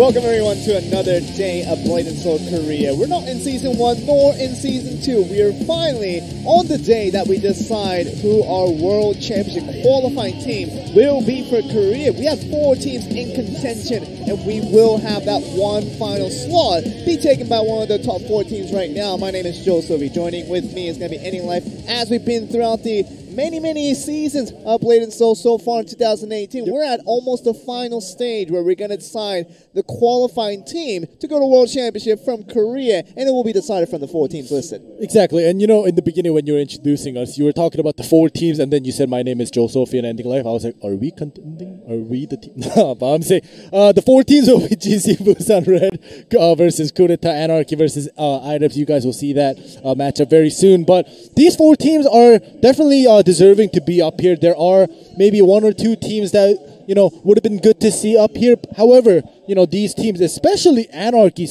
Welcome everyone to another day of Blade & Soul Korea. We're not in Season 1 nor in Season 2. We are finally on the day that we decide who our World Championship qualifying team will be for Korea. We have 4 teams in contention and we will have that one final slot be taken by one of the top 4 teams right now. My name is Joe Sylvie. Joining with me is going to be Ending Life as we've been throughout the many seasons of Blade & Soul so far in 2018. We're at almost the final stage where we're going to decide the qualifying team to go to World Championship from Korea, and it will be decided from the 4 teams listed. Exactly, and you know, in the beginning when you were introducing us, you were talking about the 4 teams, and then you said, my name is Joe Sophie and Ending Life. I was like, are we contending? Are we the team? No, but I'm saying the 4 teams will be GC Busan Red versus Coup d'etat Anarchy versus IDEPS. You guys will see that matchup very soon, but these 4 teams are definitely deserving to be up here. There are maybe 1 or 2 teams that, you know, would have been good to see up here. However, you know, these teams, especially Anarchy,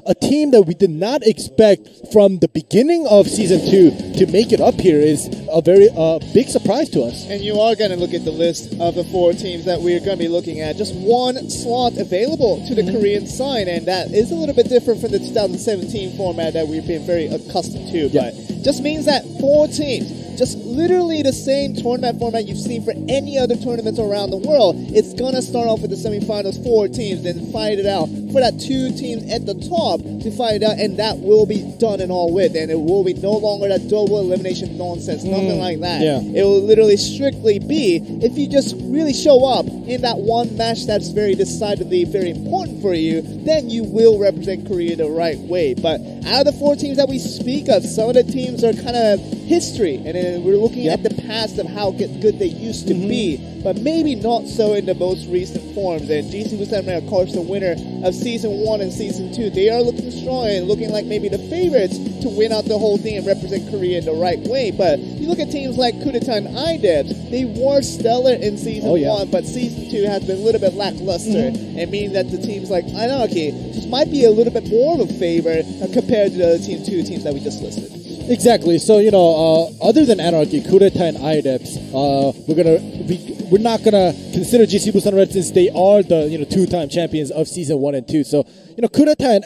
a team that we did not expect from the beginning of Season 2 to make it up here is a very big surprise to us. And you are going to look at the list of the 4 teams that we're going to be looking at. Just 1 slot available to the Korean side, and that is a little bit different from the 2017 format that we've been very accustomed to. Yeah. But just means that 4 teams, just literally the same tournament format you've seen for any other tournaments around the world. It's going to start off with the semifinals, 4 teams, then fight it out for that 2 teams at the top to fight it out, and that will be done and all with, and it will be no longer that double elimination nonsense, nothing like that. Yeah. It will literally strictly be, if you just really show up in that one match that's very decidedly very important for you, then you will represent Korea the right way. But out of the 4 teams that we speak of, some of the teams are kind of history, and then we're looking at the past of how good they used to be, but maybe not so in the most recent forms. And GC Busan Red, of course, the winner of Season 1 and Season 2, they are looking strong and looking like maybe the favorites to win out the whole thing and represent Korea in the right way. But you look at teams like Coup d'etat and IDEPS, they were stellar in Season 1, but Season 2 has been a little bit lackluster, and meaning that the teams like Anarchy just might be a little bit more of a favor compared to the other 2 teams that we just listed. Exactly. So, you know, other than Anarchy, Coup d'etat and IDEPS, we're not gonna consider GC Busan Red since they are the 2-time champions of Season 1 and 2. So, you know, Coup d'etat and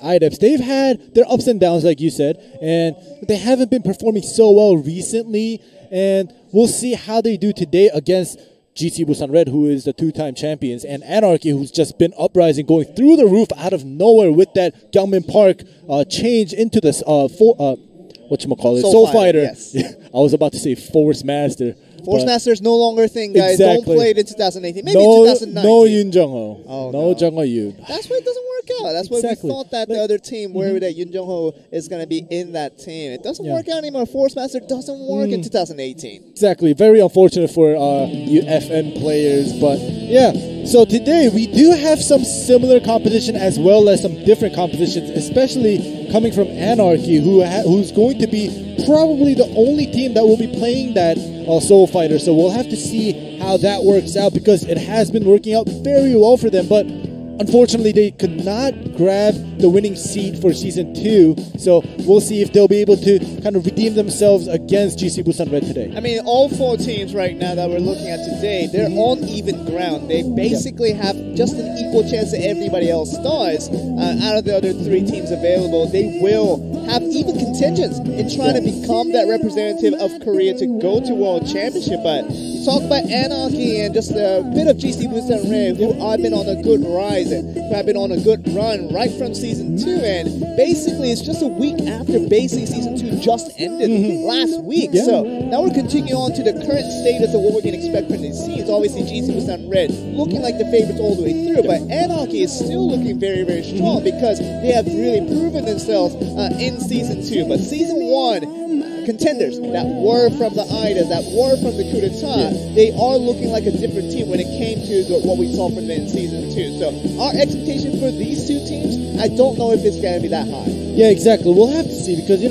IDEPS, they've had their ups and downs, like you said, and they haven't been performing so well recently. And we'll see how they do today against GC Busan Red, who is the 2-time champions, and Anarchy, who's just been uprising, going through the roof out of nowhere with that Gyeongmin Park change into this whatchamacallit, Soul Fighter. Yes. I was about to say Force Master. Force Master is no longer a thing, guys. Exactly. Don't play it in 2018. Maybe 2019. No Yoon Jung-ho. Oh, no Jung Ho-yoon. That's why it doesn't work out. That's why we thought that the other team, where that Yoon Jung-ho is going to be in that team. It doesn't work out anymore. Force Master doesn't work in 2018. Exactly. Very unfortunate for you FN players. But yeah, so today we do have some similar competition as well as some different competitions, especially coming from Anarchy, who's going to be probably the only team that will be playing that Soul Fighter. So we'll have to see how that works out, because it has been working out very well for them. But unfortunately, they could not grab the winning seed for Season 2. So we'll see if they'll be able to kind of redeem themselves against GC Busan Red today. I mean, all 4 teams right now that we're looking at today, they're on even ground. They basically have just an equal chance that everybody else does. Out of the other 3 teams available, they will have even contentions in trying to become that representative of Korea to go to World Championship. But you talk about Anarchy and just a bit of GC Busan Red, who have been on a good rise and who have been on a good run right from season 2. And basically, it's just a week after basically season 2 just ended last week. So now we're continuing on to the current status of what we can expect from these teams. Obviously, GC Busan Red looking like the favorites all the way through, but Anarchy is still looking very, very strong because they have really proven themselves in season 2. But season 1, contenders that were from the IDAs, that were from the coup d'etat, they are looking like a different team when it came to what we saw from them in season 2. So our expectation for these two teams, I don't know if it's going to be that high. Yeah, exactly. We'll have to see because,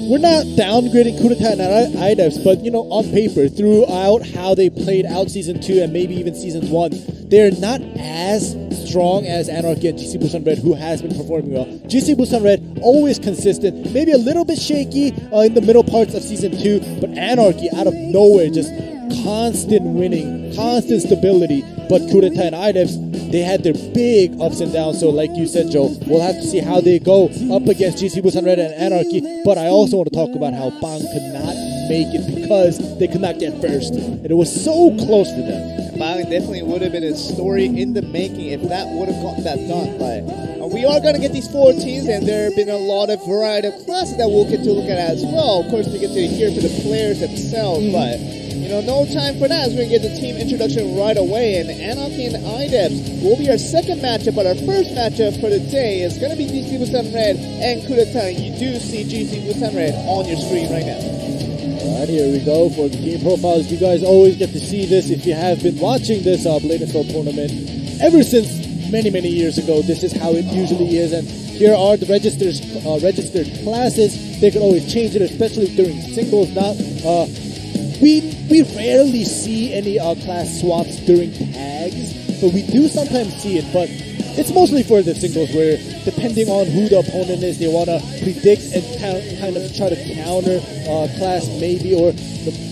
we're not downgrading coup d'etat and IDEFs, but, on paper, throughout how they played out season 2 and maybe even season 1, they're not as strong as Anarchy and GC Busan Red, who has been performing well. GC Busan Red, always consistent, maybe a little bit shaky in the middle parts of season 2, but Anarchy, out of nowhere, just constant winning, constant stability. But coup d'etat and IDEFs, they had their big ups and downs. So like you said, Joe, we'll have to see how they go up against GC Busan Red and Anarchy. But I also want to talk about how Bang could not make it because they could not get first. And it was so close for them. Bang definitely would have been a story in the making if that would have gotten that done. But we are going to get these 4 teams, and there have been a lot of variety of classes that we'll get to look at as well. Of course, we get to hear from the players themselves, but no time for that, as we're going to get the team introduction right away. And Anarchy and IDEPS will be our second matchup, but our first matchup for the day is going to be GC Busan Red and coup d'etat. You do see GC Busan Red on your screen right now. Alright, here we go for the team profiles. You guys always get to see this if you have been watching this Blade & Soul tournament ever since many years ago. This is how it usually is, and here are the registered classes. They can always change it, especially during singles. We rarely see any class swaps during tags, but we do sometimes see it. But it's mostly for the singles, where depending on who the opponent is, they want to predict and kind of try to counter class maybe, or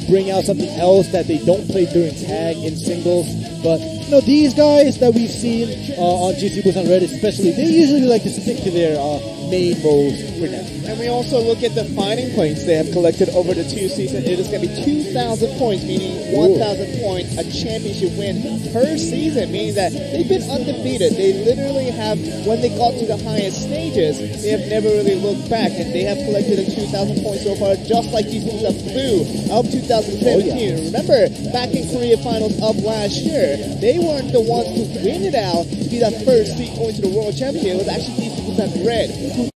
bring out something else that they don't play during tag in singles. But these guys that we've seen on GC Busan Red especially, they usually like to stick to their main roles for now. And we also look at the fighting points they have collected over the 2 seasons. It is going to be 2,000 points, meaning 1,000 points, a championship win per season, meaning that they've been undefeated. They literally have, when they got to the highest stages, they have never really looked back, and they have collected 2,000 points so far, just like GC Busan Blue of 2017. Remember, back in Korea finals of last year, they weren't the ones who win it out to be that first seed going to the World Championship. It was actually GC Busan Red who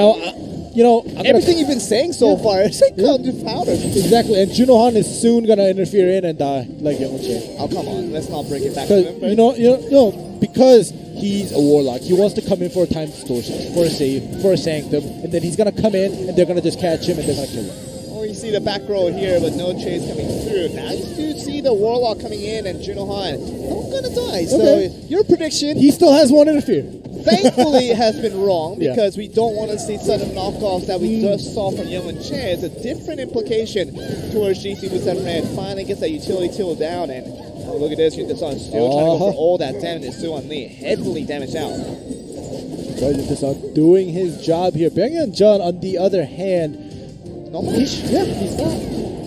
Now, Everything you've been saying so far is like powder. Exactly, and Junohan is soon gonna interfere in and die like Yeonche. Oh, come on, let's not bring it back to him. Because he's a warlock. He wants to come in for a time distortion, for a save, for a sanctum, and then he's gonna come in and they're gonna just catch him and they're gonna kill him. Oh, you see the back row here, but no chase coming through. Now you do see the warlock coming in and Junohan gonna die. So your prediction, he still has one interfere. Thankfully, it has been wrong because we don't want to see sudden knockoffs that we just saw from Yeon Che. It's a different implication towards GC Busan Red. Finally gets that utility tool down, and look at this. Yuntasan still trying to go for all that damage. And Suwon Lee heavily damaged out. So Yuntasan doing his job here. Byung-Yeon Jun, on the other hand,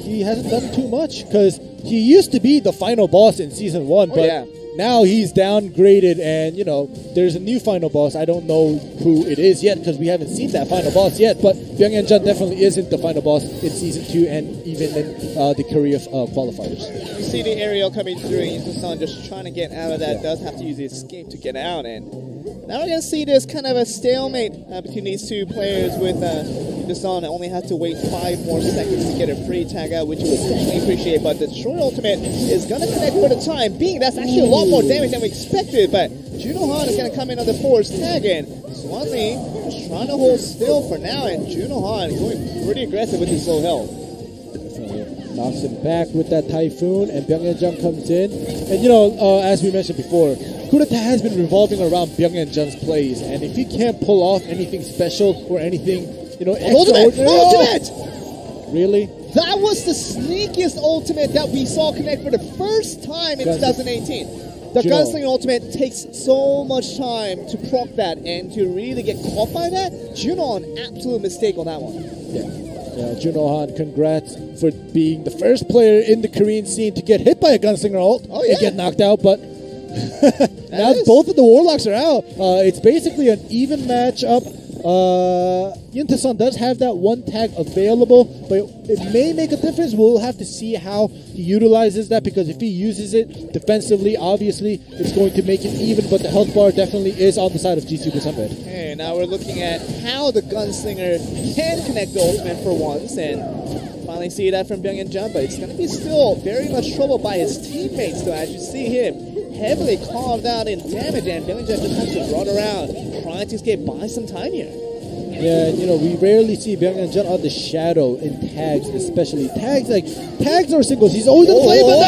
he hasn't done too much because he used to be the final boss in season 1, but now he's downgraded, and there's a new final boss. I don't know who it is yet because we haven't seen that final boss yet, but Byung-Yeon Jun definitely isn't the final boss in season 2 and even in the Korea qualifiers. You see the aerial coming through, and Yuntasan just trying to get out of that. Does have to use the escape to get out, and now we're going to see this kind of a stalemate between these two players with Yuntasan only has to wait 5 more seconds to get a free tag out, which we would definitely appreciate, but the Destroy Ultimate is going to connect for the time being. That's actually a lot more damage than we expected, but Junohan is going to come in on the force tag, and Suwon Lee just trying to hold still for now, and Junohan going pretty aggressive with his low health. Knocks him back with that Typhoon, and Byung-Yeon Jun comes in. And as we mentioned before, Kurata has been revolving around Byung-Yeon Jun's plays, and if he can't pull off anything special or anything, extraordinary. Ultimate! Really? That was the sneakiest ultimate that we saw connect for the first time in 2018. The Gunslinger Ultimate takes so much time to proc that, and to really get caught by that, Juno, an absolute mistake on that one. Yeah, Junohan, congrats for being the first player in the Korean scene to get hit by a Gunslinger ult and get knocked out, but now both of the Warlocks are out. It's basically an even matchup. Yuntasan does have that one tag available, but it may make a difference. We'll have to see how he utilizes that, because if he uses it defensively, obviously it's going to make it even, but the health bar definitely is on the side of GC Busan Red. Okay, now we're looking at how the Gunslinger can connect the ultimate for once, and finally see that from Byung-Yeon Jun, but it's going to be still very much troubled by his teammates, though, as you see him heavily carved out in damage, and Byung-Yeon Jun just has to run around trying to escape, buy some time here. Yeah, we rarely see Byung-Yeon Jun on the shadow in tags, especially tags or singles. He's always on the play, but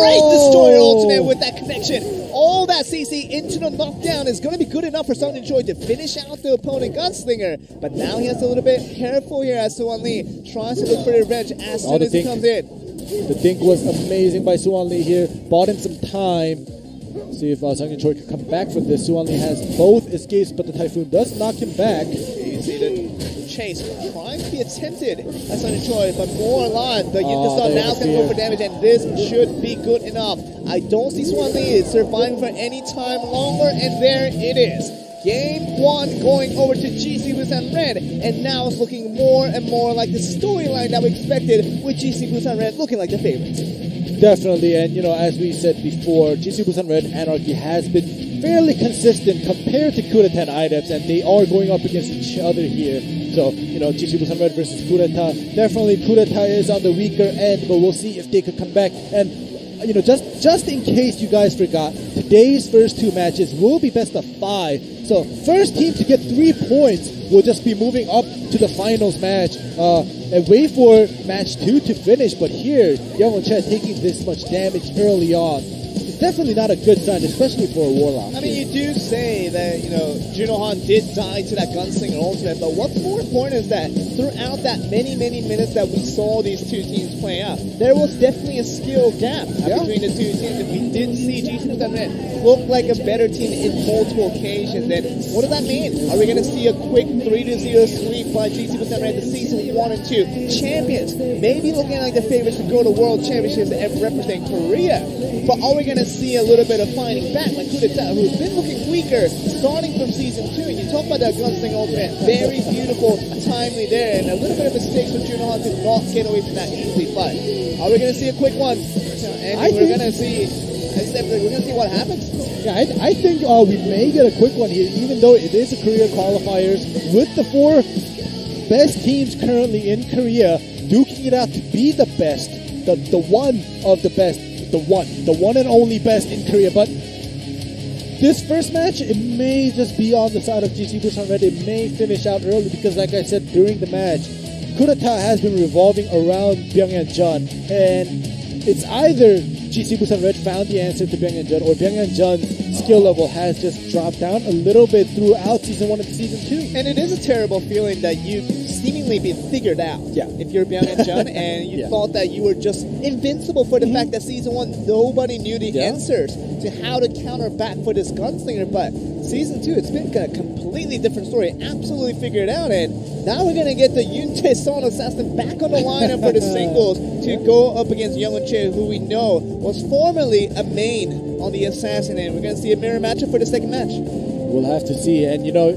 great Destroyer Ultimate with that connection. All that CC into the knockdown is going to be good enough for Sun Choi to finish out the opponent Gunslinger, but now he has to be a little bit careful here as Suwon Lee tries to look for revenge as soon as he comes in. The dink was amazing by Suwon Lee here, bought him some time. See if Sun Choi can come back from this. Suwon Lee has both escapes, but the Typhoon does knock him back. You see the chase trying to be attempted by Sun Choi, but more alive. The Yuntasan now is going to go for damage, and this should be good enough. I don't see Suwon Lee surviving for any time longer, and there it is. Game 1 going over to GC Busan Red, and now it's looking more and more like the storyline that we expected, with GC Busan Red looking like the favorites. Definitely, and as we said before, GC Busan Red Anarchy has been fairly consistent compared to Kurata items, and they are going up against each other here. So, GC Busan Red versus Kurata. Definitely Kurata is on the weaker end, but we'll see if they could come back. And, just in case you guys forgot, today's first 2 matches will be best of 5. So, first team to get 3 points will just be moving up to the finals match and wait for match 2 to finish. But here, Yeon Che taking this much damage early on, it's definitely not a good sign, especially for a Warlock. I mean, you do say that, Junohan did die to that Gunslinger Ultimate, but what's more important is that throughout that many minutes that we saw these two teams play out, there was definitely a skill gap between the two teams, and we did see GC Busan Red look like a better team in multiple occasions. And what does that mean? Are we going to see a quick 3-0 sweep by GC Busan Red, the season 1 and 2 champions? Maybe looking like the favorites to go to World Championships and represent Korea. But are we going to see a little bit of fighting back like Kurata, who's been looking weaker starting from season 2? And you talk about that Gunslinger Ultimate, very beautiful, timely there, and a little bit of mistakes for Junohan to not get away from that easily. But are we going to see a quick one? And we're going to see We're going to see what happens. Yeah, I think we may get a quick one here, even though it is a Korea qualifiers with the 4 best teams currently in Korea duking it out to be the best, the one of the best, the one and only best in Korea. But this first match, it may just be on the side of GC Busan Red. It may finish out early because, like I said during the match, Kurata has been revolving around Byungyeonjun, and it's either GC Busan Red found the answer to Byungyeonjun, or Byungyeonjun's skill level has just dropped down a little bit throughout Season 1 and Season 2. And it is a terrible feeling that you've seemingly been figured out. Yeah. If you're Byungyeonjun and you thought that you were just invincible for the fact that Season 1, nobody knew the answers to how to counter back for this gunslinger. But Season 2, it's been a completely different story. Absolutely figured out. And now we're going to get the Yoon Tae-son assassin back on the lineup for the singles to go up against Young Che, who we know was formerly a main on the assassin. And we're going to see a mirror matchup for the second match. We'll have to see. And, you know,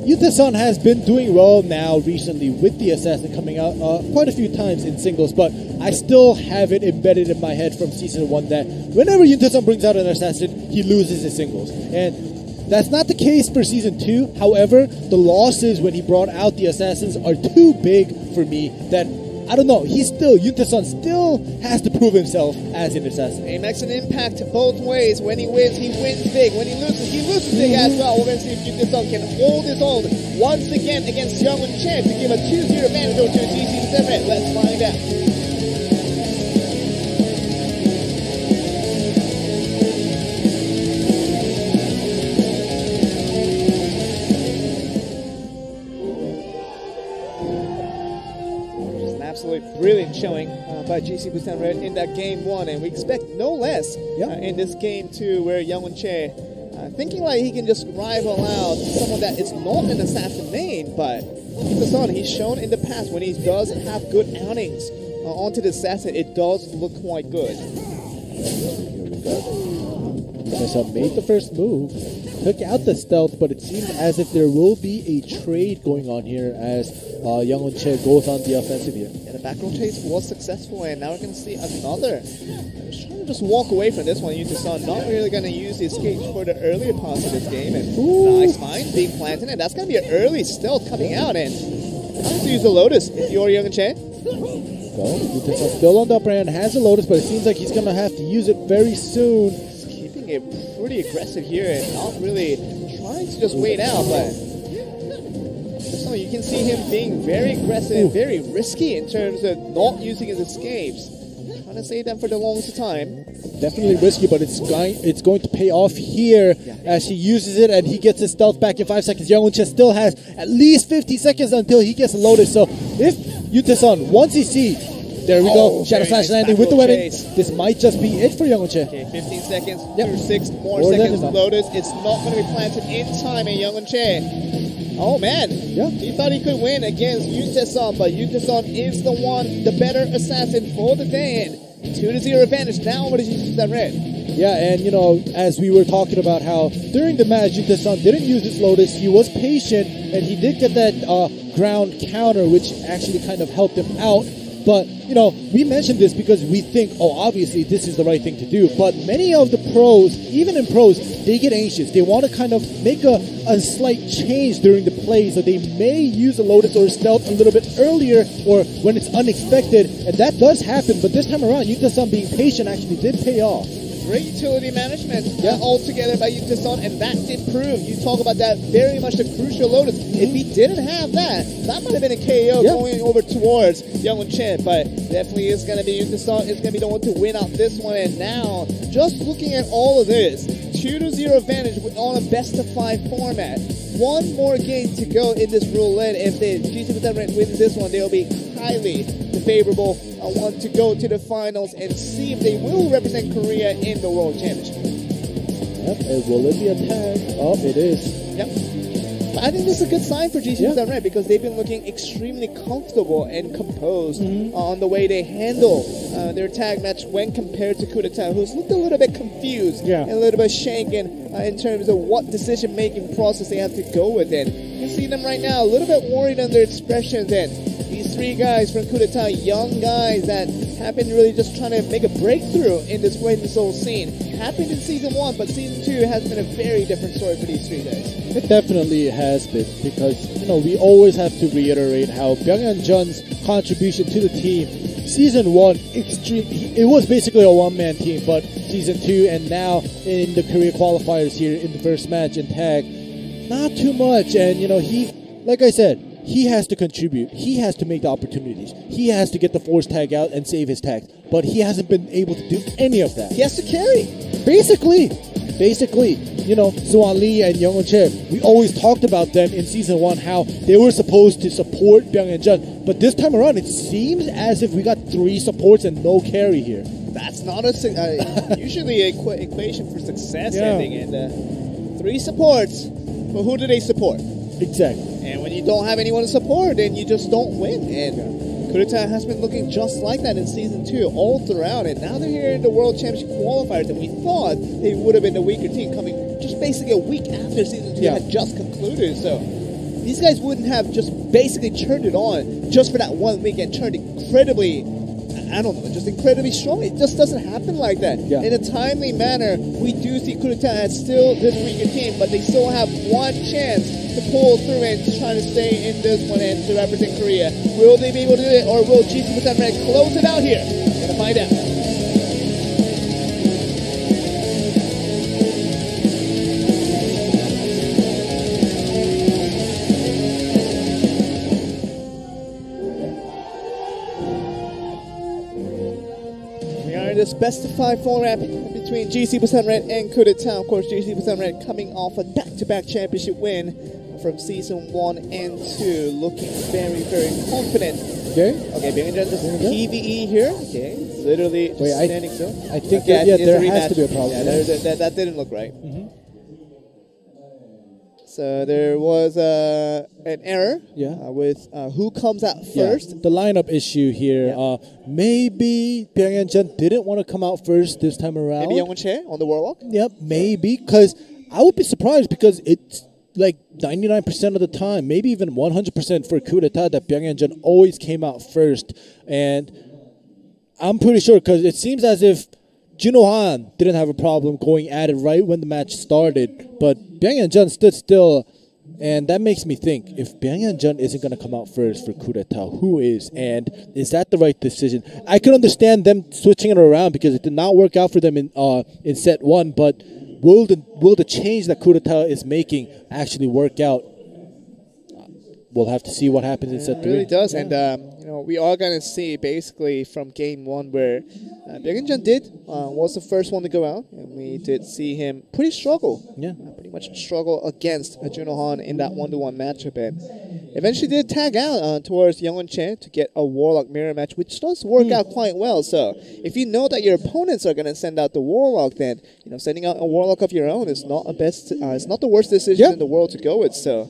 Yoon Tae-son has been doing well now recently with the assassin coming out quite a few times in singles, but I still have it embedded in my head from Season 1 that whenever Yoon Tae-son brings out an assassin, he loses his singles. And that's not the case for Season 2. However, the losses when he brought out the assassins are too big for me that, I don't know, Yoon Tae-son still has to prove himself as an assassin. He makes an impact both ways. When he wins big. When he loses big as well. We're going to see if Yoon Tae-son can hold his own once again against Young Che to give a 2-0 advantage over to GC7. Let's find out. Brilliant showing by GC Busan Red in that game 1, and we expect no less in this game 2, where Young Che thinking like he can just rival out someone that is not an assassin main, but he's shown in the past when he does have good outings onto the assassin, it does look quite good. So made the first move, took out the stealth, but it seems as if there will be a trade going on here as Young Che goes on the offensive here. Yeah, the back row chase was successful, and now we're going to see another. He's trying to just walk away from this one. Yoon Tae-son not really going to use his escape for the earlier parts of this game, and nice mine being planted, and that's going to be an early stealth coming out, and time to use the Lotus if you're Young Che. Yoon Tae-son still on the upper hand, has a Lotus, but it seems like he's going to have to use it very soon. He's keeping it pretty aggressive here and not really trying to just wait out, but so you can see him being very aggressive, very risky in terms of not using his escapes. Trying to save them for the longest time. Definitely risky, but it's going to pay off here as he uses it and he gets his stealth back in 5 seconds. Young Che still has at least 50 seconds until he gets a Lotus. So if Yoon Tae-son, once he sees, there we go, Shadow Slash landing with the weapon. This might just be it for Young Che. Okay, 15 seconds, 6 more seconds Lotus. It's not going to be planted in time in Young Che. Oh man, he thought he could win against Yoon Tae-son, but Yoon Tae-son is the one, the better assassin for the day, and 2-0 advantage now over to GC Red. Yeah, and you know, as we were talking about how during the match, Yoon Tae-son didn't use his Lotus, he was patient, and he did get that ground counter, which actually kind of helped him out. But, you know, we mentioned this because we think, oh, obviously this is the right thing to do. But many of the pros, even in pros, they get anxious. They want to kind of make a slight change during the play. So they may use a Lotus or a Stealth a little bit earlier or when it's unexpected. And that does happen. But this time around, Yoon Tae-son being patient actually did pay off. Great utility management altogether by Yoon Tae-son, and that did prove. You talk about that very much the crucial Lotus. If he didn't have that, that might have been a KO going over towards Young Che, but definitely is going to be Yoon Tae-son is going to be the one to win out this one. And now, just looking at all of this, 2-0 advantage on a best-of-5 format. One more game to go in this roulette. If the GC Red wins this one, they'll be highly favorable one to go to the finals and see if they will represent Korea in the World Championship. Yep, will it be a tag? Oh, it is. Yep. But I think this is a good sign for GC Red because they've been looking extremely comfortable and composed on the way they handle their tag match when compared to Kudeta, who's looked a little bit confused and a little bit shaken in terms of what decision-making process they have to go with it. You can see them right now a little bit worried on their expressions, and these three guys from Kudeta, young guys that have been really just trying to make a breakthrough in this whole scene. Happened in Season 1, but Season 2 has been a very different story for these 3 days. It definitely has been, because we always have to reiterate how Byung-Hyun contribution to the team. Season 1, it was basically a one-man team, but Season 2 and now in the career qualifiers here in the first match in tag, not too much. And he, like I said, he has to contribute. He has to make the opportunities. He has to get the force tag out and save his tags. But he hasn't been able to do any of that. He has to carry. Basically, Suan Lee and Young Che, we always talked about them in Season 1, how they were supposed to support Byung-Hyun. But this time around, it seems as if we got 3 supports and no carry here. That's not usually an equation for success ending. And 3 supports, but who do they support? Exactly. And when you don't have anyone to support, then you just don't win. And Kudeta has been looking just like that in Season 2 all throughout. And now they're here in the World Championship qualifiers, and we thought they would have been the weaker team coming just basically a week after Season 2 had just concluded. So these guys wouldn't have just basically turned it on just for that 1 week and turned incredibly, just incredibly strong. It just doesn't happen like that. Yeah. In a timely manner, we do see Kudeta as still this weaker team, but they still have one chance to pull through and to try to stay in this one and to represent Korea. Will they be able to do it, or will GC Red close it out here? We're gonna find out. We are in this best of 5 format between GC Busan Red and Kudeta. Of course, GC Busan Red coming off a back-to-back championship win from Season 1 and 2, looking very, very confident. Okay, Byung-Hyun just PvE here. Okay, literally just standing still. I think there has to be a problem. Yeah, that didn't look right. So there was an error with who comes out first. The lineup issue here. Maybe Byung-Hyun didn't want to come out first this time around. Maybe Young Che on the Warlock? Yep, maybe, because I would be surprised, because it's like 99% of the time, maybe even 100% for Kudeta, that Byung-Hyun always came out first. And I'm pretty sure, because it seems as if Juno Han didn't have a problem going at it right when the match started, but Byung-Hyun stood still, and that makes me think, if Byung-Hyun isn't going to come out first for Kudeta, who is? And is that the right decision? I can understand them switching it around because it did not work out for them in set 1, but will the change that Kudeta is making actually work out? We'll have to see what happens in set 3. It really does, and we are going to see basically from game 1 where Byung-Hyun was the first one to go out, and we did see him pretty much struggle against Juno Han in that 1-to-1 matchup, and eventually did tag out towards Young Che to get a Warlock mirror match, which does work out quite well. So if you know that your opponents are going to send out the Warlock, then sending out a Warlock of your own is not it's not the worst decision in the world to go with. So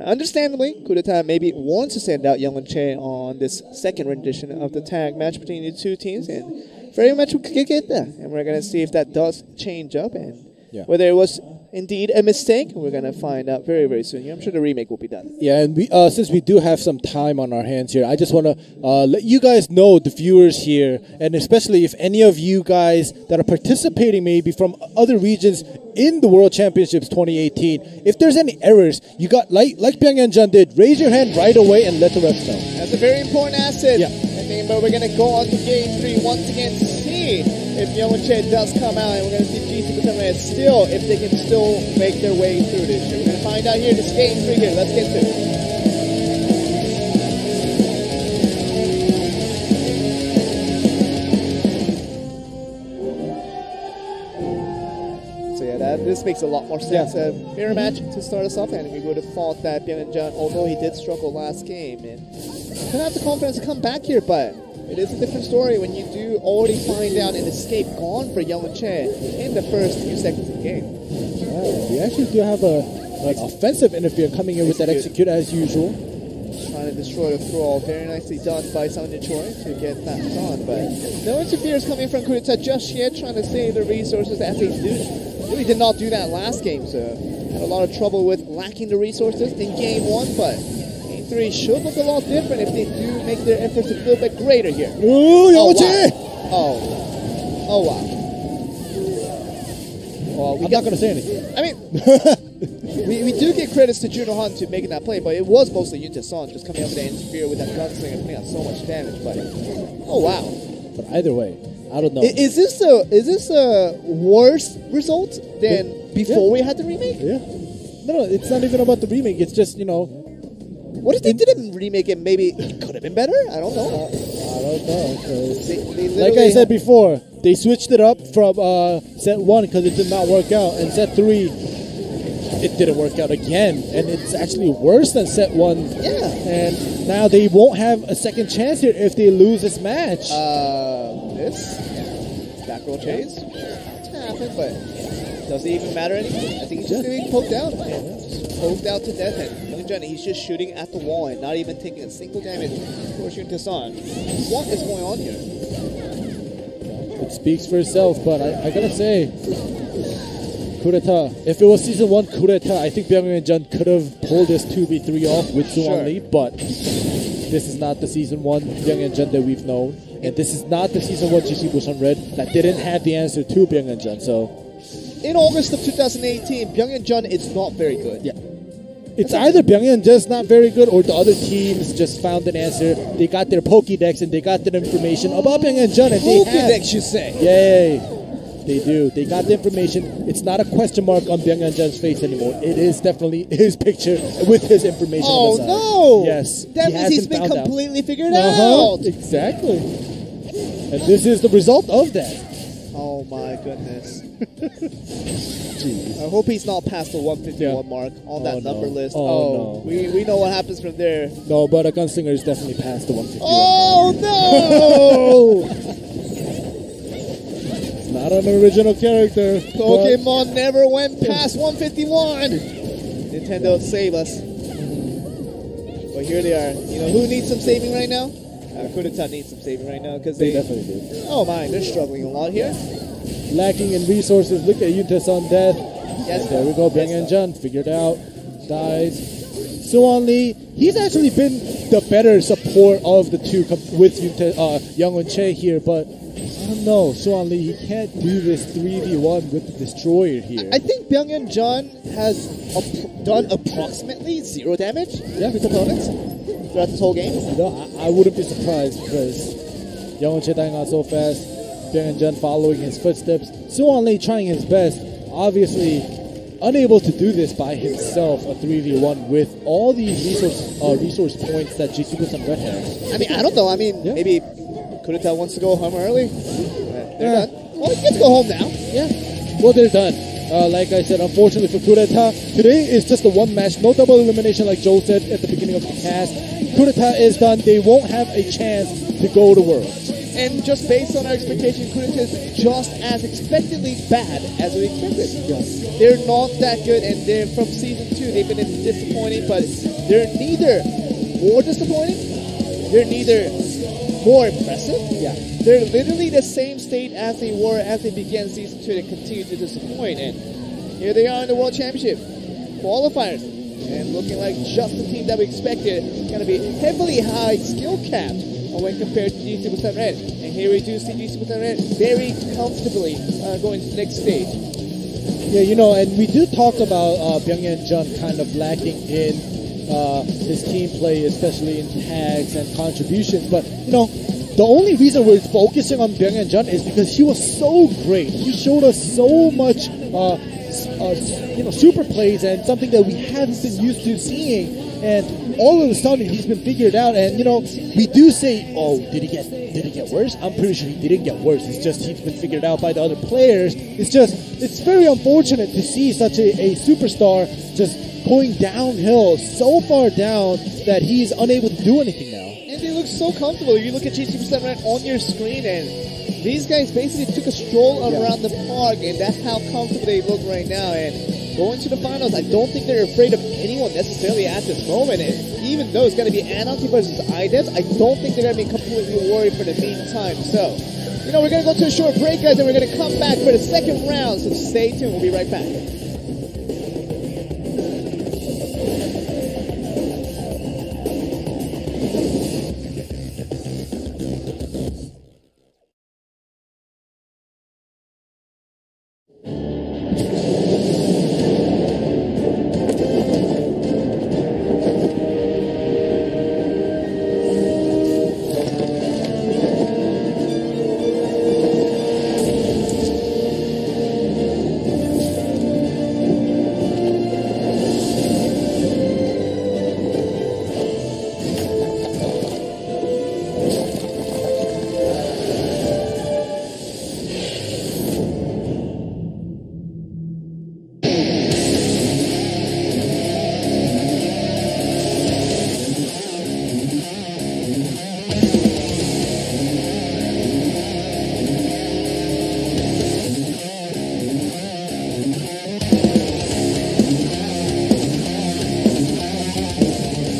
understandably, Kudeta maybe wants to send out Young Che on this second rendition of the tag match between the 2 teams, and very much we could get there. And we're going to see if that does change up, and whether it was indeed a mistake, we're going to find out very, very soon. I'm sure the remake will be done. Yeah, and we since we do have some time on our hands here, I just want to let you guys know, the viewers here, and especially if any of you guys that are participating maybe from other regions in the World Championships 2018, if there's any errors, you got like Byung-Hyun did, raise your hand right away and let the refs know. That's a very important asset. But we're going to go on to game 3 once again to see if Young Che does come out, and we're going to see GC become still, if they can still make their way through this. We're going to find out here, this game 3 here. Let's get to it. This makes a lot more sense. Mirror match to start us off, and we would have thought that Byung-Hyun, although he did struggle last game, and could have the confidence to come back here, but it is a different story when you do already find out an escape gone for Young Che in the first few seconds of the game. We actually do have an offensive interfere coming in with that execute as usual. Trying to destroy the throw, very nicely done by Sanja Choi to get that done, but no interference coming from Kudeta just yet, trying to save the resources as they do. Really did not do that last game, so had a lot of trouble with lacking the resources in game 1, but game Team 3 should look a lot different if they do make their efforts a little bit greater here. Ooh, wow. wow. Oh, wow. Well, I'm not going to say anything. I mean, we do give credits to Juno Han to making that play, but it was mostly Yunta Son just coming up to interfere with that gunslinger and putting out so much damage. But oh wow! But either way, I don't know. Is this a worse result than before we had the remake? Yeah. No, it's not even about the remake. It's just, you know. What if they didn't remake it? Maybe it could have been better. I don't know. I don't know. They like I said before, they switched it up from set 1 because it did not work out, and set 3. It didn't work out again, and it's actually worse than set 1. Yeah. And now they won't have a second chance here if they lose this match. This back roll chase. It's happened, but does it even matter anymore? I think he's just getting poked out. Just poked out to death, and Johnny, he's just shooting at the wall and not even taking a single damage for shooting to Son. What is going on here? It speaks for itself, but I gotta say, Kureta, if it was season 1 Kureta, I think Byung-Jun could have pulled this 2v3 off with Suwon Lee, but this is not the season 1 Byung-Jun that we've known, and this is not the season 1 GC Busan Red that didn't have the answer to Byung-Jun. So, in August of 2018, Byung-Jun is not very good. Yeah. It's either Byung-Jun's not very good or the other teams just found an answer. They got their Pokédex and they got their information about Byung-Jun. Pokédex, you say? Yay. They do. They got the information. It's not a question mark on Byung-Jun's face anymore. It is definitely his picture with his information on the side. Oh, no! Yes. That means he's been completely figured out. Exactly. And this is the result of that. Oh, my goodness. I hope he's not past the 151 mark on that number list. No. We know what happens from there. No, but a gunslinger is definitely past the 151 mark. No! It's not an original character. Pokemon never went past 151. Nintendo, save us. But here they are. You know who needs some saving right now? Kurita needs some saving right now because they definitely do. Oh my, they're struggling a lot here. Lacking in resources. Look at Yunta's on death. Yes, there we go. Byung-Jun figured out. Dies. Suwon Lee, he's actually been the better support of the two with Young Che here, but I don't know. Suwon Lee, he can't do this 3v1 with the Destroyer here. I think Byung-Jun has done approximately 0 damage to his opponents throughout this whole game. You know, I wouldn't be surprised because Young Che dying out so fast. Byung-Jun following his footsteps. Suwon Lee trying his best. Obviously, unable to do this by himself, a 3v1 with all these resource points that GC Busan Red has. I mean, I don't know. I mean, maybe Kurita wants to go home early. They're done. Well, he gets to go home now. Yeah. Well, they're done. Like I said, unfortunately for Kurita, today is just a one match, no double elimination like Joel said at the beginning of the cast. Kurita is done. They won't have a chance to go to Worlds. And just based on our expectation, Kurita is just as expectedly bad as we expected. Yes. They're not that good, and they're from season 2. They've been disappointing, but they're neither more disappointing, they're neither more impressive. Yeah. They're literally the same state as they were as they began season 2. They continue to disappoint, and here they are in the World Championship qualifiers, and looking like just the team that we expected. It's going to be heavily high skill capped when compared to GC Busan Red. And here we do see GC Busan Red very comfortably going to the next stage. Yeah, you know, and we do talk about Byung-Jun kind of lacking in his team play, especially in tags and contributions. But, you know, the only reason we're focusing on Byung-Jun is because he was so great. He showed us so much, super plays and something that we haven't been used to seeing. And all of a sudden, he's been figured out. And, you know, we do say, oh, did he get worse? I'm pretty sure he didn't get worse. It's just he's been figured out by the other players. It's very unfortunate to see such a superstar just going downhill so far down that he's unable to do anything now. And they look so comfortable. You look at GC Busan Red on your screen, and these guys basically took a stroll around the park, and that's how comfortable they look right now. And going to the finals, I don't think they're afraid of anyone necessarily at this moment. And even though it's going to be Anansi versus IDES, I don't think they're going to be completely worried for the meantime. So, you know, we're going to go to a short break, guys, and we're going to come back for the second round. So stay tuned. We'll be right back.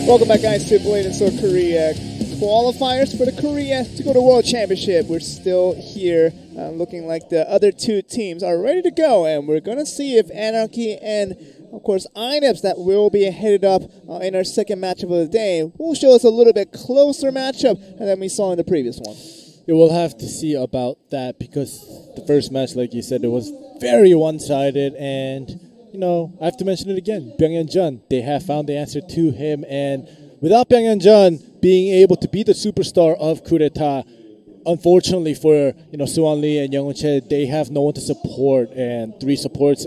Welcome back, guys, to Blade and Sword Korea qualifiers for the Korea to go to World Championship. We're still here, looking like the other two teams are ready to go, and we're going to see if Anarchy and, of course, INEPS that will be headed up in our second matchup of the day will show us a little bit closer matchup than we saw in the previous one. Yeah, we'll have to see about that because the first match, like you said, it was very one-sided, and you know, I have to mention it again. Byung-Hyun Jun, they have found the answer to him, and without Byung-Hyun Jun being able to be the superstar of coup d'etat, unfortunately for Suwon Lee and Young Che, they have no one to support, and 3 supports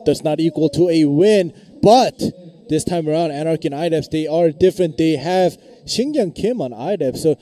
does not equal to a win. But this time around, Anarchy and IDEPS, they are different. They have Shingyang Kim on IDEPS. So,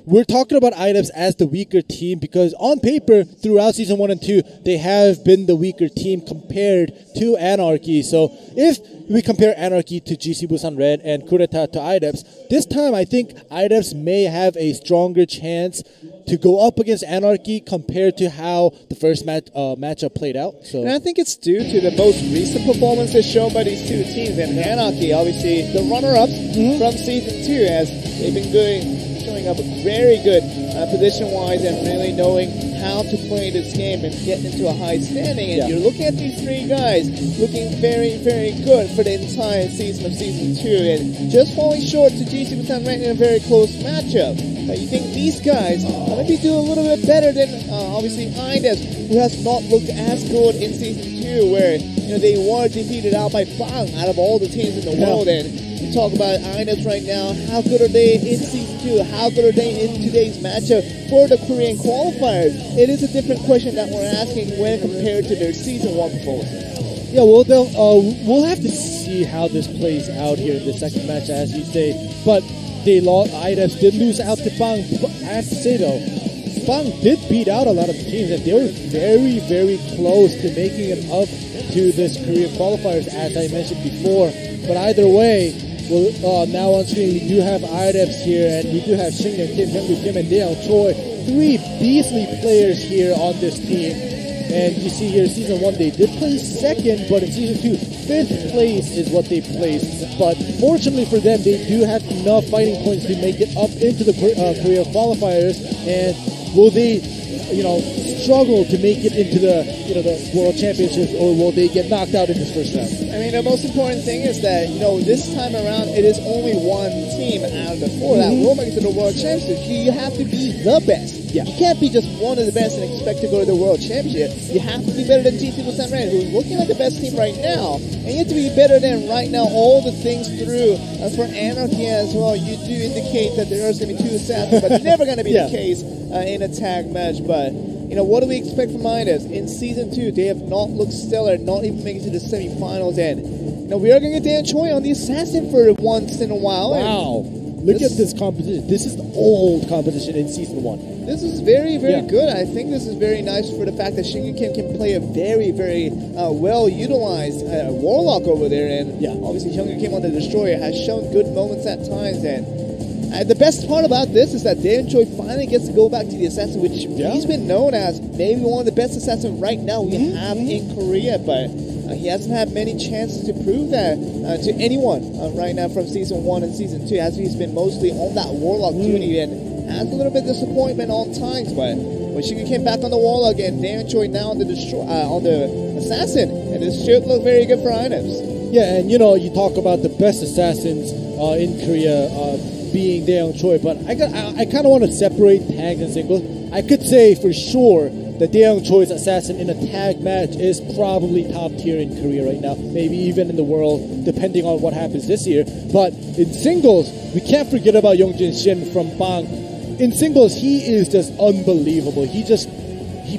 we're talking about IDEPS as the weaker team because on paper, throughout Season 1 and 2, they have been the weaker team compared to Anarchy. So, if we compare Anarchy to GC Busan Red and coup d'etat to IDEPS, this time I think IDEPS may have a stronger chance to go up against Anarchy compared to how the first matchup played out. So, and I think it's due to the most recent performances shown by these two teams. And Anarchy, obviously, the runner-ups from Season 2, as they've been showing up very good position-wise and really knowing how to play this game and get into a high standing. And you're looking at these 3 guys looking very, very good for the entire season of Season 2 and just falling short to GC Busan Red in a very close matchup. But you think these guys maybe do a little bit better than obviously INEPS, who has not looked as good in Season 2, where they were defeated out by Bang out of all the teams in the world. And you talk about INEPS right now, how good are they in Season 2? How good are they in today's matchup for the Korean qualifiers? It is a different question that we're asking when compared to their Season 1 performances. Yeah, well, we'll have to see how this plays out here in the second match, as you say. But they lost. IDEPS did lose out to Bang. I have to say though, Bang did beat out a lot of the teams, and they were very, very close to making it up to this Korean qualifiers, as I mentioned before. But either way, well, now on screen we do have IDEPS here, and we do have Shingyang Kim, Hyungwoo Kim, and Daeyoung Choi, 3 beastly players here on this team. And you see here, Season 1, they did place second, but in Season 2, 5th place is what they placed. But fortunately for them, they do have enough fighting points to make it up into the Korea qualifiers. And will they, struggle to make it into the World Championships, or will they get knocked out in this first round? I mean, the most important thing is that, this time around, it is only one team out of the 4 that will make it to the World Championships. You have to be the best. Yeah. You can't be just one of the best and expect to go to the World Championship. You have to be better than GC Busan Red, who's looking like the best team right now. And you have to be better than right now all the things through. For Anarchy as well, you do indicate that there are going to be 2 assassins, but it's never going to be the case in a tag match. But what do we expect from INEPS? In Season 2, they have not looked stellar, not even making it to the semifinals. And we are going to get Dan Choi on the assassin for once in a while. Wow. Look at this competition. This is the old competition in Season 1. This is very, very good. I think this is very nice for the fact that Shingyang Kim can play a very, very well-utilized Warlock over there. And obviously Hyungwoo Kim on the Destroyer has shown good moments at times. And the best part about this is that Daeyoung Choi finally gets to go back to the assassin, which he's been known as maybe one of the best assassins right now we have in Korea. But he hasn't had many chances to prove that to anyone right now from Season 1 and Season 2, as he's been mostly on that Warlock duty and has a little bit of disappointment on times. But when Shingyang came back on the Warlock and Daeyoung Choi now on the on the Assassin, and this should look very good for INEPS. Yeah, and you talk about the best assassins in Korea. being Daeyoung Choi, but I kind of want to separate tags and singles. I could say for sure that Daeyoung Choi's assassin in a tag match is probably top tier in Korea right now, maybe even in the world, depending on what happens this year. But in singles, we can't forget about Youngjin Shin from Bang. In singles, he is just unbelievable. He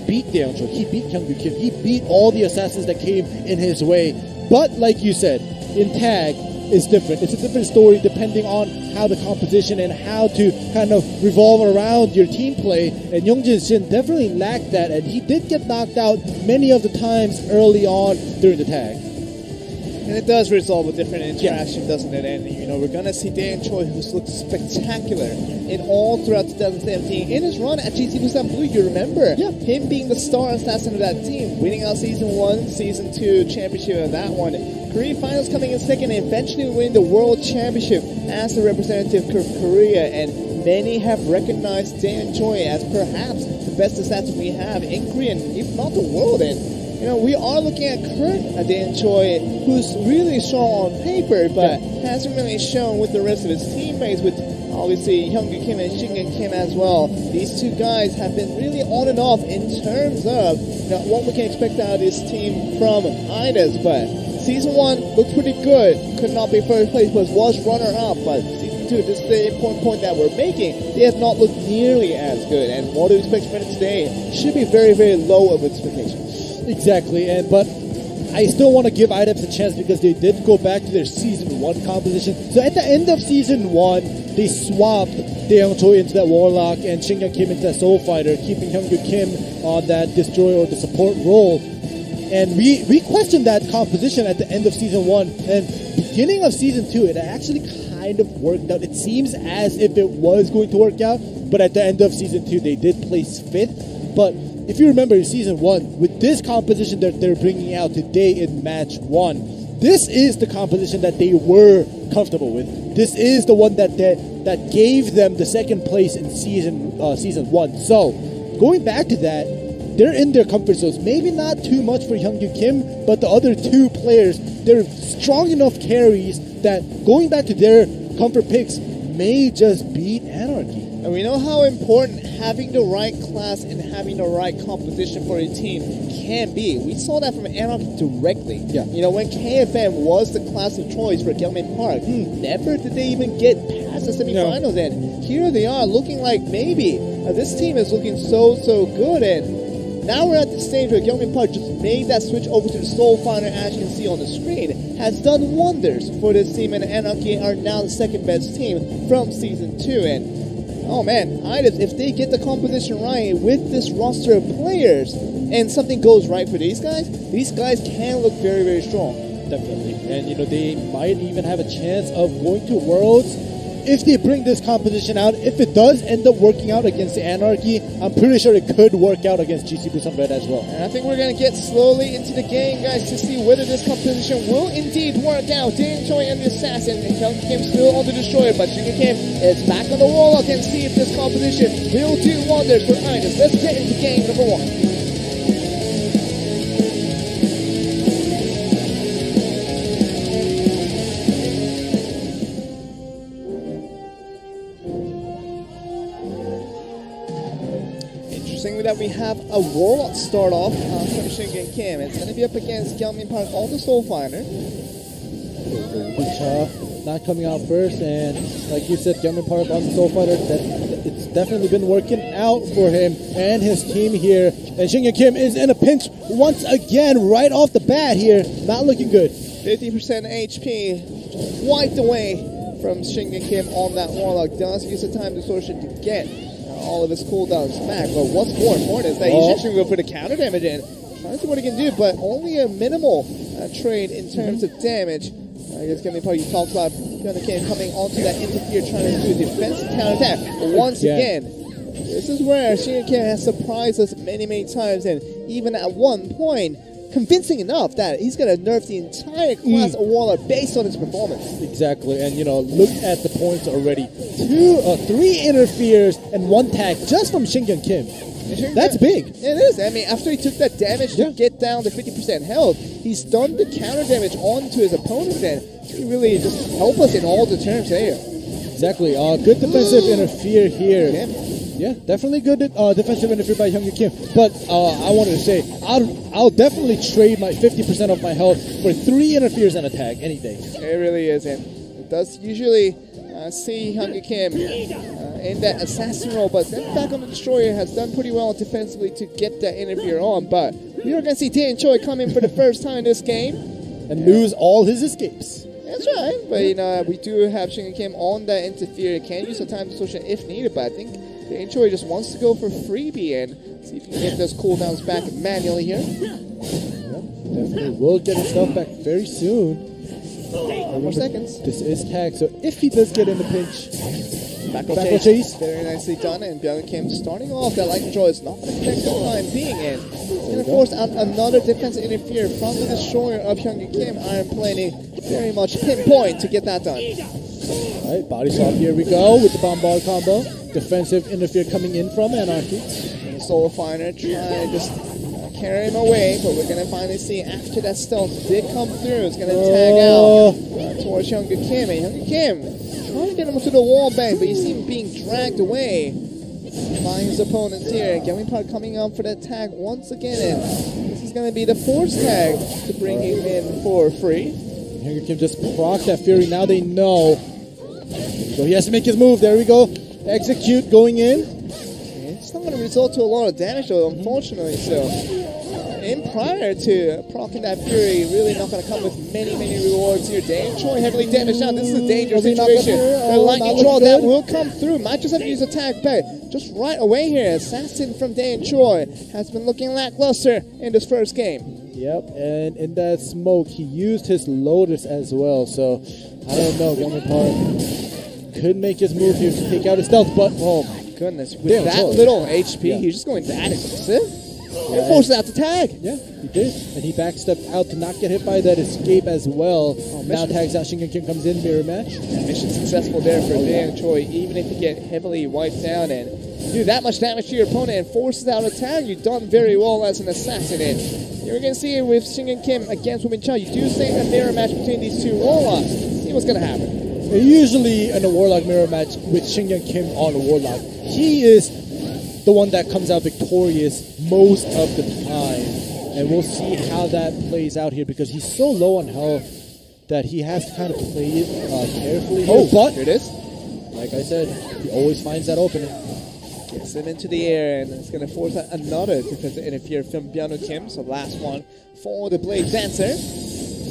beat Daeyoung Choi, he beat Hyungwoo Kim, he beat all the assassins that came in his way. But like you said, in tag, it's different. It's a different story depending on how the composition and how to kind of revolve around your team play. And Youngjin Shin definitely lacked that, and he did get knocked out many of the times early on during the tag. And it does resolve a different interaction, doesn't it? And, you know, we're going to see Daeyoung Choi, who's looked spectacular in all throughout 2017. In his run at GC Busan Blue, you remember him being the star assassin of that team, winning out Season 1, Season 2 championship of that one. Korea Finals coming in second, and eventually win the World Championship as the representative of Korea. And many have recognized Daeyoung Choi as perhaps the best assassin we have in Korea, if not the world. And you know, we are looking at current Daeyoung Choi, who's really strong on paper, but hasn't really shown with the rest of his teammates, with obviously Hyungwoo Kim and Shin Kim as well. These two guys have been really on and off in terms of what we can expect out of this team from IDAS, but Season 1 looked pretty good. Could not be first place, but was runner-up. But Season 2, this is the important point that we're making. They have not looked nearly as good, and what do we expect from it today should be very, very low of expectations. Exactly, but I still want to give IDEPS a chance because they did go back to their Season 1 composition. So at the end of Season 1, they swapped Daeyoung Choi into that Warlock and Shin Kim into that Soul Fighter, keeping Hyungwoo Kim on that Destroyer or the support role. And we questioned that composition at the end of Season 1. And beginning of Season 2, it actually kind of worked out. It seems as if it was going to work out, but at the end of Season 2, they did place 5th. But if you remember in Season 1, with this composition that they're bringing out today in Match 1, this is the composition that they were comfortable with. This is the one that gave them the second place in Season 1. So, going back to that, they're in their comfort zones. Maybe not too much for Hyungwoo Kim, but the other two players, they're strong enough carries that going back to their comfort picks may just beat Anarchy. And we know how important having the right class and having the right composition for a team can be. We saw that from Anarchy directly. You know, when KFM was the class of choice for Gyeongmin Park, never did they even get past the semifinals. And here they are looking like maybe this team is looking so good. And now we're at the stage where Gyeongmin Park just made that switch over to the Soul Fighter, as you can see on the screen, has done wonders for this team, and Anarchy are now the second best team from Season 2. And oh man, IDAS, if they get the composition right with this roster of players and something goes right for these guys can look very, very strong. Definitely. And you know, they might even have a chance of going to Worlds if they bring this composition out. If it does end up working out against the Anarchy, I'm pretty sure it could work out against GC Busan Red as well. And I think we're going to get slowly into the game, guys, to see whether this composition will indeed work out. Daeyoung Choi and the Assassin, and Hyungwoo Kim still on the Destroyer, but Shin Kim is back on the Warlock, and see if this composition will do wonders for IDAS. Let's get into game number 1. That we have a Warlock start off from Shin Kim. It's going to be up against Gyeongmin Park on the Soul Fighter. Not coming out first, and like you said, Gyeongmin Park on the Soul Fighter, it's definitely been working out for him and his team here. And Shin Kim is in a pinch once again right off the bat here. Not looking good. 50% HP wiped away from Shin Kim on that Warlock. Does use the time distortion to get all of his cooldowns back, but what's more important is that he's actually going to put a counter damage in. Trying to see what he can do, but only a minimal trade in terms of damage. I guess Gyeongmin Park, you talked about Hyungwoo coming onto that interfere, trying to do a defensive counter attack. But once again, this is where Shin Kim has surprised us many, many times, and even at one point, convincing enough that he's going to nerf the entire class of Waller based on his performance. Exactly, and you know, look at the points already. 3 interferes and 1 tag just from Shin Kim. That's big. It is. I mean, after he took that damage to get down to 50% health, he's done the counter damage onto his opponent, and he really just helped us in all the terms there. exactly. Good defensive interfere here. Okay. Yeah, definitely good defensive interfere by Hyung Kim. But I wanted to say, I'll definitely trade my 50% of my health for 3 interferes and a tag any day. It really is, and it does usually see Hyung Kim in that assassin role, but then back on the destroyer has done pretty well defensively to get that interfere on. But we are going to see Dan Choi come in for the first time in this game and lose all his escapes. That's right, but we do have Shin Kim on that interfere. Can use some time distortion if needed, but I think Dan Choi just wants to go for freebie and see if he can get those cooldowns back manually here. Yeah, definitely will get himself back very soon. 4 more seconds. This is tag, so if he does get in the pinch, back row chase. Very nicely done, and Byung Kim starting off that light control is not going to connect the time being in. It's going to force out another defensive interfere from the destroyer of Hyung Kim. Iron plating very much pinpoint to get that done. Alright, body swap, here we go with the bombard combo. Defensive interfere coming in from Anarchy. And Soul Finder trying to just carry him away, but we're going to finally see after that stealth did come through, it's going to tag out towards Hyung Kim. And Hyung Kim trying to get him to the wall bang, but you see him being dragged away by his opponents here. Gaming Park coming up for that tag once again, and this is going to be the 4th tag to bring him in for free. Hyung Kim just proc that Fury, now they know. So he has to make his move, there we go. Execute going in. It's not going to result to a lot of damage though, unfortunately, so in prior to proccing that Fury, really not going to come with many rewards here. Dan Choi heavily damaged down. This is a dangerous situation. The lightning draw that will come through. Might just have to use attack back. Just right away here. Assassin from Dan Choi has been looking lackluster in this first game. Yep, and in that smoke, he used his Lotus as well, so I don't know. Gaming Park could make his move here to take out his stealth, but oh my goodness, with that little HP, he's just going that aggressive. He forces out the tag. Yeah, he did. And he backstepped out to not get hit by that escape as well. Now tags out, Shin Kim comes in, mirror match. Mission successful there for Dan Choi, even if you get heavily wiped down and do that much damage to your opponent and forces out a tag, you've done very well as an assassin. And you're going to see it with Shin Kim against Women Chow. You do say a mirror match between these two warlocks. See what's going to happen. Usually in a Warlock mirror match with Shin Kim on a Warlock, he is the one that comes out victorious most of the time. And we'll see how that plays out here because he's so low on health that he has to kind of play it carefully here. But here it is. Like I said, he always finds that opening. Gets him into the air, and it's going to force out another defensive interfere from Byung Kim. So last one for the Blade Dancer.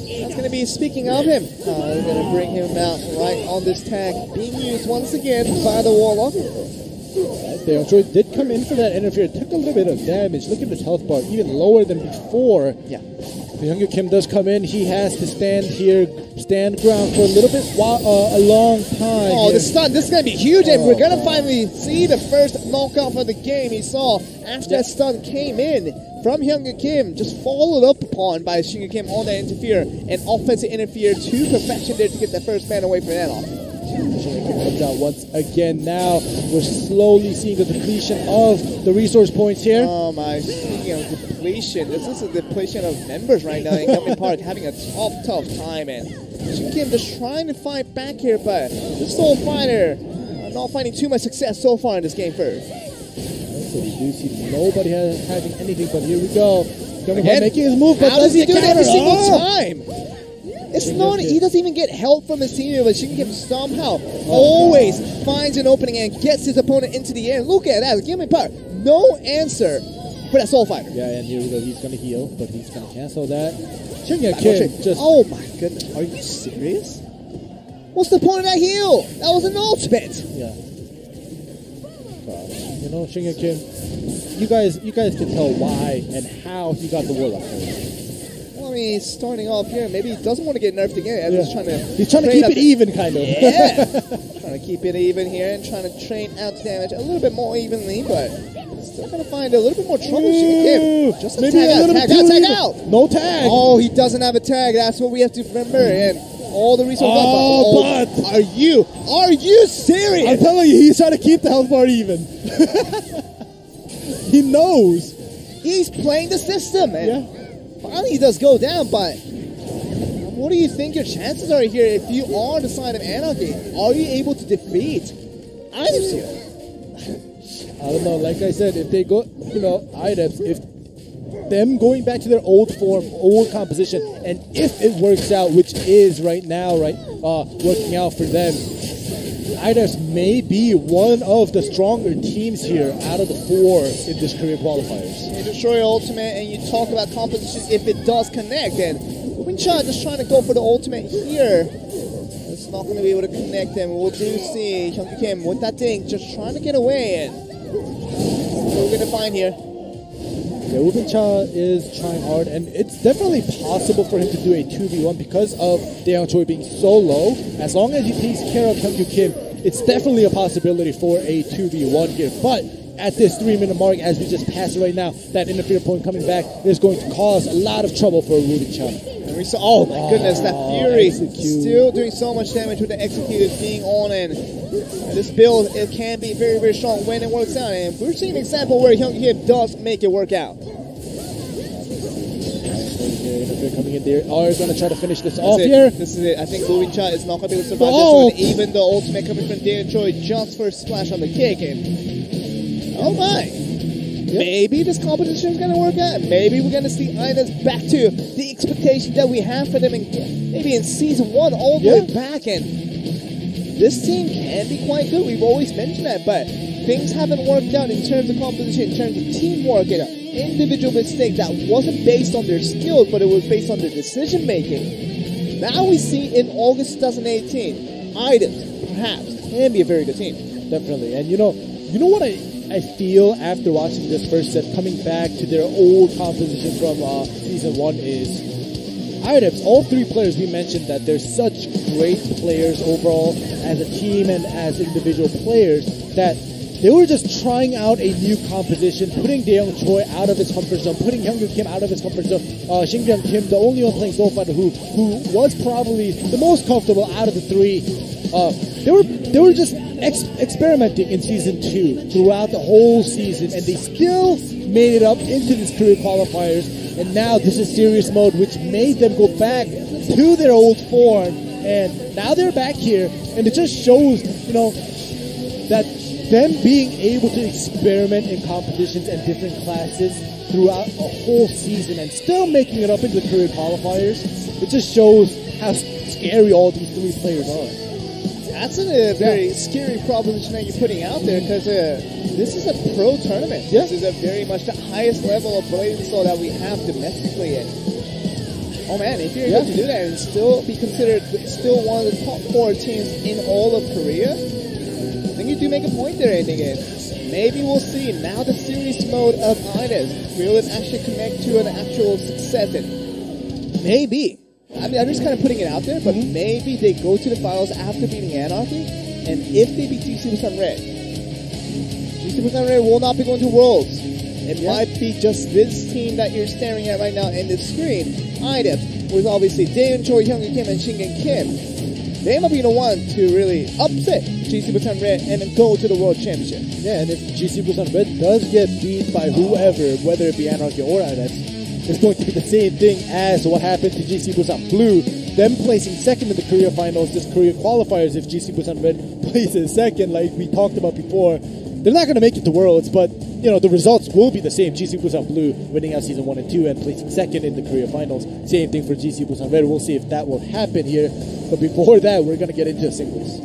That's going to be, speaking of him, we're going to bring him out right on this tag, being used once again by the Warlock. Dan Choi did come in for that interfere, took a little bit of damage. Look at his health bar, even lower than before. Yeah. Hyung Kim does come in, he has to stand here, stand ground for a little bit, a long time. Oh, the stun, this is going to be huge, and we're going to finally see the first knockout of the game. He saw after that stun came in from Hyung Kim, just followed up upon by Shin Kim on that interfere, and offensive interfere to perfection there to get that first man away from that off. Shin Kim comes out once again. Now we're slowly seeing the depletion of the resource points here. Oh my, speaking of depletion, this is a depletion of members right now in Gaming Park, having a tough time, and Shin Kim just trying to fight back here, but the Soul Fighter not finding too much success so far in this game first. So we do see nobody having anything, but here we go. Again, making his move, but how does he do it every single time? It's not, he doesn't even get help from his teammate, but Shin Kim somehow always finds an opening and gets his opponent into the air. Look at that, Gaming Park, no answer for that Soul Fighter. Yeah, and here we go, he's going to heal, but he's going to cancel that. Shin Kim just... Oh my goodness, are you serious? What's the point of that heal? That was an ultimate. Yeah. You know, Shin Kim, you guys can tell why and how he got the Warlock. Well, I mean, he's starting off here. Maybe he doesn't want to get nerfed again. He's trying to keep it even, kind of. Yeah. Trying to keep it even here and trying to train out damage a little bit more evenly, but still going to find a little bit more trouble. Shin Kim, just a tag out. No tag. Oh, he doesn't have a tag. That's what we have to remember. And all the resources but are you serious? I'm telling you, he's trying to keep the health bar even. He knows. He's playing the system, and finally he does go down, but I'm what do you think your chances are here if you are on the side of Anarchy? Are you able to defeat Idebs here? I don't know. Like I said, if they go, Idebs, if them going back to their old form, old composition, and if it works out, which is right now, working out for them, Idebs may be one of the stronger teams here out of the 4 in this Korean qualifiers. You destroy your ultimate and you talk about composition if it does connect, and Wincha just trying to go for the ultimate here. It's not going to be able to connect them. We'll do see Hyung Kim with that thing just trying to get away, and what we're going to find here. Yeah, Woo Cha is trying hard, and it's definitely possible for him to do a 2v1 because of Daeyoung Choi being so low. As long as he takes care of Hyung Kim, it's definitely a possibility for a 2v1 here. But at this 3-minute mark, as we just passed right now, that interference point coming back is going to cause a lot of trouble for Woo Cha. And we saw, oh my goodness, that Fury still doing so much damage with the executors being on, and this build, it can be very, very strong when it works out. And we're seeing an example where Hyung Kim does make it work out. Coming in there, are going to try to finish this off here. This is it. I think Woo Cha is not going to be able to survive this one. Even the ultimate coming from Daeyoung Choi just for a splash on the kick. And oh my. Yep. Maybe this competition is going to work out. Maybe we're going to see Idebs back to the expectation that we have for them maybe in season 1 all the way back. And this team can be quite good. We've always mentioned that, but things haven't worked out in terms of composition, in terms of teamwork, and individual mistake that wasn't based on their skills, but it was based on their decision making. Now we see in August 2018, Idebs perhaps can be a very good team. Definitely. And you know what I feel after watching this first set, coming back to their old composition from season 1 is Idebs, all 3 players, we mentioned that they're such great players overall as a team and as individual players that they were just trying out a new composition, putting Daeyoung Choi out of his comfort zone, putting Hyung Kim out of his comfort zone. Shingyun Kim, the only one playing Soul Fighter who was probably the most comfortable out of the 3. They were just experimenting in season 2 throughout the whole season, and they still made it up into this career qualifiers. And now this is serious mode, which made them go back to their old form. And now they're back here, and it just shows, that them being able to experiment in competitions and different classes throughout a whole season and still making it up into the career qualifiers, it just shows how scary all these 3 players are. That's a very scary proposition that you're putting out there, because this is a pro tournament. This is a very much the highest level of Blazing Soul that we have domestically. And oh man, if you're able to do that and still be considered still one of the top 4 teams in all of Korea, I think you do make a point there, ending it. Maybe we'll see now the serious mode of Idebs. Will it actually connect to an actual success? And maybe. I mean, I'm just kind of putting it out there, but maybe they go to the finals after beating Anarchy, and if they beat GC Busan Red, GC Busan Red will not be going to Worlds. It might be just this team that you're staring at right now in the screen. Idebs, with obviously Daeyoung Choi, Hyung Kim, and Shingyun Kim. They might be the one to really upset GC Busan Red and then go to the World Championship. Yeah, and if GC Busan Red does get beat by whoever, whether it be Anarchy or Idebs, it's going to be the same thing as what happened to GC Busan Blue, them placing second in the Korea finals, this Korea qualifiers. If GC Busan Red places second, like we talked about before, they're not going to make it to Worlds, but the results will be the same. GC Busan Blue winning out season 1 and 2 and placing second in the Korea finals. Same thing for GC Busan Red. We'll see if that will happen here. But before that, we're going to get into singles.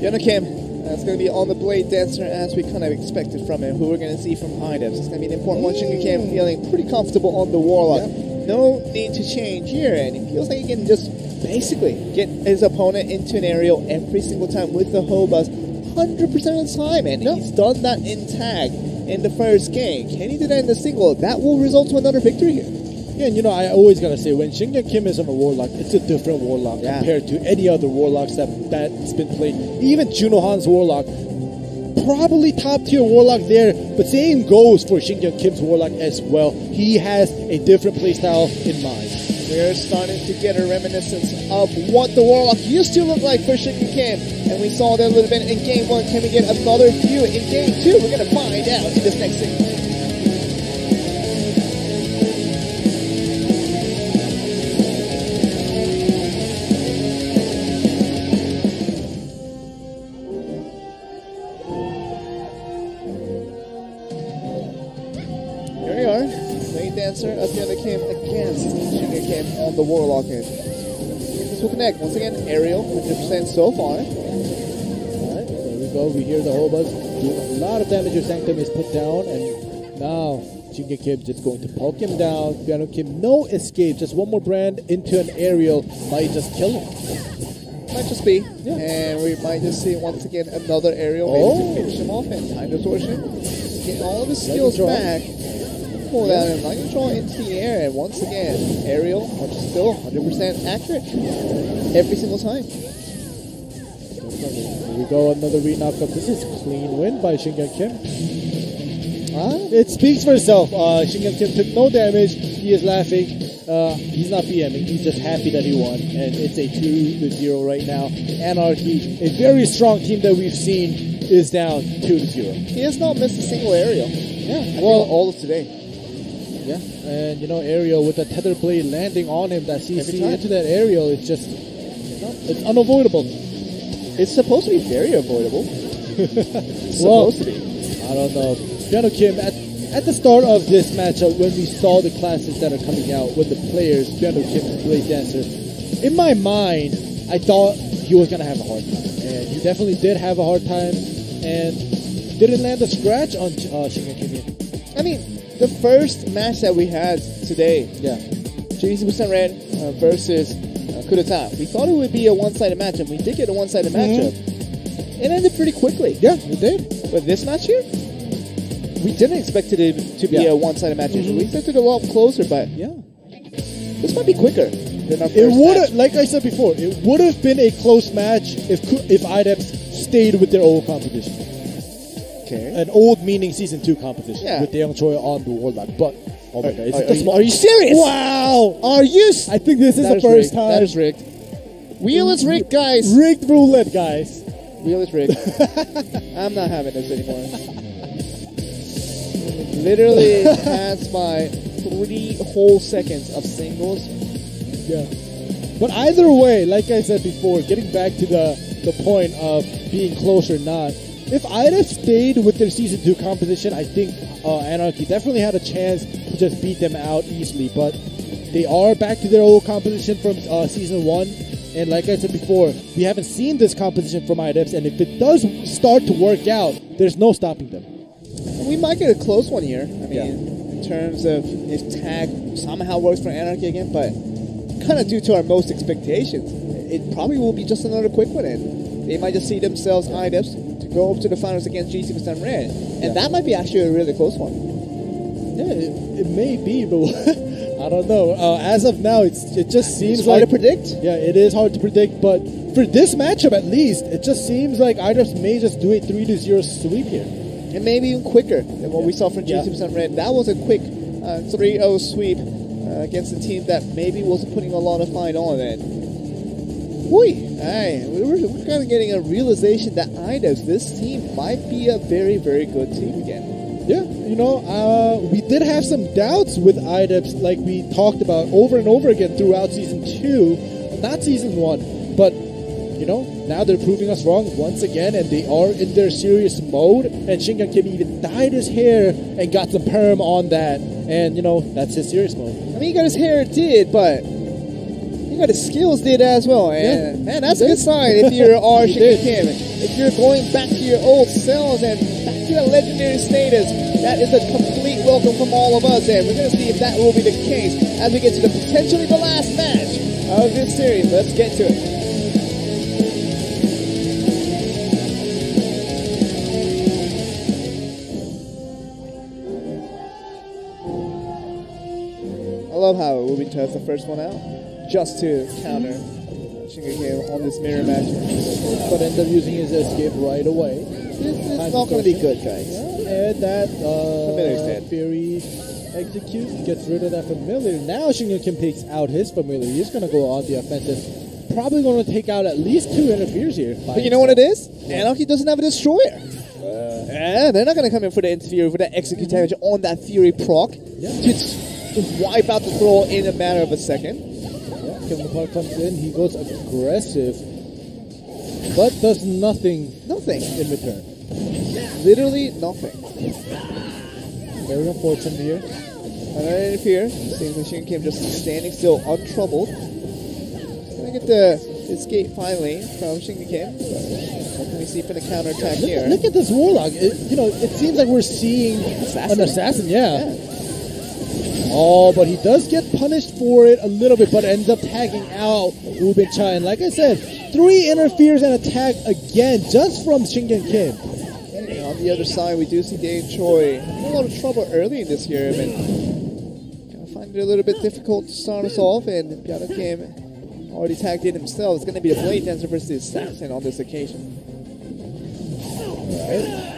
Hyun Kim, that's going to be on the Blade Dancer as we kind of expected from him. Who we're going to see from Idebs. It's going to be an important one. Shingyun Kim feeling pretty comfortable on the Warlock. No need to change here, and he feels like he can just basically get his opponent into an aerial every single time with the Hobas 100% of the time, and he's done that in tag in the first game. Can he do that in the single? That will result to another victory here. Yeah, and I always gotta say, when Shingyun Kim is on a Warlock, it's a different Warlock compared to any other Warlocks that's been played. Even Juno Han's Warlock, probably top tier Warlock there, but same goes for Shingyun Kim's Warlock as well. He has a different playstyle in mind. We're starting to get a reminiscence of what the Warlock used to look like for Shingyun Kim, and we saw that a little bit in Game 1. Can we get another view in Game 2? We're going to find out in this next segment. dancer of Fiona Kim against Junior Kim on the Warlock end. This will connect. Once again, aerial, 100% so far. Alright, there we go. We hear the whole buzz. Doing a lot of damage. Your Sanctum is put down, and now Junior Kim just going to poke him down. Fiona Kim, no escape. Just one more brand into an aerial. Might just kill him. Might just be. Yeah. And we might just see once again another aerial maybe to finish him off, and time distortion. Get all of his skills back. Pull that and light control into the air, and once again, aerial, which is still 100% accurate every single time. Here we go, another re-knockup. This is clean win by Shingan Kim. It speaks for itself. Shingan Kim took no damage. He is laughing. He's not BMing. He's just happy that he won. And it's a 2-0 right now. Anarchy, a very strong team that we've seen, is down 2-0. He has not missed a single aerial. Yeah, well, all of today. Yeah, and you know, aerial with the tether blade landing on him, that CC into that aerial, it's just, it's unavoidable. It's supposed to be very avoidable. Supposed to be. I don't know. Fiona Kim, at the start of this matchup, when we saw the classes that are coming out, when the players, Fiona Kim and Blade Dancer, in my mind, I thought he was going to have a hard time. And he definitely did have a hard time, and didn't land a scratch on Shingan Kim. I mean, the first match that we had today, JC% Red versus Coup d'etat. We thought it would be a one-sided matchup. We did get a one-sided matchup. It ended pretty quickly. Yeah, it did. But this match here, we didn't expect it to be a one-sided match. We expected it a lot closer, but this might be quicker than our first match. Like I said before, it would have been a close match if IDEPS stayed with their old competition. Okay. An old meaning season 2 competition with Daeyoung Choi on the Warlock. But oh my god, are you serious? Wow! Are you? I think this is the first time. That is rigged. Wheel is rigged, guys. Rigged roulette, guys. Wheel is rigged. I'm not having this anymore. Literally passed by 3 whole seconds of singles. Yeah. But either way, like I said before, getting back to the point of being close or not, if Ida stayed with their Season 2 competition, I think Anarchy definitely had a chance to just beat them out easily. But they are back to their old competition from Season 1. And like I said before, we haven't seen this competition from IDEPS. And if it does start to work out, there's no stopping them. We might get a close one here. I mean, in terms of if tag somehow works for Anarchy again. But kind of due to our most expectations, it probably will be just another quick one. And they might just see themselves, IDEPS, go up to the finals against GC% Red. And that might be actually a really close one. Yeah, it may be, but I don't know. As of now, it just seems it's hard to predict. Yeah, it is hard to predict, but for this matchup at least, it just seems like IDEPS may just do a 3-0 sweep here. And maybe even quicker than what we saw from GC% Red. That was a quick 3-0 sweep against a team that maybe wasn't putting a lot of fight on it. We're kind of getting a realization that IDEPS, this team might be a very, very good team again. Yeah, you know, we did have some doubts with IDEPS, like we talked about over and over again throughout Season 2, not Season 1. But, you know, now they're proving us wrong once again, and they are in their serious mode. And Shingan Kim even dyed his hair and got some perm on that. And, you know, that's his serious mode. I mean, he got his hair did, but he got his skills did as well. And man, that's a good sign if you're Shingan Kim. If you're going back to your old selves and back to that legendary status, that is a complete welcome from all of us. And we're going to see if that will be the case as we get to the potentially the last match of this series. Let's get to it. I love how Ubin does the first one out, just to counter Shingan Kim on this mirror match. But end up using his escape right away. It's not going to be good, guys. And that Fury execute gets rid of that familiar. Now Shingan Kim takes out his familiar. He's going to go on the offensive. Probably going to take out at least 2 interferes here. But you know what it is? Anarchy doesn't have a destroyer. They're not going to come in for the interfere for that execute damage on that Fury proc. To wipe out the throw in a matter of a second. Kevin Park comes in, he goes aggressive, but does nothing in return. Literally nothing. Very unfortunate here. Another interfere. Seems like Shin Kim just standing still, untroubled. Gonna get the escape finally from Shin Kim. What can we see for the counterattack here? Look at this Warlock. It seems like we're seeing an assassin. Yeah. Oh, but he does get punished for it a little bit, but ends up tagging out Woo Bin Cha. And like I said, 3 interferes and attack again just from Shingen Kim. And on the other side, we do see Dane Choi in a lot of trouble early in this year, but gonna find it a little bit difficult to start us off. And Byung Kim already tagged in himself. It's gonna be a Blade Dancer versus the Assassin on this occasion. Alright.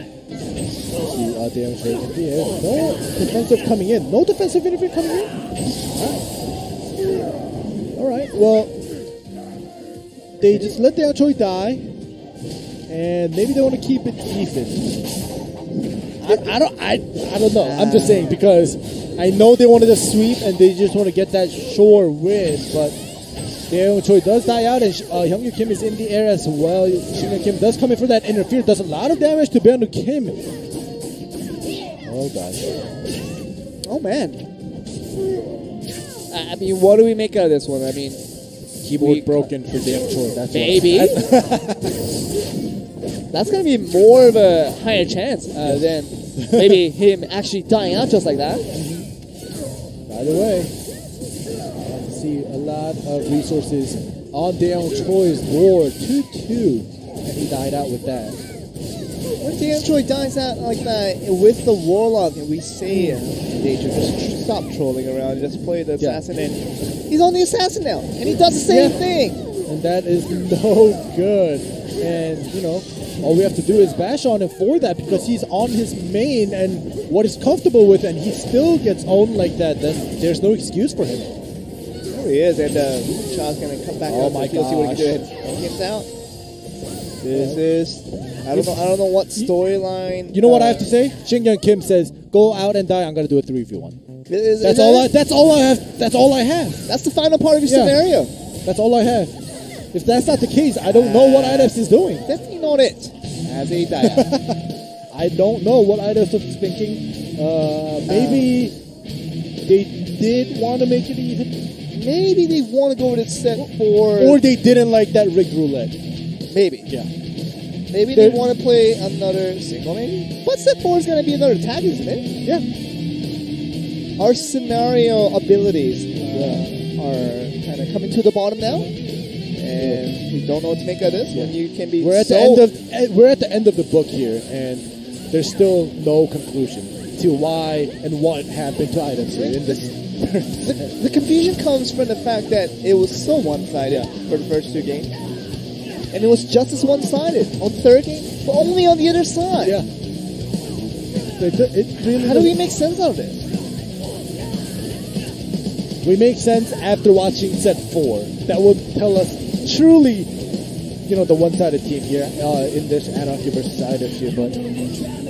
See damage rate in the air. No defensive coming in. No defensive interfere coming in. Alright, well, they just let Dae Choi die, and maybe they want to keep it even. I don't know. I'm just saying, because I know they want to just sweep and they just want to get that sure win, but Dae Choi does die out, and Hyung-Yu Kim is in the air as well. Shin Kim does come in for that interfere, does a lot of damage to Byung Kim. Oh gosh. Oh man. I mean, what do we make out of this one? I mean, keyboard broken for Dae Choi. That's maybe. That's gonna be more of a higher chance than maybe him actually dying out just like that. By the way, I see a lot of resources on Dae Choi's board. 2-2, and he died out with that. When Dae Choi dies out like that with the Warlock, and we say, Danger, just stop trolling around, just play the assassin, and he's on the assassin now, and he does the same thing. And that is no good. And, all we have to do is bash on him for that, because he's on his main and what he's comfortable with, and he still gets owned like that. Then there's no excuse for him. There he is, and Cha's going to come back up and see what he can do. And gets out. This is... I don't know what storyline. You know what I have to say? Shin Kim says, "Go out and die. I'm gonna do a 3v1." That's all I have. That's the final part of your scenario. That's all I have. If that's not the case, I don't know what IDEPS is doing. Definitely not it. As a die out. I don't know what IDEPS is thinking. Maybe they did want to make it even. Maybe they want to go with it set 4. Or they didn't like that rigged roulette. Maybe. Yeah. Maybe they want to play another single, maybe? But set 4 is going to be another tag, isn't it? Yeah. Our scenario abilities are kind of coming to the bottom now. And we don't know what to make of this. When you can be we're at the end of the book here, and there's still no conclusion to why and what happened to items here in this. The confusion comes from the fact that it was so one-sided for the first 2 games. And it was just as one-sided on the 3rd game, but only on the other side. Yeah. How do we make sense out of this? We make sense after watching set 4. That will tell us truly, the one-sided team here in this Anarchy versus IDEPS here. But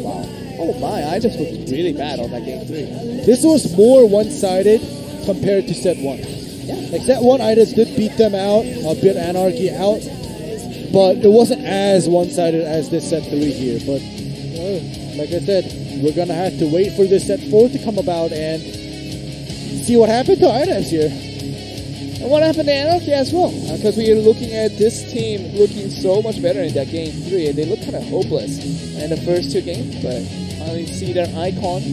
wow. Oh my, I just looked really bad on that game 3. This was more one-sided compared to set 1. Yeah. Like set 1, IDEPS did beat them out, beat Anarchy out. But it wasn't as one-sided as this set 3 here. But like I said, we're going to have to wait for this set 4 to come about and see what happened to IDEPS here. And what happened to Anarchy as well. Because we are looking at this team looking so much better in that game 3. And they look kind of hopeless in the first 2 games. But finally see their icon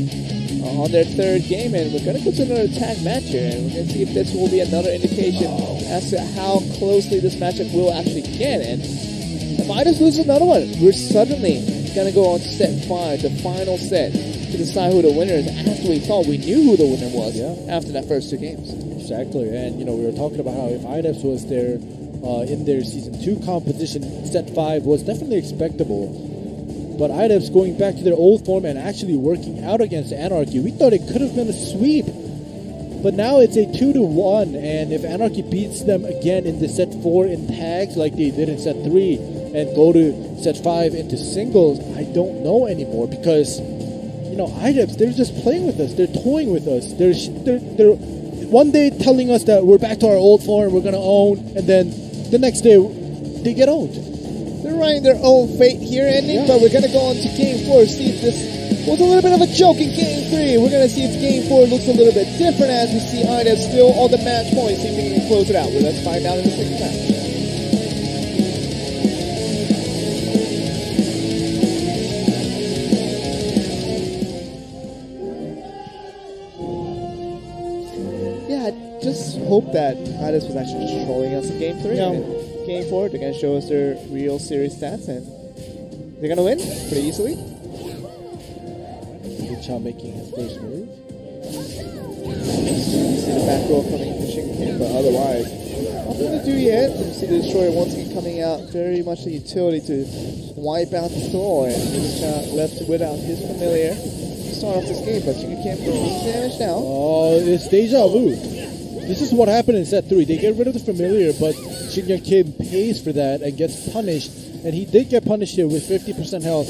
on their 3rd game. And we're going to go to another tag match here. And we're going to see if this will be another indication as to how closely this matchup will actually get. And if IDEPS loses another one, we're suddenly going to go on to set 5, the final set, to decide who the winner is. After we thought we knew who the winner was after that first 2 games. Exactly. And, we were talking about how if IDEPS was there in their Season 2 composition, set 5 was definitely expectable. But IDEPS going back to their old form and actually working out against Anarchy, we thought it could have been a sweep. But now it's a 2-1, and if Anarchy beats them again in the set 4 in tags like they did in set 3 and go to set 5 into singles, I don't know anymore, because IDEPS, they're just playing with us, they're toying with us. They're one day telling us that we're back to our old form, we're going to own, and then the next day they get owned. They're writing their own fate here, ending, but we're going to go on to game 4, see if this was a little bit of a joke in Game 3. We're going to see if Game 4 looks a little bit different as we see IDEF still on the match point. See if they can close it out. Well, let's find out in the second match. Yeah, I just hope that IDEF was actually just trolling us in Game 3. Yeah. And Game 4, they're going to show us their real serious stats, and they're going to win pretty easily. Making his first move. You see the back row coming from Shinken, but otherwise, nothing to do yet. You see the Destroyer once again coming out, very much a utility to wipe out the Thor, and he's left without his familiar to start off this game, but Shinken taking damage now. Oh, it's deja vu. This is what happened in set 3. They get rid of the familiar, but Shingen Kim pays for that and gets punished, and he did get punished here with 50% health.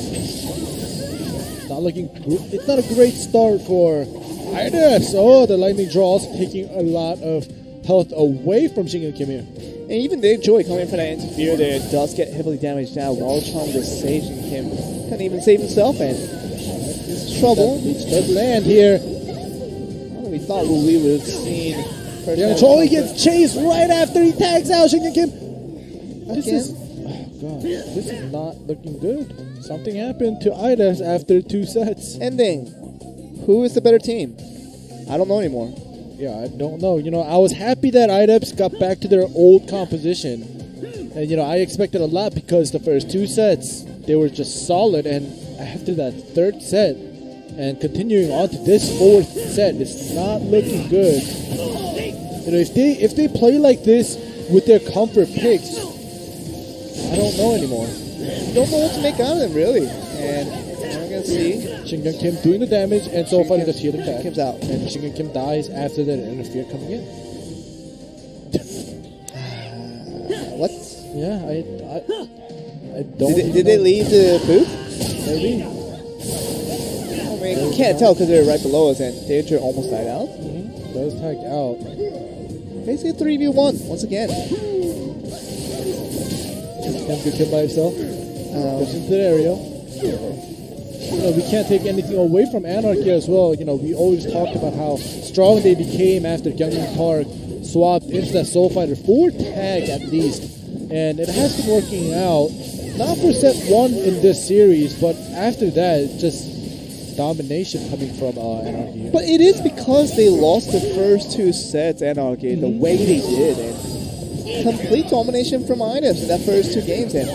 Not looking. It's not a great start for IDEF. Oh, the lightning draws, taking a lot of health away from Shingen Kim here. And even Dave Joy coming for that interfere there does get heavily damaged now while trying to save Shingen Kim. Can't even save himself, and it's trouble. It's does land here. We thought we would have seen. Yeah, Choi gets chased right after he tags out Shingen Kim. This is. Oh God, this is not looking good. Something happened to IDEF after 2 sets. Ending. Who is the better team? I don't know anymore. Yeah, I don't know. You know, I was happy that IDEF got back to their old composition. And, you know, I expected a lot because the first 2 sets, they were just solid. And after that 3rd set, and continuing on to this 4th set, it's not looking good. You know, if they play like this with their comfort picks, I don't know anymore. Don't know what to make out of them, really. And we're going to see Shingen Kim doing the damage, and so far just healing back. Kim's out. And Shingen Kim dies after that interfere coming in. What? Yeah, I don't. Did they leave the booth? Maybe. I mean, you can't tell because they're right below us, and Danger almost died out. Does tag out. Basically a 3v1 once again. Can't get killed by himself. Goes into the area. You know, we can't take anything away from Anarchy as well. You know, we always talked about how strong they became after Gyeongjin Park swapped into that Soul Fighter 4 tag at least. And it has been working out. Not for set 1 in this series, but after that, just domination coming from Anarchy. But it is because they lost the first 2 sets, Anarchy, the way they did. And complete domination from IDEF in that first 2 games, and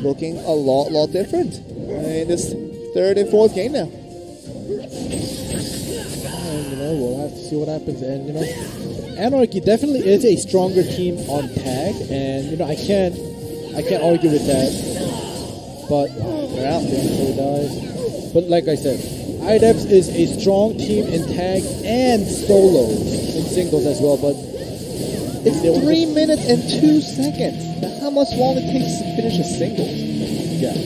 looking a lot different in this 3rd and 4th game now. And, you know, we'll have to see what happens. And, you know, Anarchy definitely is a stronger team on tag, and, you know, I can't argue with that. But they're out there before he dies. But like I said, IDEF is a strong team in tag and solo in singles as well. But it's 3 minutes and 2 seconds. Now, how much longer it takes to finish a single? Yeah.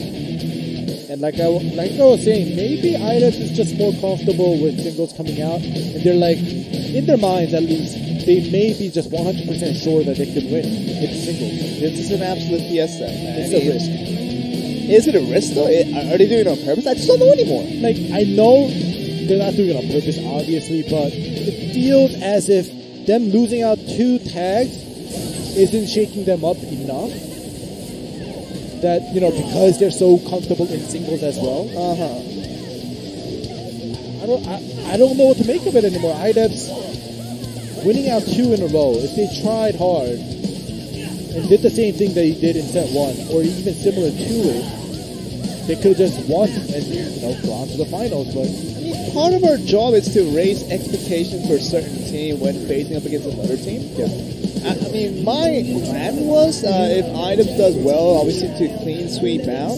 And like I was saying, maybe IDEF is just more comfortable with singles coming out, and they're like, in their minds at least, they may be just 100% sure that they could win in singles. This is an absolute fiesta. It's a risk. Is it a risk though? Are they doing it on purpose? I just don't know anymore. Like, I know they're not doing it on purpose, obviously, but it feels as if them losing out 2 tags isn't shaking them up enough. That, you know, because they're so comfortable in singles as well. I don't know what to make of it anymore. IDEF's winning out 2 in a row. If they tried hard and did the same thing they did in set 1, or even similar to it, they could have just won and, you know, gone to the finals. But I mean, part of our job is to raise expectations for a certain team when facing up against another team. yeah. I mean, my plan was if IDEF does well, obviously to clean sweep out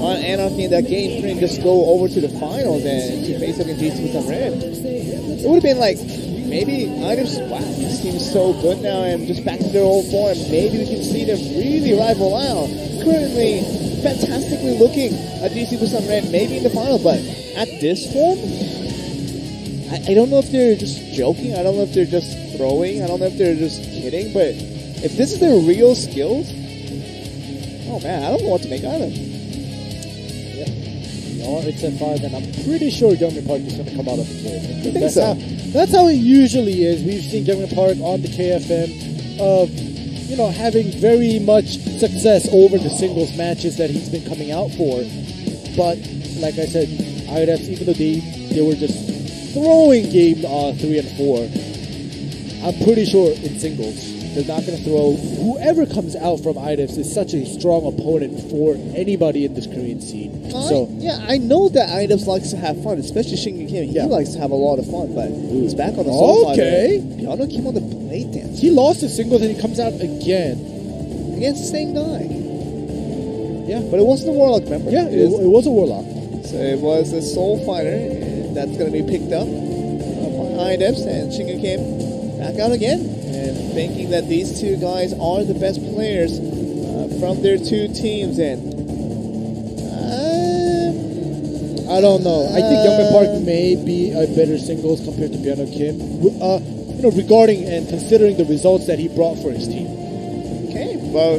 on Anarchy in that game 3 and just go over to the finals and to face up against GC with some red. It would have been like, maybe IDEF's, wow, this team is so good now and just back to their old form. Maybe we can see them really rival out. Currently, fantastically looking at GC with some red, maybe in the final, but at this form, I don't know if they're just joking. I don't know if they're just throwing. I don't know if they're just kidding. But if this is their real skills, oh man, I don't know what to make out of them. Yeah. It's at 5, and I'm pretty sure Youngman Park is going to come out of the 4. I think so. That's how it usually is. We've seen Youngman Park on the KFM of, having very much success over the singles matches that he's been coming out for. But like I said, IDEFs, even though they were just throwing game 3 and 4, I'm pretty sure in singles they're not going to throw. Whoever comes out from IDEFs is such a strong opponent for anybody in this Korean scene. I know that IDEFs likes to have fun, especially Shingon Kim. He likes to have a lot of fun, but he's back on the Soul Okay. Piano Kim on the blade dance. He lost his singles and he comes out again. Against the same guy. Yeah. But it wasn't a Warlock, remember? Yeah, it was a Warlock. So it was a Soul Fighter, and that's going to be picked up by IDEFs, and Shingon Kim back out again, and thinking that these two guys are the best players from their two teams, and I don't know. I think Youngman Park may be a better singles compared to Piano Kim, regarding and considering the results that he brought for his team. Okay, well,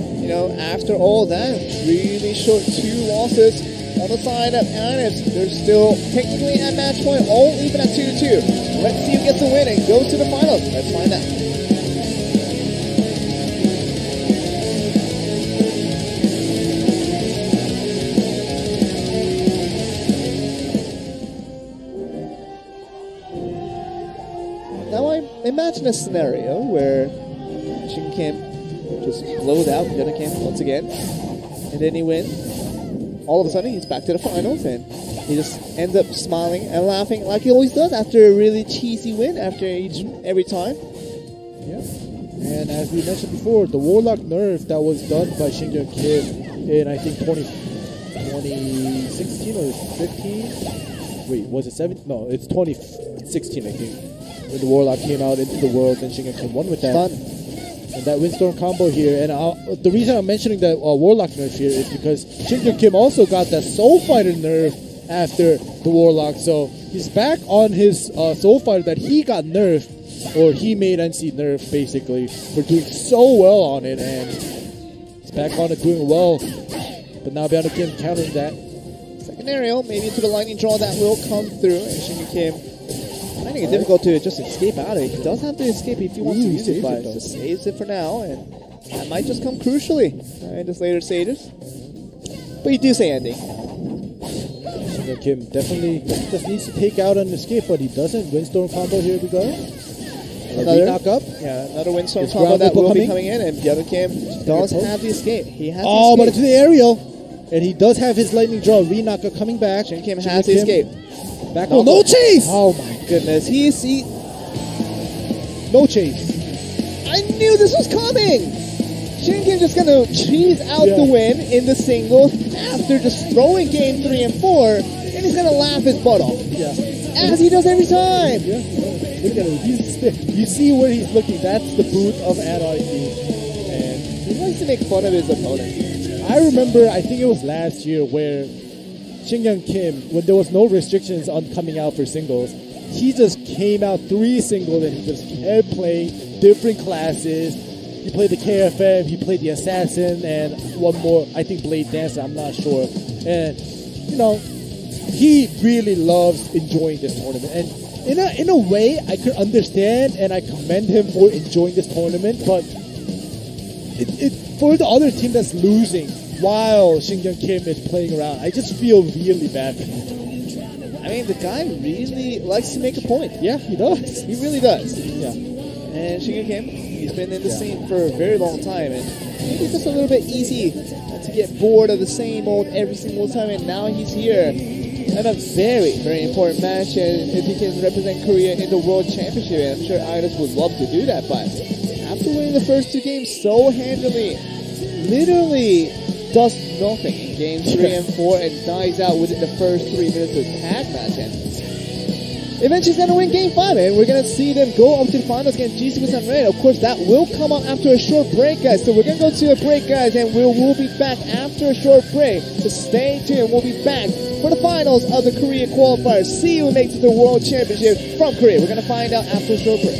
after all that, really short 2 losses on the side of IDEFs. They're still technically at match point, all even at 2-2. Let's see who gets the win and goes to the finals. Let's find out. Now I imagine a scenario where Shin Kim just blows out Piano Kim once again, and then he wins. All of a sudden, he's back to the finals, and he just ends up smiling and laughing like he always does after a really cheesy win every time. Yeah. And as we mentioned before, the Warlock nerf that was done by Shingon Kim in, I think, 2016 or 15? Wait, was it 7? No, it's 2016, I think, when the Warlock came out into the world and Shingon Kim won with that. Fun. And that Windstorm combo here. And the reason I'm mentioning the Warlock nerf here is because Shingon Kim also got that Soul Fighter nerf after the Warlock. So he's back on his Soul Fighter that he got nerfed, or he made NC nerf basically, for doing so well on it. And he's back on it doing well. But now Piano Kim countering that. Second aerial, maybe into the lightning draw that will come through. And Shingon Kim finding it difficult to just escape out of it. He does have to escape if he wants to use it, but just saves it for now, and that might just come crucially in this later stages. But you do say ending. Shingon Kim definitely just needs to take out an escape, but he doesn't. Windstorm combo, here we go. Another knock up. Yeah, another Windstorm combo that will be coming in, and Piano Kim does have the escape. He has the escape. But it's the aerial. And he does have his lightning draw. Re-knocker coming back. Shingon Kim has the escape. Back roll, no chase! Oh my goodness, no chase. I knew this was coming! Shin Kim just gonna cheese out the win in the singles after just throwing game 3 and 4, and he's gonna laugh his butt off. Yeah. As he does every time! Yeah. Look at him. You see where he's looking. That's the booth of Anarchy. And he likes to make fun of his opponent. I remember, I think it was last year, where Shingon Kim, when there was no restrictions on coming out for singles, he just came out 3 singles and he just kept playing different classes. He played the KFM, he played the Assassin, and one more, I think Blade Dancer, I'm not sure. And, he really loves enjoying this tournament. And in a way, I could understand and I commend him for enjoying this tournament, but for the other team that's losing while Shingon Kim is playing around, I just feel really bad for him. I mean, the guy really likes to make a point. Yeah, he does. He really does. Yeah. And Shingon Kim, he's been in the scene for a very long time, and maybe it's just a little bit easy to get bored of the same old every single time, and now he's here in a very, very important match, and if he can represent Korea in the World Championship, and I'm sure Iris would love to do that, but after winning the first 2 games so handily, literally does nothing in game 3 and 4 and dies out within the first 3 minutes of the tag match. And eventually he's going to win game 5, and we're going to see them go up to the finals against GC Busan Red. Of course, that will come up after a short break, guys. So we're going to go to a break, guys, and we'll be back after a short break. So stay tuned. We'll be back for the finals of the Korea qualifiers. See who makes it to the World Championship from Korea. We're going to find out after a short break.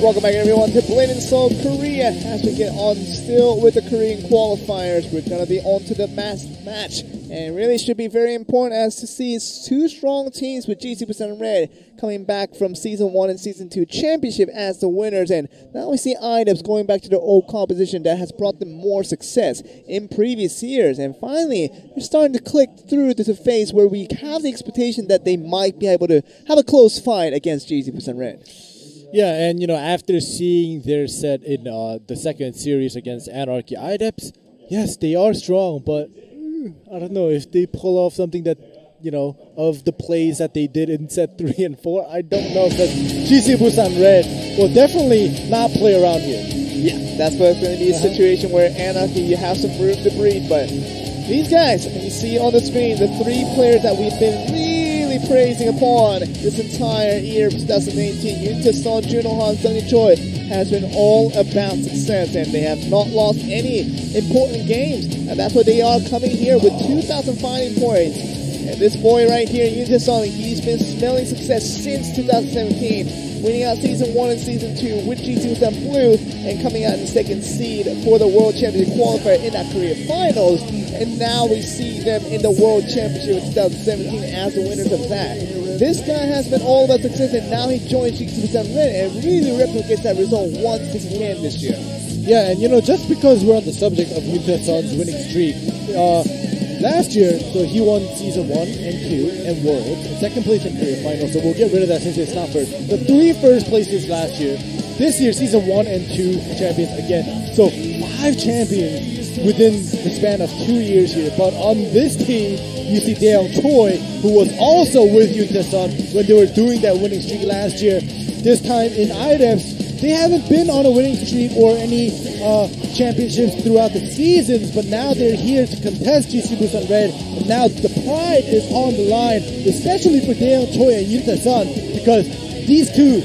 Welcome back everyone to Blade and Soul Korea. As we get on still with the Korean qualifiers, we're going to be on to the masked match. And really should be very important as to see two strong teams with GC% Red coming back from Season 1 and Season 2 Championship as the winners. And now we see IDEPS going back to their old composition that has brought them more success in previous years. And finally, they're starting to click through to the phase where we have the expectation that they might be able to have a close fight against GC% Red. Yeah, and you know, after seeing their set in the second series against Anarchy IDEPS, yes, they are strong, but I don't know if they pull off something that, you know, of the plays that they did in set 3 and 4. I don't know, because GC Busan Red will definitely not play around here. Yeah, that's what's going to be a situation where Anarchy, you have some room to breathe, but these guys, you see on the screen, the 3 players that we've been really praising upon this entire year of 2018, Yuntae-son, Junohan, Sunny Choi, has been all about success, and they have not lost any important games, and that's why they are coming here with 2,000 fighting points. And this boy right here, Yuntae-son, he's been smelling success since 2017, winning out Season 1 and Season 2 with GC Busan Blue, and coming out in the second seed for the World Championship qualifier in that Korea Finals. And now we see them in the World Championship in 2017 as the winners of that. This guy has been all about success, and now he joins GC Red and really replicates that result once again this year. Yeah, and you know, just because we're on the subject of Yuntae-son's winning streak, last year, so he won Season 1 and 2 and World, second place in Korea Finals, so we'll get rid of that since it's not first. The 3 first places last year. This year, Season 1 and 2 champions again. So 5 champions within the span of 2 years here. But on this team, you see Daeyoung Choi, who was also with Yuntae-son when they were doing that winning streak last year. This time in IDEPS, they haven't been on a winning streak or any championships throughout the seasons, but now they're here to contest GC Busan Red, and now the pride is on the line, especially for Daeyoung Choi and Yuntae-son, because these two,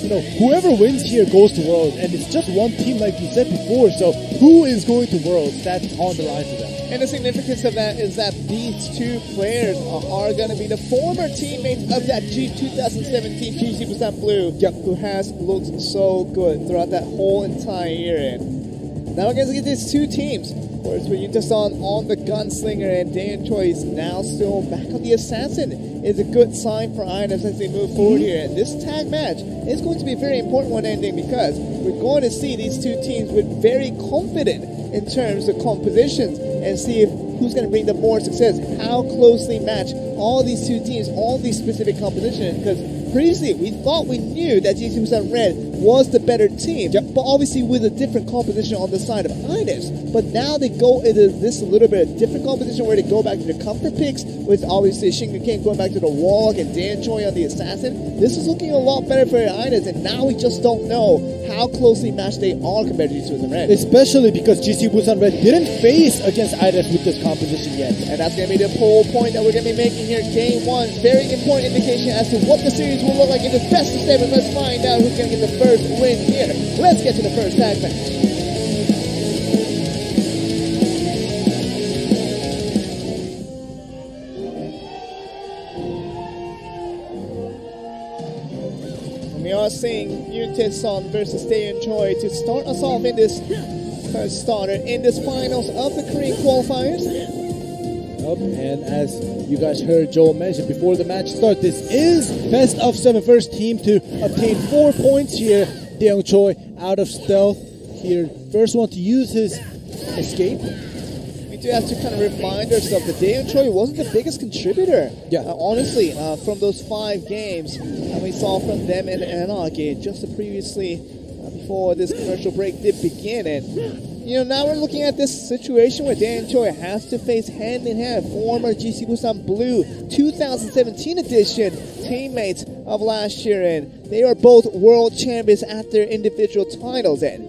you know, whoever wins here goes to Worlds, and it's just one team like you said before, so who is going to Worlds? That's on the line for them. And the significance of that is that these 2 players are going to be the former teammates of that 2017 GC Busan Blue, who has looked so good throughout that whole entire year. And now we're going to get these 2 teams. Of course, with Yuntae-son on the Gunslinger and Daeyoung Choi is now still back on the Assassin, is a good sign for IDEPS as they move forward here. And this tag match is going to be a very important one ending, because we're going to see these 2 teams with very confident in terms of compositions and see if who's going to bring them more success, how closely match all these 2 teams, all these specific compositions, because previously we thought we knew that GC Busan Red was the better team, but obviously with a different composition on the side of IDEPS. But now they go into this a little bit of different composition where they go back to the comfort picks, with obviously Shinga King going back to the Warlock and Daeyoung Choi on the Assassin. This is looking a lot better for IDEPS, and now we just don't know how closely matched they are compared to GC Busan Red. Especially because GC Busan Red didn't face against IDEPS with this composition yet. And that's going to be the whole point that we're going to be making here. Game 1, very important indication as to what the series will look like in the best of 7. Let's find out who's going to get the first win here. Let's get to the first tag match. We are seeing Yuntae-son versus Daeyoung Choi to start us off in this first starter in this finals of the Korean qualifiers. And as you guys heard Joel mention before the match start, this is best of 7 first team to obtain 4 points here. Daeyoung Choi out of stealth here, first one to use his escape. We do have to kind of remind ourselves that Daeyoung Choi wasn't the biggest contributor. Yeah, honestly, from those 5 games that we saw from them and Anarchy just previously before this commercial break did begin. And you know, now we're looking at this situation where Daeyoung Choi has to face hand-in-hand former GC Busan Blue 2017 edition teammates of last year, and they are both world champions at their individual titles, and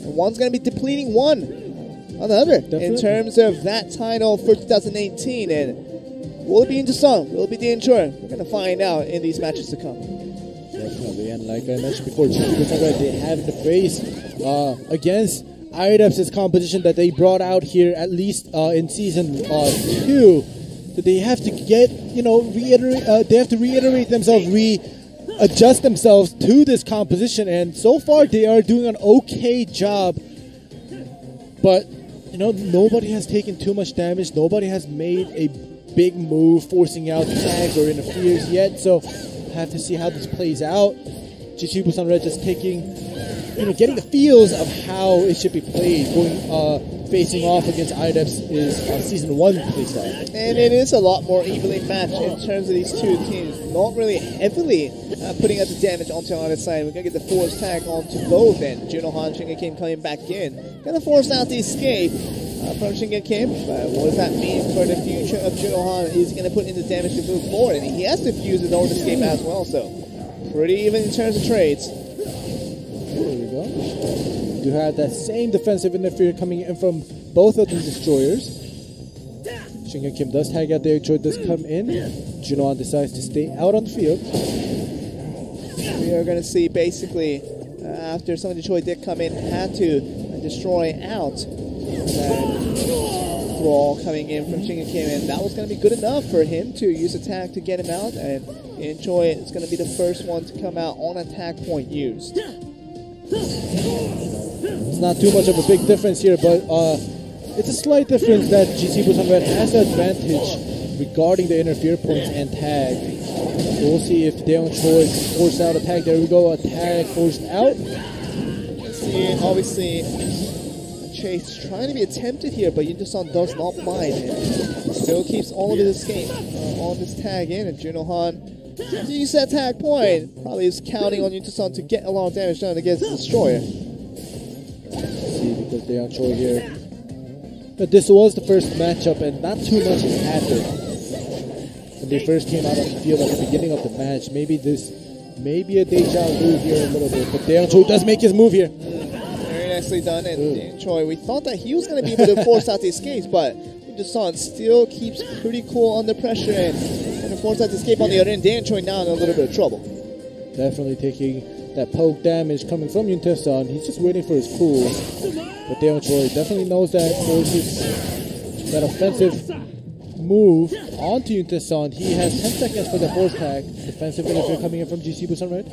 one's going to be depleting one another in terms of that title for 2018. And will it be Yuntae-son? Will it be Daeyoung Choi? We're going to find out in these matches to come. Definitely, and like I mentioned before, GC Busan Red, they have the face against IDEPS' competition that they brought out here at least in season 2. So they have to get, you know, they have to reiterate themselves, adjust themselves to this composition, and so far they are doing an okay job. But nobody has taken too much damage. Nobody has made a big move, forcing out tags or interferes yet. So have to see how this plays out. GC Busan Red just taking, getting the feels of how it should be played. Facing off against IDEP's is Season 1 playstyle. And it is a lot more evenly matched in terms of these two teams. Not really heavily putting out the damage onto either side. We're going to get the force tag onto both, and Junohan, Shinga Kim coming back in. Going to force out the escape from Shinga Kim. But what does that mean for the future of Junohan? He's going to put in the damage to move forward, and he has to fuse his own escape as well. So pretty even in terms of trades. There we go. You have that same defensive interference coming in from both of the destroyers. Shinga Kim does tag out there. Joy does come in. Junohan decides to stay out on the field. We are going to see basically after some of the Choi did come in, had to destroy out that brawl coming in from Shinga Kim, and that was going to be good enough for him to use attack to get him out. And Choi is going to be the first one to come out on attack point used. It's not too much of a big difference here, but it's a slight difference that GC Busan Red has the advantage regarding the interfere points and tag. So we'll see if Daeon Choi forced out a tag. There we go, a tag forced out. See, obviously, Chase trying to be attempted here, but Yuntasan does not mind. And still keeps all of his escape on this tag in, and Junohan to use that tag point. Probably is counting on Yuntasan to get a lot of damage done against the destroyer. See, because Daeon Choi here. But this was the first matchup, and not too much has happened. When they first came out on the field at the beginning of the match, maybe a deja vu here a little bit. But Daeon Choi does make his move here. Very nicely done, and Daeon Choi, we thought that he was going to be able to force out the escapes, but Yuntasan still keeps pretty cool under pressure and force out the escape on the other end. Daeon Choi now in a little bit of trouble. Definitely taking that poke damage coming from Yuntasan. He's just waiting for his cool. But Daeon Choi definitely knows that that offensive move onto Yuntasan. He has 10 seconds for the force tag. Defensive interference coming in from GC Busan Red.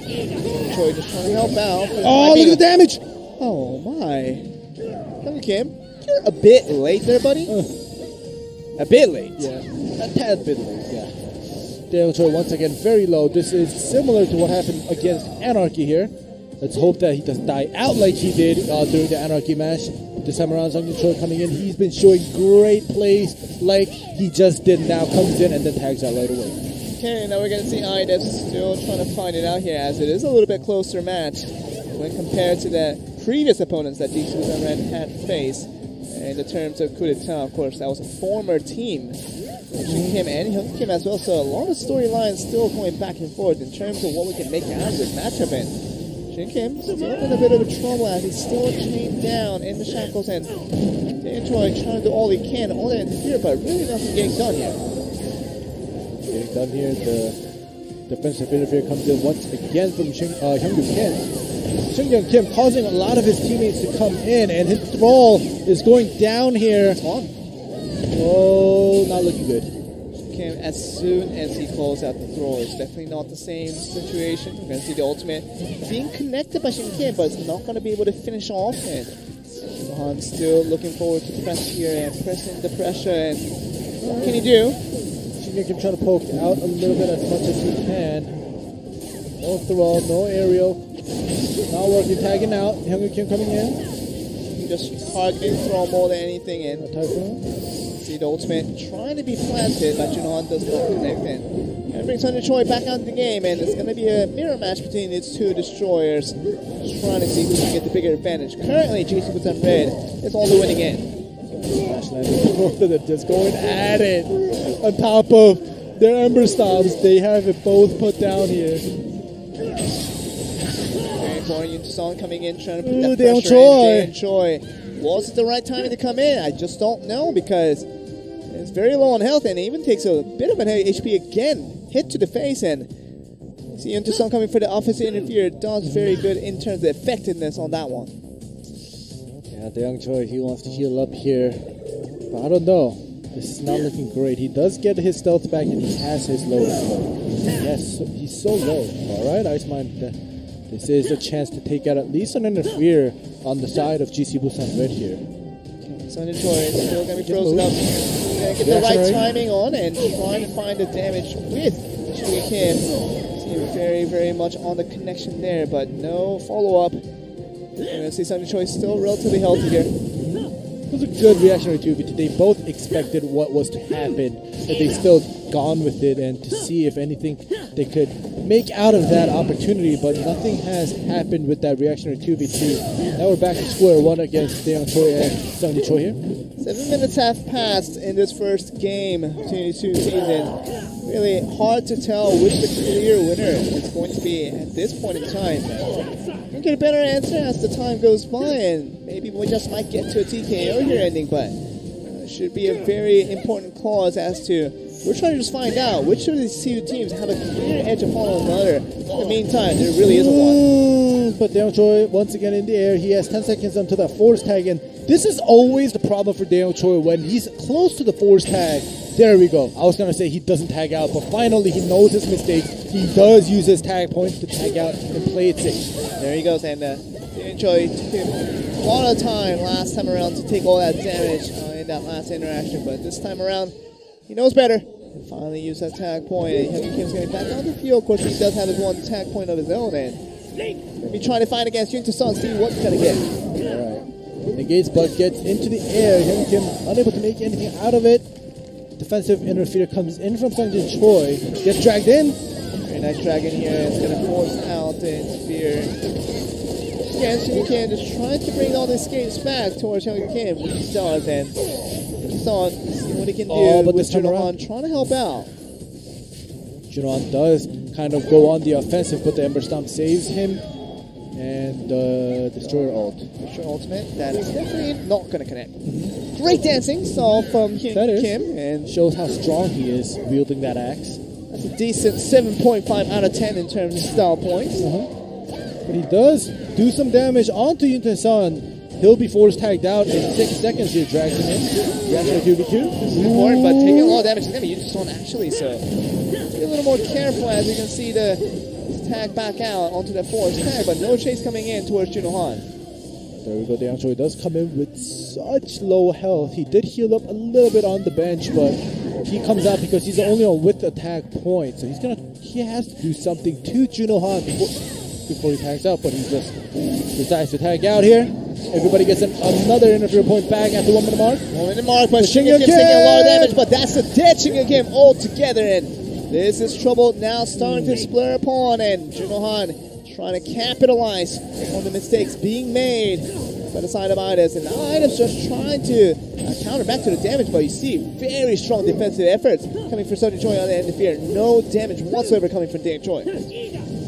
Choi just trying to help out. Oh, look at the damage! Oh my. Young Kim, you're a bit late there, buddy. A bit late. Yeah, a tad bit late, yeah. Daeon Choi once again very low. This is similar to what happened against Anarchy here. Let's hope that he doesn't die out like he did during the Anarchy match. This time around, Sung Choi coming in. He's been showing great plays like he just did now. Comes in and then tags out right away. Okay, now we're going to see IDEF still trying to find it out here, as it is a little bit closer match when compared to the previous opponents that DC Red had faced. In the terms of coup d'etat, of course, that was a former team. Shin Kim and Hyung Kim as well, so a lot of storylines still going back and forth in terms of what we can make out of this matchup. And Shin Kim still in a bit of trouble as he's still chained down in the shackles, and Daeon Choi trying to do all he can on the interfere, but really nothing getting done here. Getting done here, the defensive interfere comes in once again from Hyung Kim. Shin Kim causing a lot of his teammates to come in, and his thrall is going down here. Oh, not looking good. Kim, as soon as he calls out the throw, it's definitely not the same situation. We're going to see the ultimate being connected by Shin Kim, but it's not going to be able to finish off. And Sohan still looking forward to press here and pressing the pressure. And what can he do? Shin Kim trying to poke out a little bit as much as he can. No throw, no aerial. Not working, tagging out. Hyung Kim coming in. Just targeting throw more than anything in. See the ultimate trying to be planted, but Junohan does not connect in. And brings Thunder Choi back out of the game, and it's going to be a mirror match between these two destroyers. Just trying to see who can get the bigger advantage. Currently, Jason with them red is on the winning end. Both of them just going at it. On top of their Ember Stomps, they have it both put down here. Song coming in, trying to put that pressure in. Daeon Choi. Was it the right timing to come in? I just don't know, because it's very low on health, and it even takes a bit of an HP again. Hit to the face, and see Yuntasan coming for the offensive interfere. Does very good in terms of effectiveness on that one. Yeah, Daeon Choi, he wants to heal up here, but I don't know. This is not looking great. He does get his stealth back, and he has his low slow. Yes, he's so low. All right, Iceman. This is a chance to take out at least an interfere on the side of GC Busan Red here. Sunny Choi is still going to be frozen up. He's going to get the right timing on and trying to find the damage with Shugi Kim. Seems very, very much on the connection there, but no follow-up. We're going to see Sunny Choi still relatively healthy here. It was a good reactionary 2v2. They both expected what was to happen, but they still gone with it and to see if anything they could make out of that opportunity, but nothing has happened with that reactionary 2v2. Now we're back to square one against Daeyoung Choi and Sunny Choi here. 7 minutes have passed in this first game between these two teams, and really hard to tell which the clear winner is going to be at this point in time. We'll get a better answer as the time goes by, and maybe we just might get to a TKO here ending, but should be a very important clause as to we're trying to just find out which of these two teams have a clear edge upon one another. In the meantime, there really isn't one. But Daeyoung Choi once again in the air. He has 10 seconds until that force tag, and this is always the problem for Daeyoung Choi when he's close to the force tag. There we go. I was going to say he doesn't tag out, but finally he knows his mistake. He does use his tag points to tag out and play it safe. There he goes, and Daeyoung Choi took a lot of time last time around to take all that damage in that last interaction, but this time around he knows better. And finally used that tag point, and Hyung Kim's going back on the field. Of course, he does have his one tag point of his own, and going to be trying to fight against Yoon Tae-sun, see what he's going to get. Alright. Negates, but gets into the air. Hyung Kim unable to make anything out of it. Defensive interferer comes in from Sungjin Choi. Gets dragged in. Very nice drag in here. It's going to force out the interfere. Again, Hyung Kim just trying to bring all the skates back towards Hyung Kim, which he does, and Son, see what he can do but with Junohan trying to help out. Junohan does kind of go on the offensive, but the Ember Stomp saves him. And Destroyer ult. Destroyer ultimate, that is definitely not going to connect. Great dancing, so from Hyun Kim. And shows how strong he is wielding that axe. That's a decent 7.5 out of 10 in terms of style points. But he does do some damage onto Yoon Tae-sun. He'll be force tagged out in 6 seconds here, drags him in. Reaction 2v2. This is important, but taking a lot of damage is going to be Yoon Tae-sun actually, so be a little more careful as you can see the tag back out onto that force tag, but no chase coming in towards Junohan. There we go, Daeyoung Choi does come in with such low health. He did heal up a little bit on the bench, but he comes out because he's the only one with the tag point, so he has to do something to Junohan before he tags out, but he just decides to tag out here. Everybody gets another interfere point back at the 1 minute mark. 1 minute mark, but Hyun Kim's taking a lot of damage, but that's a dead Hyun Kim altogether, and this is trouble now starting to splur upon, and Junohan trying to capitalize on the mistakes being made by the side of Idas, and Idas just trying to counter back to the damage, but you see very strong defensive efforts coming from Sunny Choi on the interfere. No damage whatsoever coming from Daeyoung Choi.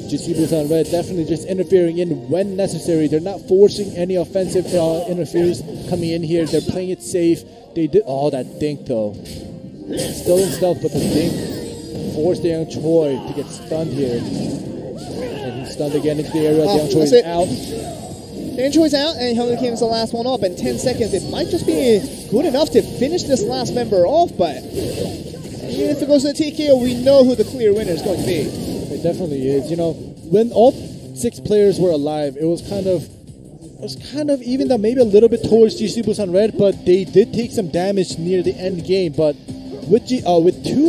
GC Busan Red definitely just interfering in when necessary. They're not forcing any offensive interferes coming in here. They're playing it safe. They did that dink though. Still in stealth, but the dink forced Daeyoung Choi to get stunned here. And he's stunned again into the area. Daeyoung Choi is out. Daeyoung Choi's out, and Hyun Kim is the last one up. In 10 seconds, it might just be good enough to finish this last member off, but even if it goes to the TKO, we know who the clear winner is going to be. It definitely is. You know, when all 6 players were alive, it was kind of even though maybe a little bit towards GC Busan Red, but they did take some damage near the end game. But with 2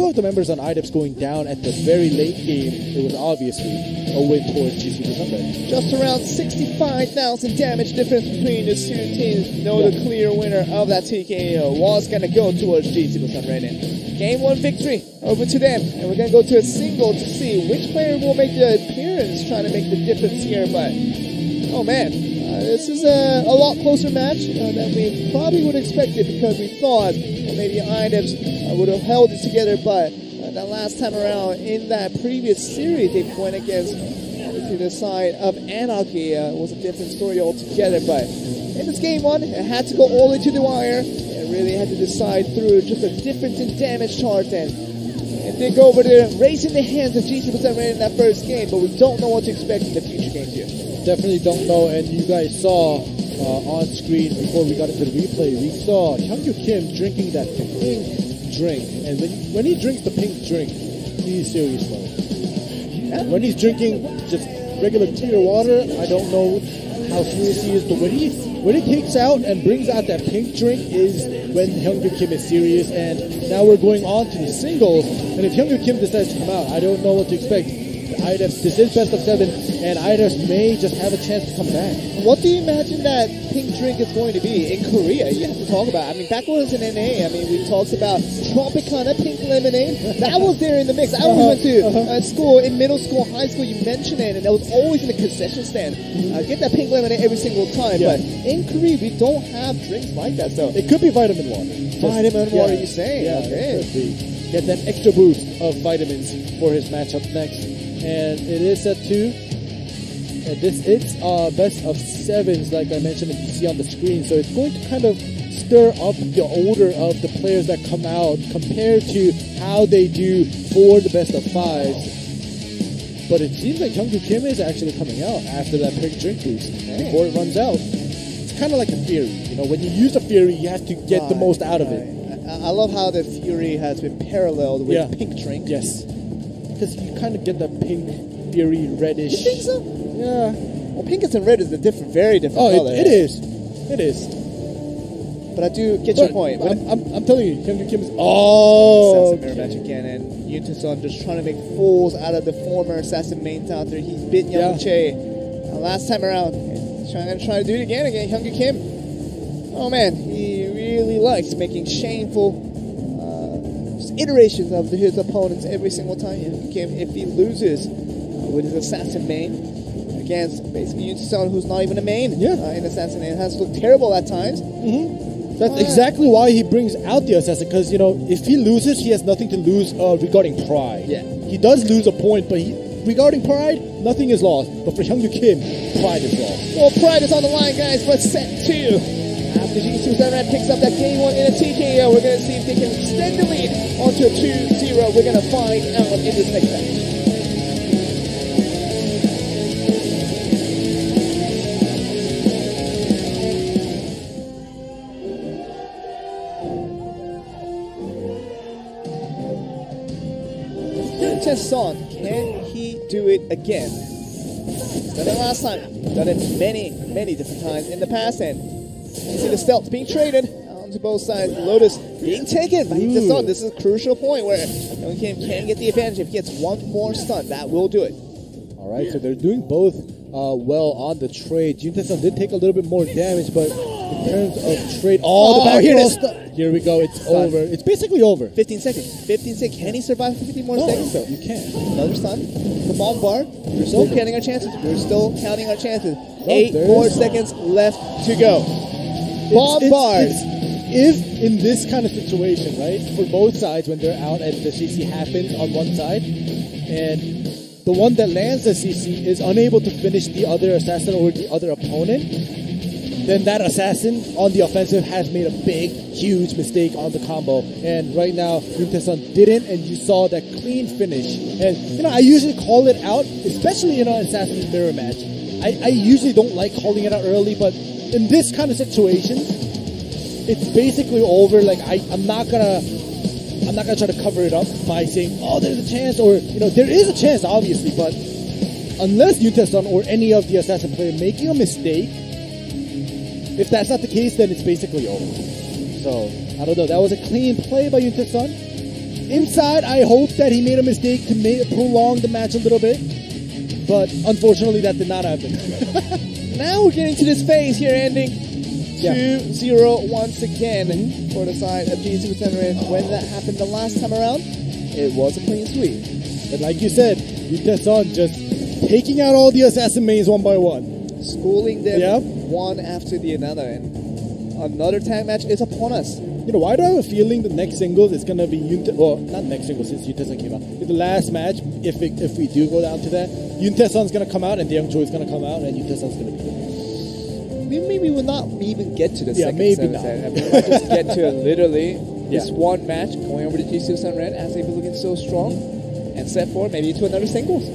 of the members on IDEPS going down at the very late game, it was obviously a win towards GC Busan Red. Just around 65,000 damage difference between the two teams. The clear winner of that TKO was going to go towards GC Busan Red. And game 1 victory over to them. And we're going to go to a single to see which player will make the appearance, trying to make the difference here. But, oh man, this is a lot closer match than we probably would have expected, because we thought maybe IDEPS would have held it together, but that last time around in that previous series, they went against to the side of Anarchy. It was a different story altogether, but in this game 1, it had to go all the way to the wire. It really had to decide through just a difference in damage chart, and it did go over there, raising the hands of GC Busan Red in that first game, but we don't know what to expect in the future games here. Definitely don't know, and you guys saw on screen before we got into the replay, we saw Hyungkyu Kim drinking that pink drink. And when he drinks the pink drink, he's serious mode. When he's drinking just regular clear water, I don't know how serious he is, but when he takes out and brings out that pink drink is when Hyungkyu Kim is serious. And now we're going on to the singles, and if Hyungkyu Kim decides to come out, I don't know what to expect. This is best of 7, and Idas may just have a chance to come back. What do you imagine that pink drink is going to be in Korea? You have to talk about. I mean, back when it was in NA, I mean, we talked about Tropicana pink lemonade. That was there in the mix. I always went to school, in middle school, high school, you mentioned it, and it was always in the concession stand. Get that pink lemonade every single time. Yeah. But in Korea, we don't have drinks like that. So It could be vitamin water. vitamin water, you saying? Yeah, Okay. it could be. Get that extra boost of vitamins for his matchup next. And it is set 2. And it's best of 7s, like I mentioned, and you see on the screen. So it's going to kind of stir up the order of the players that come out compared to how they do for the best of 5s. But it seems like Hyungkyu Kim is actually coming out after that pink drink boost before it runs out. It's kind of like a Fury. You know, when you use a Fury, you have to get the most out of it. I love how the Fury has been paralleled with pink drink. Yes. Because you kind of get that pink, Fury, reddish. You think so? Yeah. Well, pink and red is a very different color. It is. It is. But I do get your point. I'm telling you, Hyungkyu Kim is... Oh! Assassin mirror match again, and Yuntaesun just trying to make fools out of the former Assassin main out there. He's beaten Young Che last time around. He's trying to do it again against Hyungkyu Kim. Oh man, he really likes making shameful iterations of his opponents every single time. Hyungkyu Kim, if he loses with his Assassin main against basically Yuntaesun, who's not even a main in Assassin, it has looked terrible at times. That's exactly why he brings out the Assassin, because, you know, if he loses, he has nothing to lose regarding pride. Yeah. He does lose a point, but regarding pride, nothing is lost. But for Hyungkyu Kim, pride is lost. Well, pride is on the line, guys, but set 2. After Jisoo Red picks up that game 1 in a TKO, we're going to see if they can extend the lead onto a 2-0. We're going to find out in this next match. Son, can he do it again? He's done it last time. Done it many different times in the past, and you see the stealth being traded onto both sides. Lotus being taken by Yuntaesun. This is a crucial point where Hyungkyu Kim can get the advantage. If he gets one more stun, that will do it. All right, so they're doing both well on the trade. Yuntaesun did take a little bit more damage, but in terms of trade, the back here we go. It's over. It's basically over. 15 seconds. 15 seconds. Can he survive for 15 more seconds? So you can. Another stun. The bomb bar. We're still counting our chances. 8 more seconds left to go. Bomb bars. If in this kind of situation, right, for both sides when they're out and the CC happens on one side, and the one that lands the CC is unable to finish the other assassin or the other opponent, then that assassin on the offensive has made a big, huge mistake on the combo. And right now, Yuntaesun didn't, and you saw that clean finish. And, you know, I usually call it out, especially in an assassin mirror match. I usually don't like calling it out early, but in this kind of situation, it's basically over. Like, I'm not gonna try to cover it up by saying, oh, there's a chance, or, you know, there is a chance, obviously, but unless Yuntaesun or any of the assassin players making a mistake, if that's not the case, then it's basically over. So, I don't know. That was a clean play by Yuntaesun. Inside, I hope that he made a mistake to prolong the match a little bit. But, unfortunately, that did not happen. Now we're getting to this phase here, ending 2-0 once again for the side of Jisoo Red. When that happened the last time around, it was a clean sweep. But like you said, Yuntaesun just taking out all the assassin mains one by one. Schooling them one after the other, and another tag match is upon us. You know, why do I have a feeling the next singles is going to be not next singles since Yuntaesun came out. In the last match, if we do go down to that, Yuntaesun's going to come out and Young Choi is going to come out and Yuntaesun's going to be there. Maybe we will not even get to the second maybe not. set. We might just get to literally this one match, going over to Jisoo Red as they've been looking so strong, and set forward maybe to another singles.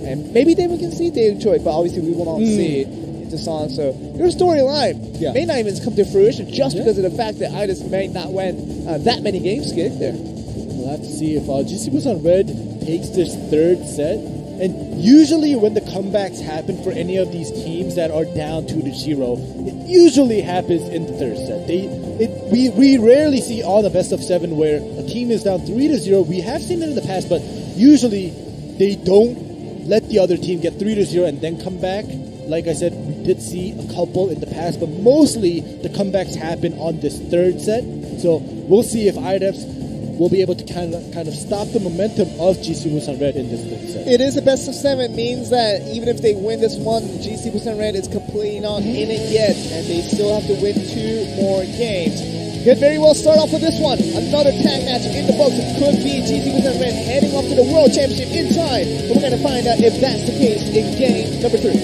And maybe then we can see Young Choi, but obviously we will not see into Son. So your storyline may not even come to fruition just because of the fact that Idas may not win that many games. Skip there. We'll have to see if GC Busan Red takes this third set. And usually when the comebacks happen for any of these teams that are down 2-0, it usually happens in the third set. We rarely see on the best of 7 where a team is down 3-0. We have seen it in the past, but usually they don't let the other team get 3-0 and then come back. Like I said, we did see a couple in the past, but mostly the comebacks happen on this third set. So we'll see if IDEFs will be able to kind of stop the momentum of GC Busan Red in this third set. It is a best of 7, means that even if they win this one, GC Busan Red is completely not in it yet, and they still have to win 2 more games. Could very well start off with this one. Another tag match in the books. It could be GC Busan Red heading off to the World Championship in time, but we're going to find out if that's the case in game number 3.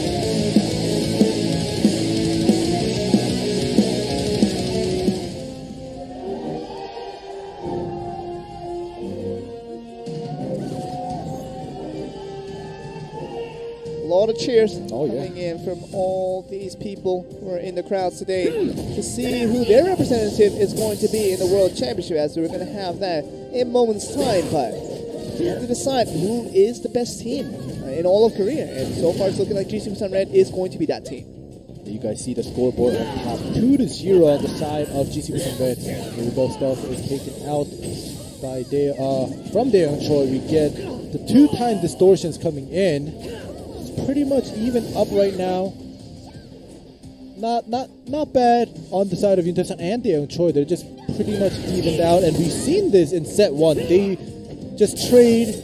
A lot of cheers coming in from all these people who are in the crowds today to see who their representative is going to be in the World Championship, as we're going to have that in moments time. But we have to decide who is the best team in all of Korea, and so far it's looking like GC Busan Red is going to be that team. You guys see the scoreboard on top, 2-0 on the side of GC Busan Red. The Rebel Stealth is taken out by from Daeyoung Choi. We get the 2-time distortions coming in. Pretty much even up right now. Not bad on the side of Yuntae-san and Daeyoung Choi. They're just pretty much evened out, and we've seen this in set 1. They just trade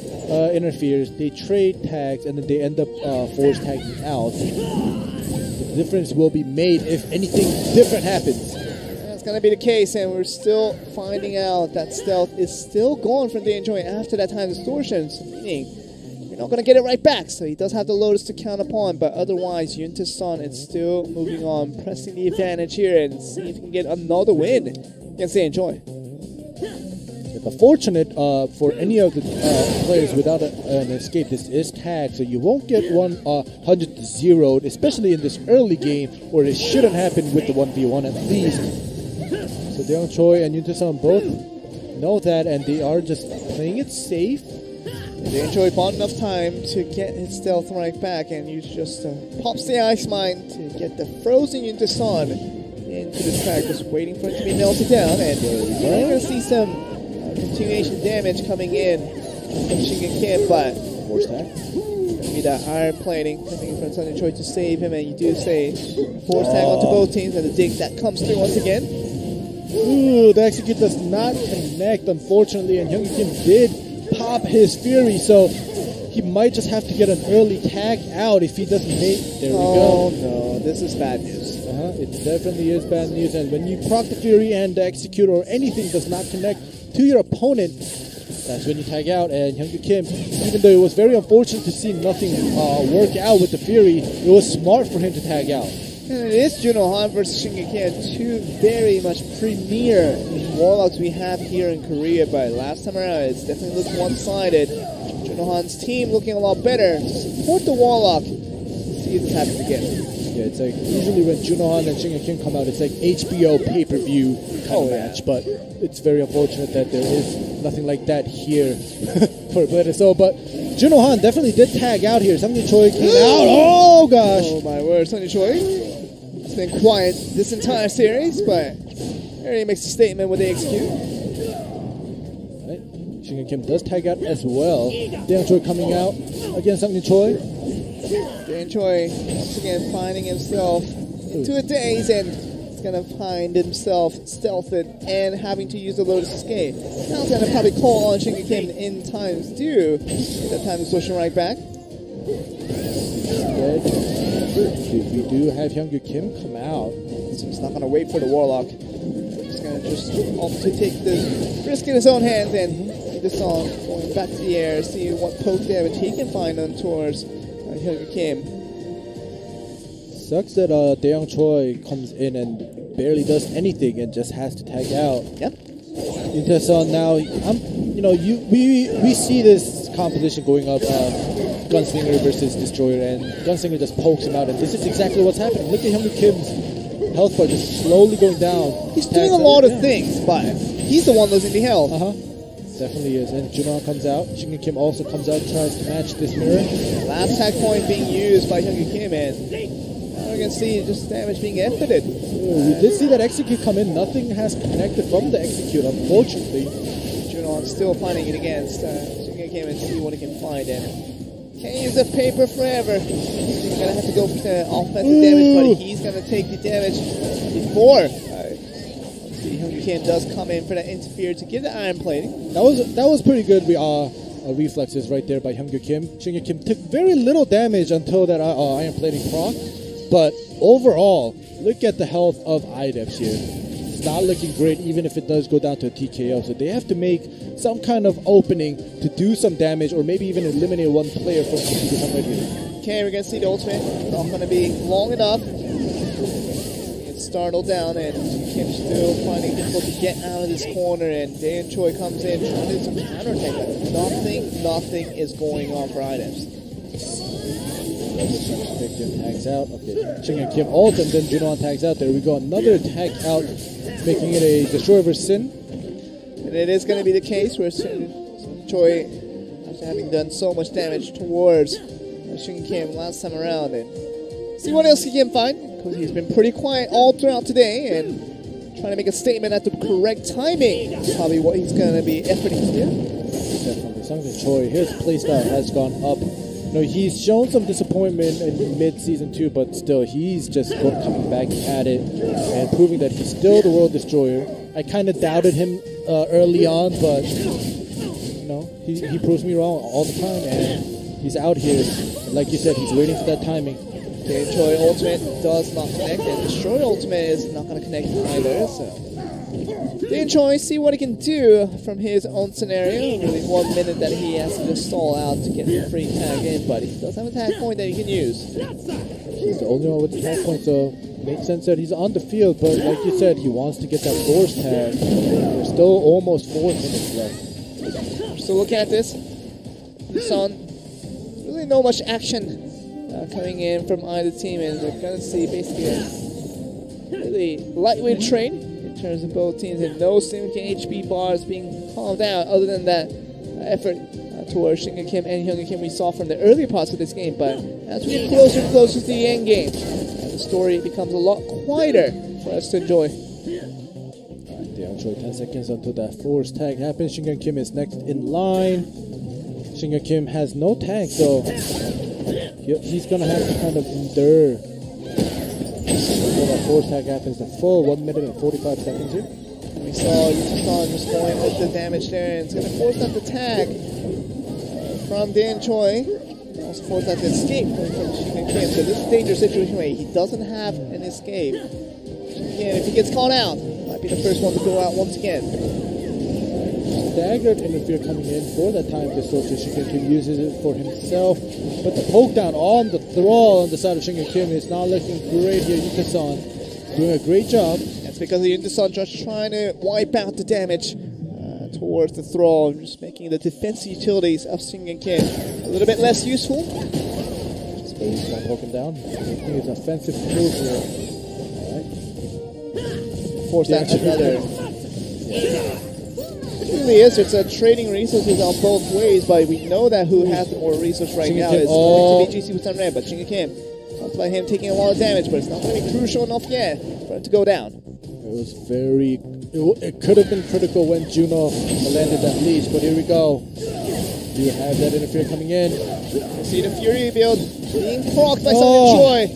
interferes, they trade tags, and then they end up force tagging out. The difference will be made if anything different happens. That's going to be the case, and we're still finding out that Stealth is still gone from Daeyoung Choi after that time distortions, meaning not going to get it right back, so he does have the Lotus to count upon, but otherwise Yuntae-san is still moving on, pressing the advantage here and see if he can get another win against Daeyoung Choi. But fortunate for any of the players without an escape, this is tagged, so you won't get 100-0, especially in this early game, or it shouldn't happen with the 1v1 at least. So Daeyoung Choi and Yuntae-san both know that, and they are just playing it safe. Daeyoung Choi bought enough time to get his stealth right back, and you just pops the Ice Mine to get the frozen Yuntae-san into the track, just waiting for it to be melted down, and we're going to see some continuation damage coming in from Shingen Kim, but force tag. Gonna be that iron plating coming in from Sunny Choi to save him, and you do say force tag onto both teams, and the dig that comes through once again. Ooh, the execute does not connect, unfortunately, and Hyung Kim did pop his Fury, so he might just have to get an early tag out if he doesn't make. There we go. Oh no, this is bad news. It definitely is bad news, and when you proc the Fury and the execute or anything does not connect to your opponent, that's when you tag out. And Hyung Kim, even though it was very unfortunate to see nothing work out with the Fury, it was smart for him to tag out. And it is Juno Han versus Shingen Kim, 2 very much premier Warlocks we have here in Korea, but last time around it's definitely looked one-sided. Juno Han's team looking a lot better. Support the Warlock. See if this happens again. Yeah, it's like usually when Juno Han and Shingen Kim come out, it's like HBO pay-per-view kind of match, but it's very unfortunate that there is nothing like that here for Bledsoe. But Juno Han definitely did tag out here. Sunny Choi came out. Oh gosh! Oh my word, Sunny Choi. It's been quiet this entire series, but he makes a statement when they execute. Right. Shingen Kim does tag out as well. Daeyoung Choi coming out against Sunny Choi. Daeyoung Choi once again finding himself into a daze, and he's gonna find himself stealthed and having to use the Lotus Escape. Now he's gonna probably call on Shingen Kim in times due. Get that time distortion right back. We do have Hyung Kim come out. So he's not gonna wait for the Warlock. He's gonna just opt to take the risk in his own hands and see the song going back to the air, see what poke damage he can find on towards Hyung Kim. Sucks that Daeyoung Choi comes in and barely does anything and just has to tag out. Yep. Yuntae-san now, we see this competition going up Gunslinger versus Destroyer, and Gunslinger just pokes him out, and this is exactly what's happening. Look at Hyung Kim's health bar just slowly going down. He's doing a lot of things, but he's the one losing the health. Definitely is. And Junwon comes out. Shin Kim also comes out, tries to match this mirror. Last tag point being used by Hyung Kim, and now we're going to see just damage being infinite. We did see that execute come in. Nothing has connected from the execute, unfortunately. Junwon still finding it against Shin Kim and see what he can find. And can't use the paper forever. He's going to have to go for the offensive damage, but he's going to take the damage before. Hyung Kim does come in for that interfere to give the iron plating. That was pretty good. Reflexes right there by Hyung Kim. Shin Kim took very little damage until that iron plating proc, but overall, look at the health of IDEPS here. It's not looking great, even if it does go down to a TKO. So they have to make some kind of opening to do some damage, or maybe even eliminate one player from become right here. Okay, we're gonna see the ultimate. Not gonna be long enough. Startled down, and Kim still finding it difficult to get out of this corner, and Dan Choi comes in trying to do some counterattack, but nothing is going on for IDEPS. Tags out. Okay, Shin Kim ult, and then Junwon tags out. There we go, another tag out, making it a Destroyer versus Sin. And it is going to be the case where Choi, after having done so much damage towards Shin Kim last time around, and see what else he can find. He's been pretty quiet all throughout today, and trying to make a statement at the correct timing is probably what he's going to be efforting to do. Definitely. Sung Choi, his playstyle has gone up. You know, he's shown some disappointment in mid-season 2, but still, he's just coming back at it and proving that he's still the World Destroyer. I kind of doubted him early on, but you know, he proves me wrong all the time, and he's out here. Like you said, he's waiting for that timing. Dan Choi ultimate does not connect, and Destroy ultimate is not going to connect either, so Dan Choi, see what he can do from his own scenario. Really 1 minute that he has to just stall out to get the free tag in, but he does have a tag point that he can use. He's the only one with the tag point, so it makes sense that he's on the field, but like you said, he wants to get that force tag. There's still almost 4 minutes left. So look at this. Son, really no much action coming in from either team, and we're going to see basically a really lightweight trade in terms of both teams, and no significant HP bars being called out other than that effort towards Shin Kim and Hyung Kim we saw from the earlier parts of this game. But as we get closer and closer to the end game, the story becomes a lot quieter for us to enjoy. Alright, Dan Choi 10 seconds until that force tag happens. Shin Kim is next in line. Shin Kim has no tag, so he's going to have to kind of endure until that force tag happens. The full 1 minute and 45 seconds here. We saw Yususan just going with the damage there, and it's going to force out the tag from Dan Choi. Also force out the escape from Shin Kim. So this is a dangerous situation where he doesn't have an escape. Shin Kim, if he gets caught out, might be the first one to go out once again. Staggered interfere coming in for that time distortion. Shin Kim uses it for himself, but the poke down on the throw on the side of Shin Kim is not looking great here. Yuta-san doing a great job. That's because the Yuta-san just trying to wipe out the damage towards the throw, just making the defense utilities of Shin Kim a little bit less useful. Space not broken down. Making his offensive move here. Alright. Force out another. It really is. It's a trading resources on both ways, but we know that who has the more resource right now is going to be GC Busan Red, but Shin Kim. Talked about him taking a lot of damage, but it's not going to be crucial enough yet for him to go down. It was very... It could have been critical when Juno landed that leash, but here we go. You have that interfere coming in. See the Fury build being procced by Sung Choi.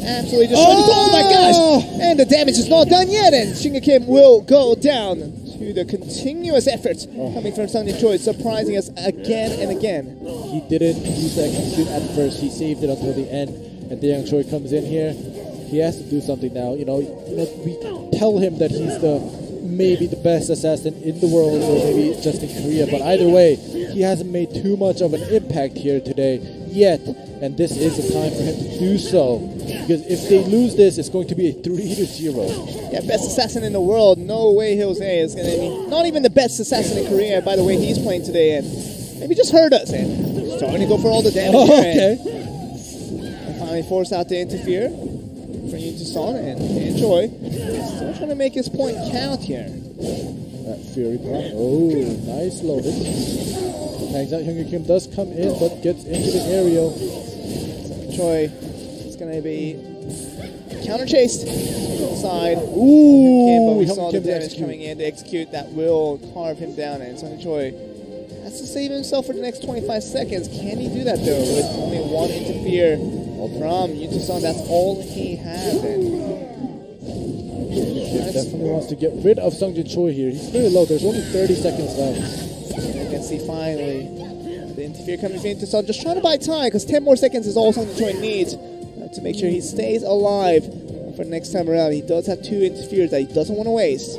Absolutely destroyed. Oh my gosh! And the damage is not done yet, and Shin Kim will go down. The continuous efforts coming from Sung Choi, surprising us again and again. He didn't use the execute at first. He saved it until the end. And Dan Choi comes in here. He has to do something now. You know, we tell him that he's maybe the best assassin in the world, or maybe just in Korea. But either way, he hasn't made too much of an impact here today yet. And this is the time for him to do so. Because if they lose this, it's going to be a 3-0. Yeah, best assassin in the world. No way Jose is going to be not even the best assassin in Korea by the way he's playing today. And maybe just hurt us and starting to go for all the damage. Oh, okay. And finally force out to interfere for Yuntason and Choi. Still trying to make his point count here. That Fury block. Oh, nice loaded. Tags out. Hyung Kim does come in, but gets into the aerial. Choi is going to be counter chased side. Ooh, Kim, but we saw the damage coming in to execute. That will carve him down, and Sung Choi has to save himself for the next 25 seconds. Can he do that though? With only one interfere from Yuntason, that's all he has. And definitely wants to get rid of Sungjin Choi here. He's very low. There's only 30 seconds left. You can see finally the interfere coming from Yuntason, just trying to buy time because 10 more seconds is all Sungjin Choi needs to make sure he stays alive for the next time around. He does have 2 interferes that he doesn't want to waste.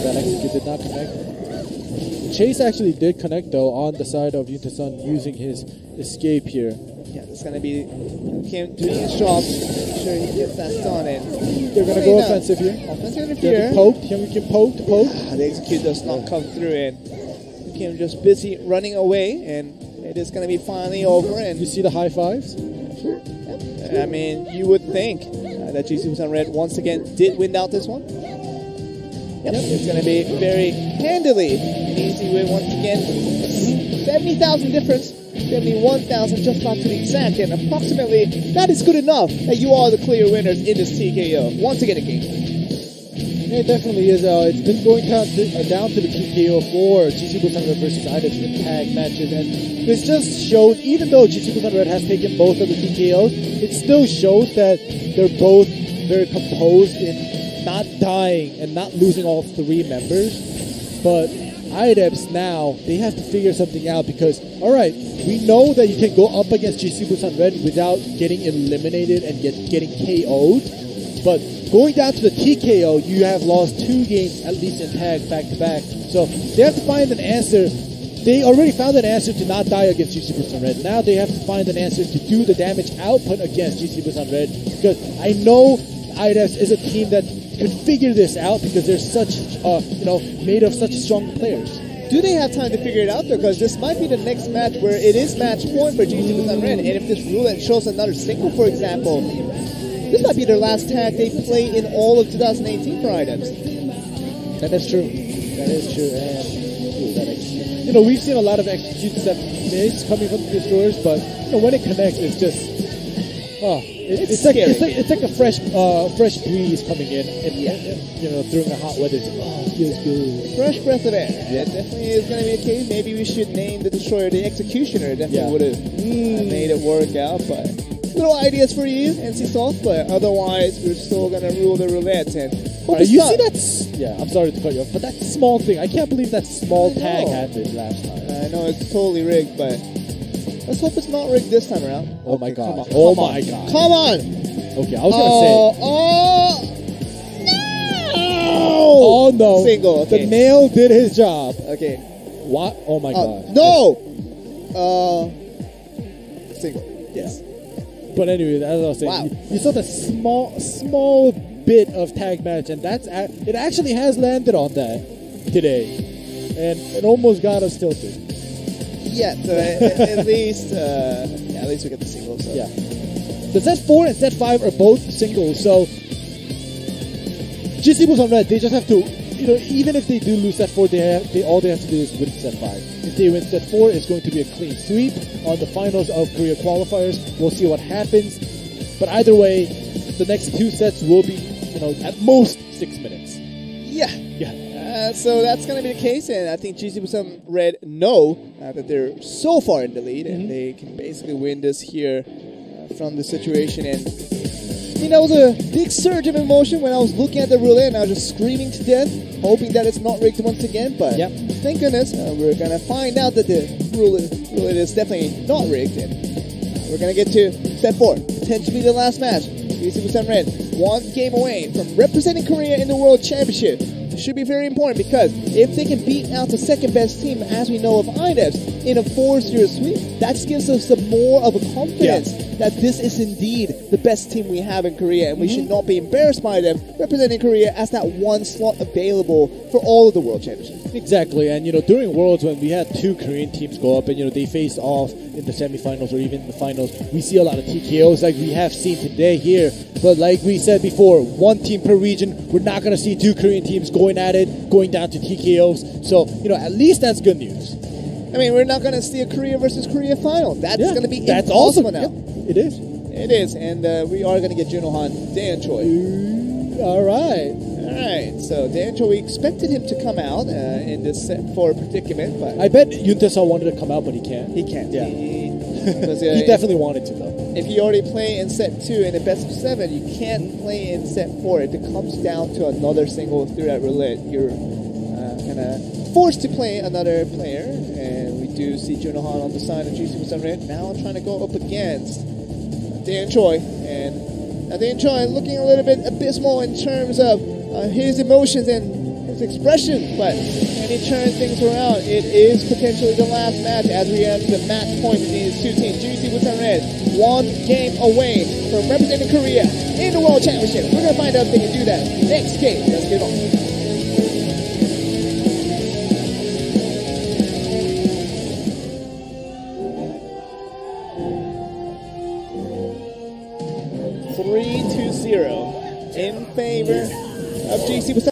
That execute did not connect. Chase actually did connect though on the side of Yuntason using his escape here. Yeah, it's going to be Kim doing his job. Make sure he gets that done. And they're going to go offensive here. Offensive interfere. Poked. Hyung Kim poked. The execute does not come through, and Kim just busy running away, and it is going to be finally over. And you see the high fives? Yep. I mean, you would think that GC Busan Red once again did win out this one. Yep. It's going to be very handily an easy win once again. 70,000 difference, 71,000 just about to be exact, and approximately that is good enough that you are the clear winners in this TKO. Once again, It definitely is. It's been going down to the TKO for GC Busan Red versus IDEPS in tag matches, and this just shows, even though GC Busan Red has taken both of the TKOs, it still shows that they're both very composed in not dying and not losing all 3 members. But IDEPS now, they have to figure something out because, alright, we know that you can go up against GC Busan Red without getting eliminated and getting KO'd, but going down to the TKO, you have lost 2 games at least in tag back to back. So they have to find an answer. They already found an answer to not die against GC Busan Red. Now they have to find an answer to do the damage output against GC Busan Red, because I know IDEPS is a team that could figure this out because they're such, made of such strong players. Do they have time to figure it out though? Because this might be the next match where it is match point for GC Busan Red, and if this roulette shows another single, for example, this might be their last tag they play in all of 2018 for IDEPS. That is true. That is true. And we've seen a lot of executes that miss coming from the destroyers, but when it connects, it's just it's like a fresh breeze coming in, and during the hot weather. It feels good. Fresh breath of air. Yeah, definitely is going to be a case. Maybe we should name the destroyer the Executioner. Definitely would have made it work out, but little ideas for you, NC Soft, but otherwise we're still going to rule the roulette. And you see that? Yeah, I'm sorry to cut you off, but that small thing, I can't believe that small tag happened last time. I know it's totally rigged, but let's hope it's not rigged this time around. Oh my god. Oh my god. Come on! Okay, I was going to say. No! Oh no. Single, okay. The nail did his job. Okay. What? Oh my god. No! Single. Yes. But anyway, as I was saying, you saw the small bit of tag match, and it actually has landed on that today, and it almost got us tilted. Yeah, so at least we get the singles. So. Yeah, the set 4 and set 5 are both singles, so GC Busan Red, they just have to, even if they do lose set 4, all they have to do is win set 5. If they win set 4, it's going to be a clean sweep on the finals of Korea qualifiers. We'll see what happens, but either way, the next 2 sets will be, at most 6 minutes. Yeah. So that's going to be the case, and I think GC Busan Red know that they're so far in the lead, and they can basically win this here from the situation. And that was a big surge of emotion when I was looking at the roulette, and I was just screaming to death, hoping that it's not rigged once again. But thank goodness, we're going to find out that the roulette is definitely not rigged, and we're going to get to set 4, potentially the last match. GC Busan Red, 1 game away from representing Korea in the World Championship. It should be very important because if they can beat out the second best team, as we know of IDEPS, in a 4-0 sweep, that gives us some more of a confidence that this is indeed the best team we have in Korea, and we should not be embarrassed by them representing Korea as that one slot available for all of the World Championships. Exactly, and during Worlds when we had 2 Korean teams go up and they faced off in the semifinals or even in the finals, we see a lot of TKOs like we have seen today here. But like we said before, 1 team per region. We're not going to see 2 Korean teams going at it, going down to TKOs. So at least that's good news. I mean, we're not going to see a Korea versus Korea final. That's going to be that's impossible awesome. now. Yeah, it is. It is, and we are going to get Junohan, Dan Choi. All right. So Dan Choi, we expected him to come out in this set 4 predicament, but I bet Yuntesa wanted to come out, but he can't. He can't. Yeah. He He definitely wanted to, though. If you already play in set 2 in a best of 7, you can't play in set 4. If it comes down to another single throughout roulette, you're kind of forced to play another player. And we do see Junohan on the side of GC with Red. Now trying to go up against Dan Choi. And Dan Choi looking a little bit abysmal in terms of his emotions and his expression. But when he turns things around, it is potentially the last match as we have the match point between these 2 teams. GC with Red, 1 game away from representing Korea in the World Championship. We're going to find out if they can do that next game. Let's get on. In favor of GC with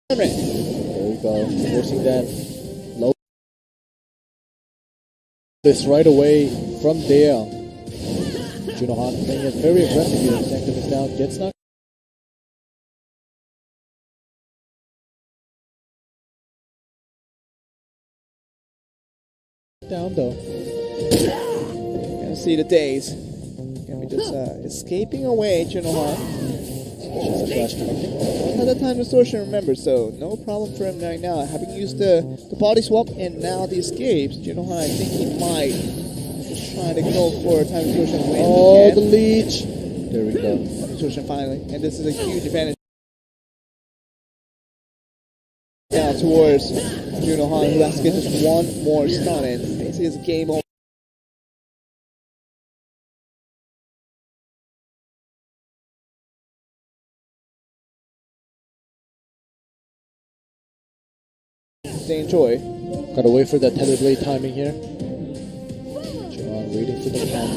There we go. Forcing that low. This right away from there. Junohan playing it very aggressive here. Sanctum is down. Gets knocked down though. Gonna see the days. Just escaping away, Junohan. Another time distortion, remember, so no problem for him right now. Having used the body swap and now the escapes, Junohan, I think he might just try to go for a time distortion win. Oh, the leech. There we go. Time distortion finally, and this is a huge advantage. Now towards Junohan, who has to get just 1 more stun in. Basically, it's a game over. Dan Choi. Gotta wait for that tether blade timing here. Junohan waiting for the count.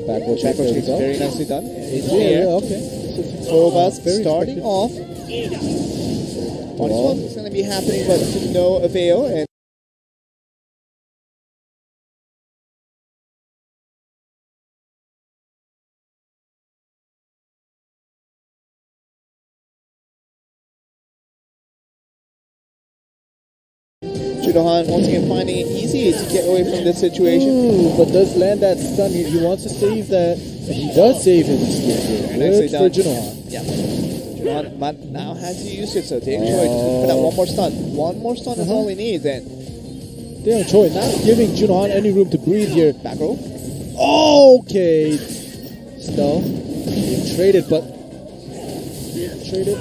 Backward check. There we go. Very nicely done. Yeah, okay. So us starting off. Body swap is going to be happening, but to no avail. And Junohan once again finding it easy to get away from this situation. Ooh, but does land that stun. He wants to save that. And he does save his escape here. Good for Junohan. Yeah. Junohan now has to use it, so Dan Choi just put out 1 more stun. 1 more stun is all he needs. And Dan Choi not giving Junohan any room to breathe here. Back row. Okay. Still being traded, but traded.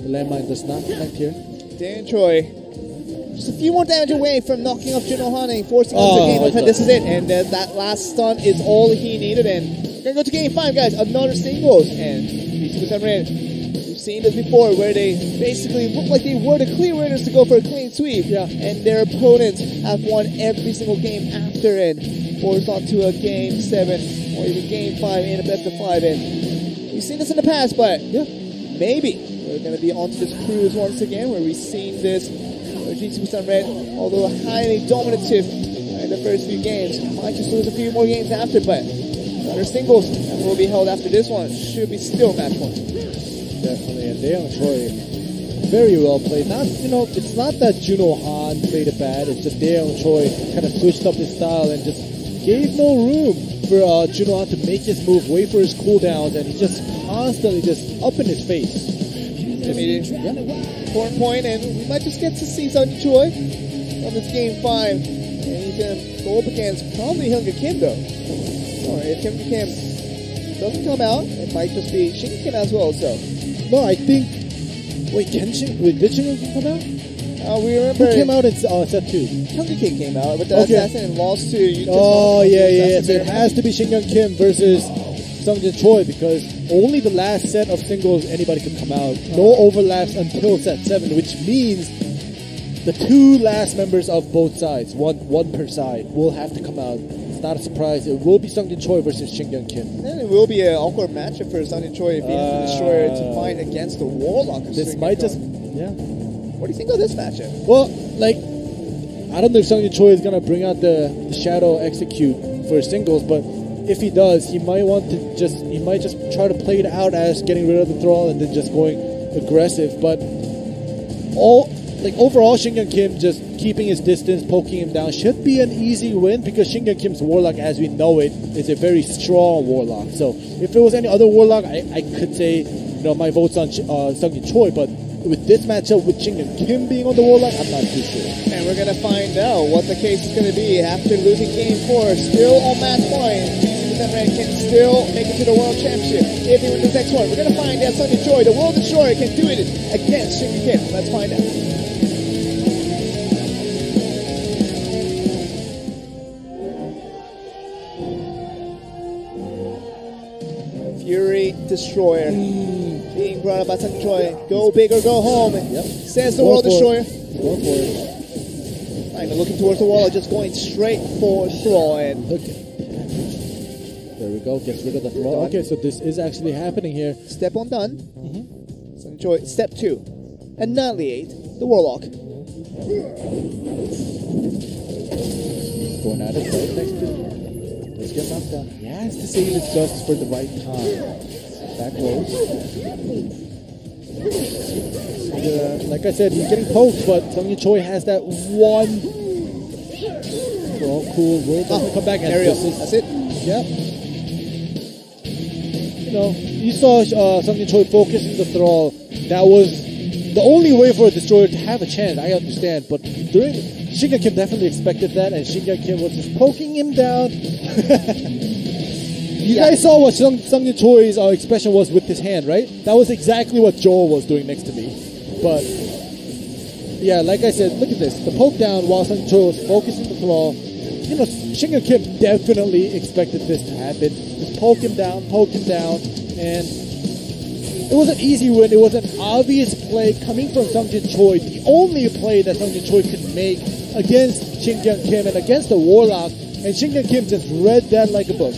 The landmine does not connect here. Dan Choi, just a few more damage away from knocking off Junohan and forcing him to game up, and this is it. And that last stun is all he needed. And we're gonna go to game 5, guys. Another singles, and we've seen this before, where they basically look like they were the clear winners to go for a clean sweep. Yeah. And their opponents have won every single game after and forced on to a game 7 or even game 5 in a best of 5. And we've seen this in the past, but maybe we're going to be onto this cruise once again, where we've seen this GC Red, although highly dominative in the first few games, might just lose a few more games after, but other singles that will be held after this one should be still match point. Definitely, and Dan Choi very well played. Not, it's not that Junohan played it bad, it's just Dan Choi kind of switched up his style and just gave no room for Junohan to make his move, wait for his cooldowns, and he just constantly just up in his face. Important point, and we might just get to see Sun Choi on this game 5. And he's going to go up against probably Hyunga Kim, though. Or if Hyunga Kim doesn't come out, it might just be Shin Kim as well. So, no, I think. Wait, did Shin Kim come out? We remember who came out in set 2? Hyung Kim came out with the assassin and lost to. Yeah. So it has to be Shin Kim versus Sung-Jin Choi because only the last set of singles anybody could come out. No overlaps until set 7, which means the 2 last members of both sides, one per side, will have to come out. It's not a surprise. It will be Sung-Jin Choi versus Shin Kim. And it will be an awkward matchup for Sung-Jin Choi being the Destroyer to fight against the Warlock. This might just, What do you think of this matchup? Well, like, I don't know if Sung-Jin Choi is gonna bring out the Shadow Execute for singles, but if he does, he might just try to play it out as getting rid of the thrall and then just going aggressive. But overall, Shin Kim just keeping his distance, poking him down should be an easy win because Shin Kim's Warlock, as we know it, is a very strong Warlock. So if it was any other Warlock, I could say, my vote's on Sung-Jin Choi, but with this matchup with Shin Kim being on the Warlock, I'm not too sure. And we're going to find out what the case is going to be after losing Game 4. Still on match point. Red can still make it to the World Championship if they win this next one. We're going to find out Sung-Jin Choi, the World Destroyer, can do it against Shin Kim. Let's find out. Fury Destroyer being brought up by Sung-Jin Choi. Go big or go home. Says the World Destroyer. Go for it. Not even looking towards the wall, just going straight for Thrall. Okay. There we go. Gets rid of the Thrall. Okay, so this is actually happening here. Step 1 done. Sung-Jin Choi. Step 2. Annihilate the Warlock. Going at it right next to. Let's get knocked down. He has to save his just for the right time. Back rolls. Like I said, he's getting poked, but Sung-Jin Choi has that one. Oh, cool. Will come back and that's it. Yep. You saw Sung-Jin Choi focusing the thrall. That was the only way for a Destroyer to have a chance. I understand, but Shin Kim definitely expected that, and Shin Kim was just poking him down. You guys saw what Sung-Jin Choi's expression was with his hand, right? That was exactly what Joel was doing next to me. But yeah, like I said, look at this. The poke down while Sung-Jin Choi was focusing the thrall. Shin Kim definitely expected this to happen. Just poke him down, and it was an easy win. It was an obvious play coming from Sung-Jin Choi. The only play that Sung-Jin Choi could make against Shin Kim and against the Warlock, and Shin Kim just read that like a book.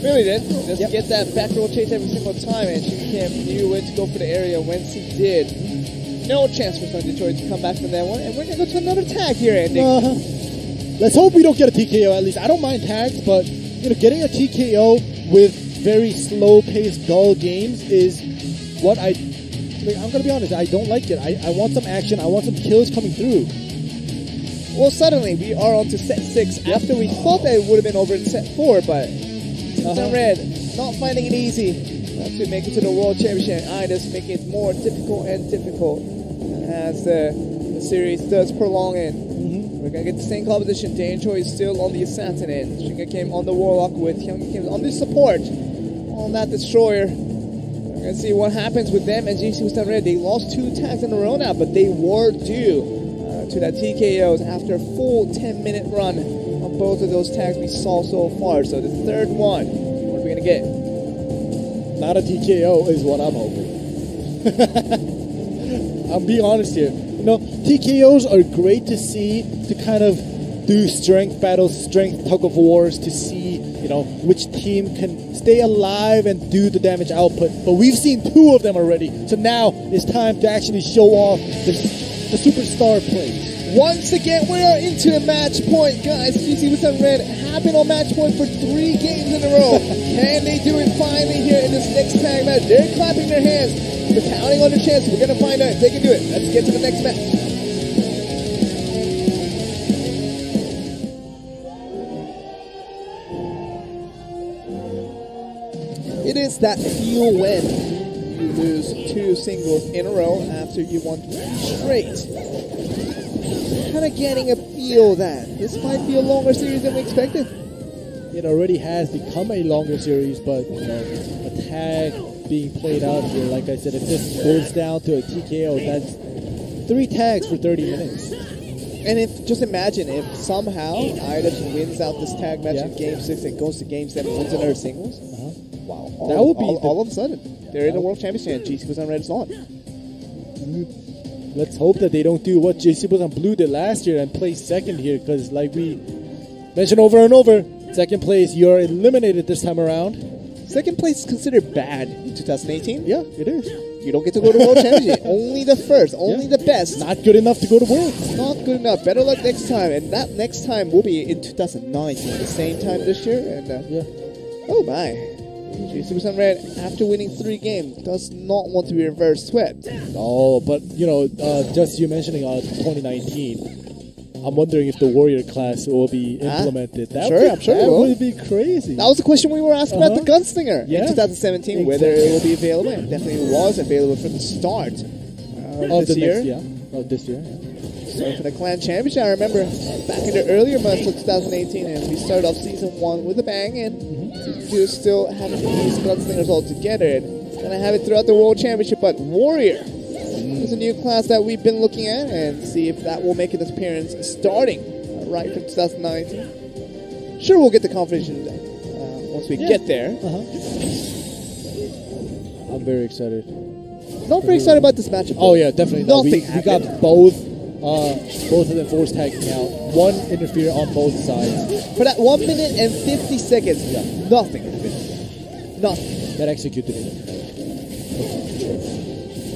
Really did. Just get that back roll chase every single time, and Shin Kim knew when to go for the area once he did. No chance for Sung-Jin Choi to come back from that one, and we're going to go to another tag here, Andy. Let's hope we don't get a TKO at least. I don't mind tags, but getting a TKO with very slow-paced, dull games is what I'm going to be honest, I don't like it. I want some action. I want some kills coming through. Well, suddenly we are on to set 6 after we thought that it would have been over in set 4, but Red not finding it easy to make it to the World Championship. Just making it more difficult and difficult as the series does prolong it. We're going to get the same composition. Dan Choi is still on the Assassin end. Shin Kim on the Warlock with Hyung Kim on the support on that Destroyer. We're going to see what happens with them and GC Wustan Red. They lost 2 tags in a row now, but they were due to that TKOs after a full 10-minute run on both of those tags we saw so far. So the third one, what are we going to get? Not a TKO is what I'm hoping. I'll be honest here. TKOs are great to see, to kind of do strength battles, strength tug of wars, to see, which team can stay alive and do the damage output. But we've seen 2 of them already, so now it's time to actually show off the superstar plays. Once again, we are into match point, guys. GC Wustan Red have been on match point for 3 games in a row. Can they do it finally here in this next tag match? They're clapping their hands. They're counting on their chance. We're going to find out if they can do it. Let's get to the next match. It is that feel when you lose 2 singles in a row after you won 3 straight. Kind of getting a feel that this might be a longer series than we expected. It already has become a longer series, but a tag being played out here, like I said, if this goes down to a TKO, 3 tags for 30 minutes. And just imagine if somehow Idus wins out this tag match in Game 6 and goes to Game 7 wins another singles. Wow. That would be all of a sudden. They're in the World Championship and GC Busan Red is on. Let's hope that they don't do what GC Busan Blue did last year and play second here, because like we mentioned over and over, second place, you're eliminated this time around. Second place is considered bad in 2018. Yeah, it is. You don't get to go to World Championship. Only the first, only the best. Not good enough to go to Worlds. Not good enough. Better luck next time. And that next time will be in 2019, the same time this year. And oh my. GC Busan Red, after winning 3 games, does not want to be reverse swept. No, but you know, just you mentioning 2019, I'm wondering if the Warrior class will be implemented. I'm sure it will. That would be crazy. That was the question we were asking about the Gunslinger in 2017, exactly. whether it will be available. And definitely was available from the start of this year. This year. So for the Clan Championship, I remember back in the earlier months of 2018, and we started off Season 1 with a bang, and Season 2 still haven't these Gunslingers all together. And gonna have it throughout the World Championship, but Warrior is a new class that we've been looking at, and see if that will make an appearance starting right from 2019. Sure, we'll get the confirmation once we get there. I'm very excited. Not very excited about this matchup. Oh yeah, definitely. Nothing. We got both of them force tagging out. One interfere on both sides. For that 1 minute and 50 seconds, nothing. Nothing. That executed it.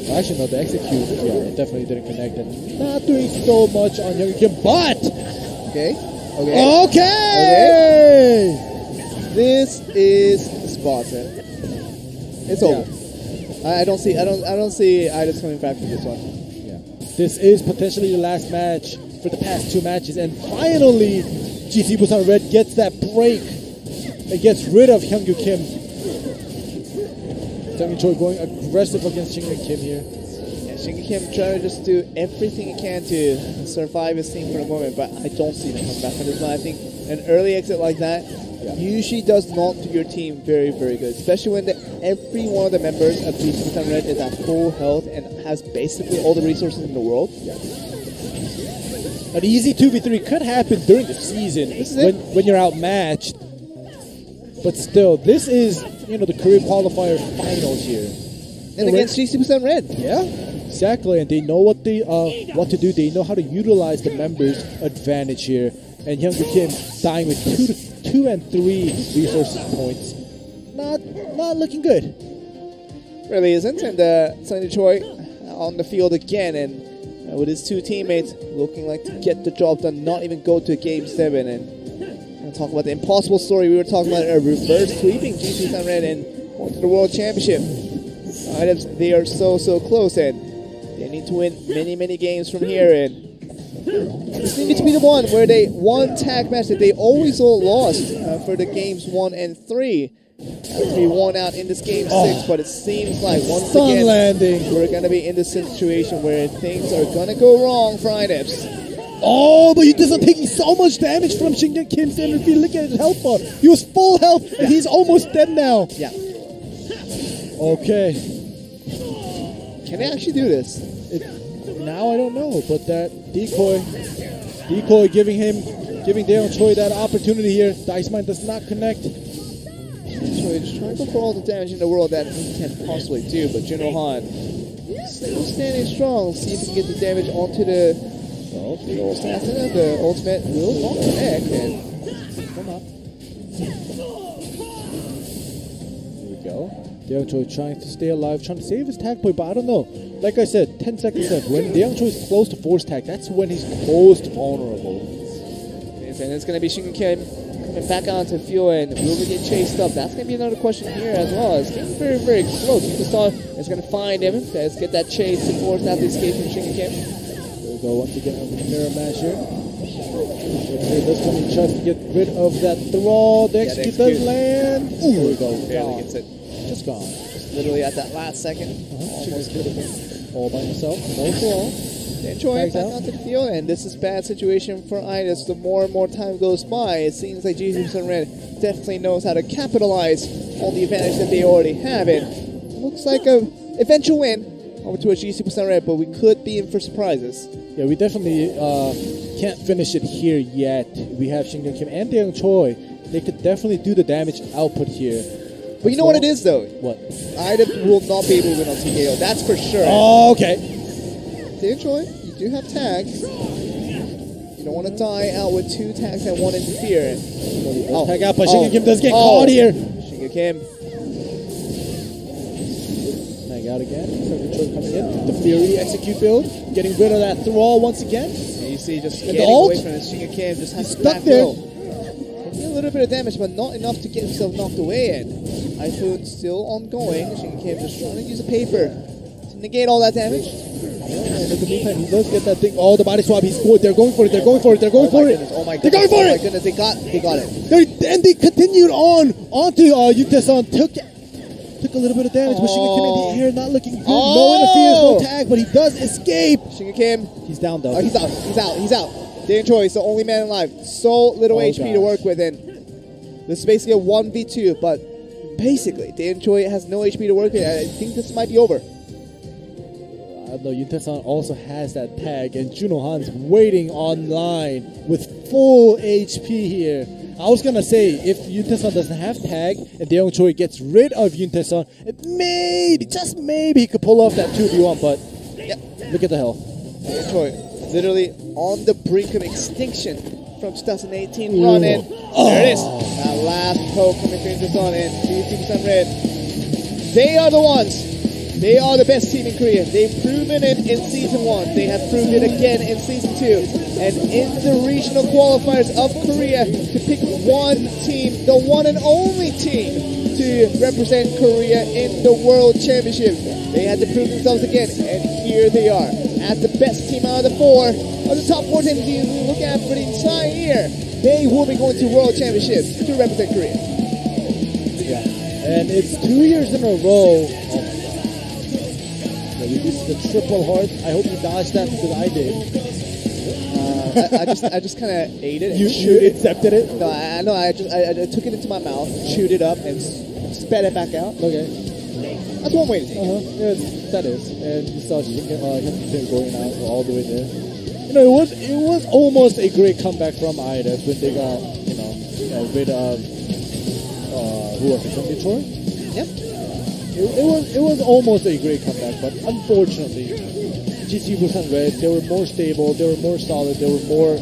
Actually, no, the execute, it definitely didn't connect. And not doing so much on Young Kim, but Okay. This is the spot, man. It's over. I don't see Idus coming back from this one. Yeah. This is potentially the last match for the past 2 matches, and finally GC Busan Red gets that break and gets rid of Hyungyu Kim. Jung Choi going aggressive against Shingun Kim here. Yeah, Shingun Kim trying to just do everything he can to survive his team for the moment, but I don't see them coming back from this one. I think an early exit like that usually does not do your team very, very good, especially when every one of the members of GC Busan Red is at full health and has basically all the resources in the world. An easy 2v3 could happen during the season when you're outmatched. But still, this is, the career qualifier finals here. And against GC Busan Red. Yeah, exactly. And they know what to do. They know how to utilize the members' advantage here. And Hyungju Kim dying with 2 and 3 resources points. Not looking good. Really isn't. And Sunny Choi on the field again, and with his 2 teammates looking like to get the job done, not even go to Game 7. And talk about the impossible story we were talking about, reverse sweeping GC Busan Red and going to the World Championship. They are so close, and they need to win many games from here. And this needed to be the one where they won tag match that they always all lost for the games 1 and 3. To be worn out in this Game 6, but it seems like once again we're going to be in this situation where things are going to go wrong for INEPS. Oh, but he doesn't taking so much damage from Shingun Kim's interview. Look at his health bar. He was full health, and he's almost dead now. Yeah. Okay. Can they actually do this? Now I don't know, but that decoy giving Daeon Choi that opportunity here. Dice Mine does not connect. Choi just trying to go for all the damage in the world that he can possibly do, but Jin Han still standing strong. See if he can get the damage onto the assassin. The ultimate will not connect, and come on. Here we go. Daeon Choi trying to stay alive, trying to save his tag point, but I don't know. Like I said, 10 seconds left. When Daeon Choi is close to force tag, that's when he's most vulnerable. And it's going to be Shingun Kim coming back onto fuel, and will we get chased up? That's going to be another question here as well. It's getting very close. You just saw it's going to find him. Let's get that chase to force out the escape from Shingun Kim. There we go once again on the mirror match here. This one he tries to get rid of that throw. The execute does land. Ooh, there we go. Barely gets it. Just gone. Just literally at that last second. Almost hit him. All by himself. No for all. Choi back onto the field, and this is a bad situation for INES. The more and more time goes by, it seems like GC Busan Red definitely knows how to capitalize on the advantage that they already have. It looks like a eventual win over to a GC Busan Red, but we could be in for surprises. Yeah, we definitely can't finish it here yet. We have Shingyun Kim and Daeyoung Choi. They could definitely do the damage output here. But you know what it is, though? What? Ida will not be able to win on TKO. That's for sure. Oh, okay. Daeyoung Choi, you do have tags. You don't want to die out with 2 tags that won't interfere. Tag out, but Shingyun Kim does get caught here. Shingyun Kim. Tag out again. Choi coming in. The Fury execute build. Getting rid of that thrall once again. And you see just and getting away from it. Shingyun Kim just has to stuck back there. row. A little bit of damage, but not enough to get himself knocked away in. Iphone still ongoing. Shingyun Kim just trying to use a paper to negate all that damage. And in the meantime, he does get that thing. Oh, the body swap. He's good. They're going for it. They're going for it. They're going for it. Oh my They're goodness. going for Oh it. my goodness. They got it. And they continued onto Yuta-san. Took a little bit of damage, but Shingyun Kim in the air, not looking good. No interference, no tag, but he does escape. Shingyun Kim. He's down though. Oh, he's out. Daeyoung Choi is the only man alive. So little HP to work with, and this is basically a 1v2, but basically, Daeyoung Choi has no HP to work with. I think this might be over. No, Yuta-san also has that tag, and Juno Han's waiting online with full HP here. I was gonna say, if Yuta-san doesn't have tag and Daeyoung Choi gets rid of Yuta-san, maybe, just maybe, he could pull off that 2v1, but Yep. look at the hell. Daeyoung Choi, literally on the brink of extinction from 2018 run-in. There it is. That last poke coming through this on in. GC Red. They are the ones. They are the best team in Korea. They've proven it in Season 1. They have proved it again in Season 2. And in the regional qualifiers of Korea, to pick one team, the one and only team, to represent Korea in the World Championship. They had to prove themselves again, and here they are. As the best team out of the 4, of the top 4 teams you look at for the entire year, they will be going to World Championships to represent Korea. Yeah, and it's 2 years in a row. This is the triple heart. I hope you dodged that because I did. I just kind of ate it. And You accepted it? No, I took it into my mouth, chewed it up, and spat it back out. Okay. That's one way to take it. Yes, that is. And you saw him going out all the way there. You know, it was almost a great comeback from Ida when they got, rid of who was it, Shingyun Choi? Yep. It was almost a great comeback, but unfortunately, GC Busan Red, they were more stable, they were more solid, they were more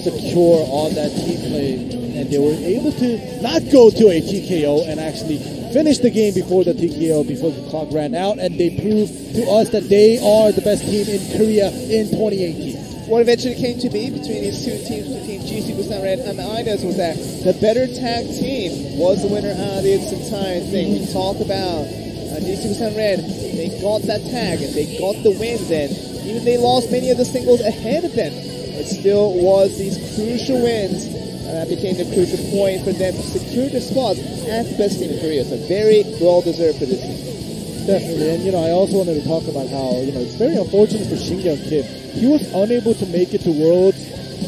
secure on that team play, and they were able to not go to a TKO and actually finish the game before the TKO, before the clock ran out, and they proved to us that they are the best team in Korea in 2018. What eventually came to be between these two teams, between GC Busan Red and the Idas, was that the better tag team was the winner out of this entire thing. We talked about GC Busan Red, they got that tag and they got the wins, and even they lost many of the singles ahead of them. It still was these crucial wins, and that became the crucial point for them to secure the spot as the best team in Korea. So very well deserved for this team. Definitely, and I also wanted to talk about how it's very unfortunate for Shingyun Kim. He was unable to make it to Worlds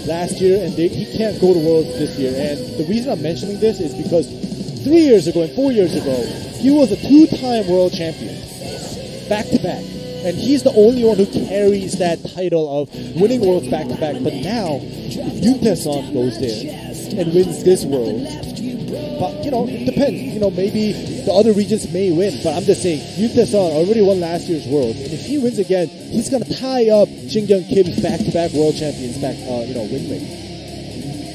last year, and he can't go to Worlds this year. And the reason I'm mentioning this is because 3 years ago and 4 years ago, he was a 2-time world champion, back to back, and he's the only one who carries that title of winning Worlds back to back. But now, if Yuta-san goes there and wins this World, but it depends. Maybe the other regions may win, but I'm just saying Yuta-san already won last year's World, and if he wins again, he's gonna tie up Shingyun Kim's back-to-back World Champions win rate.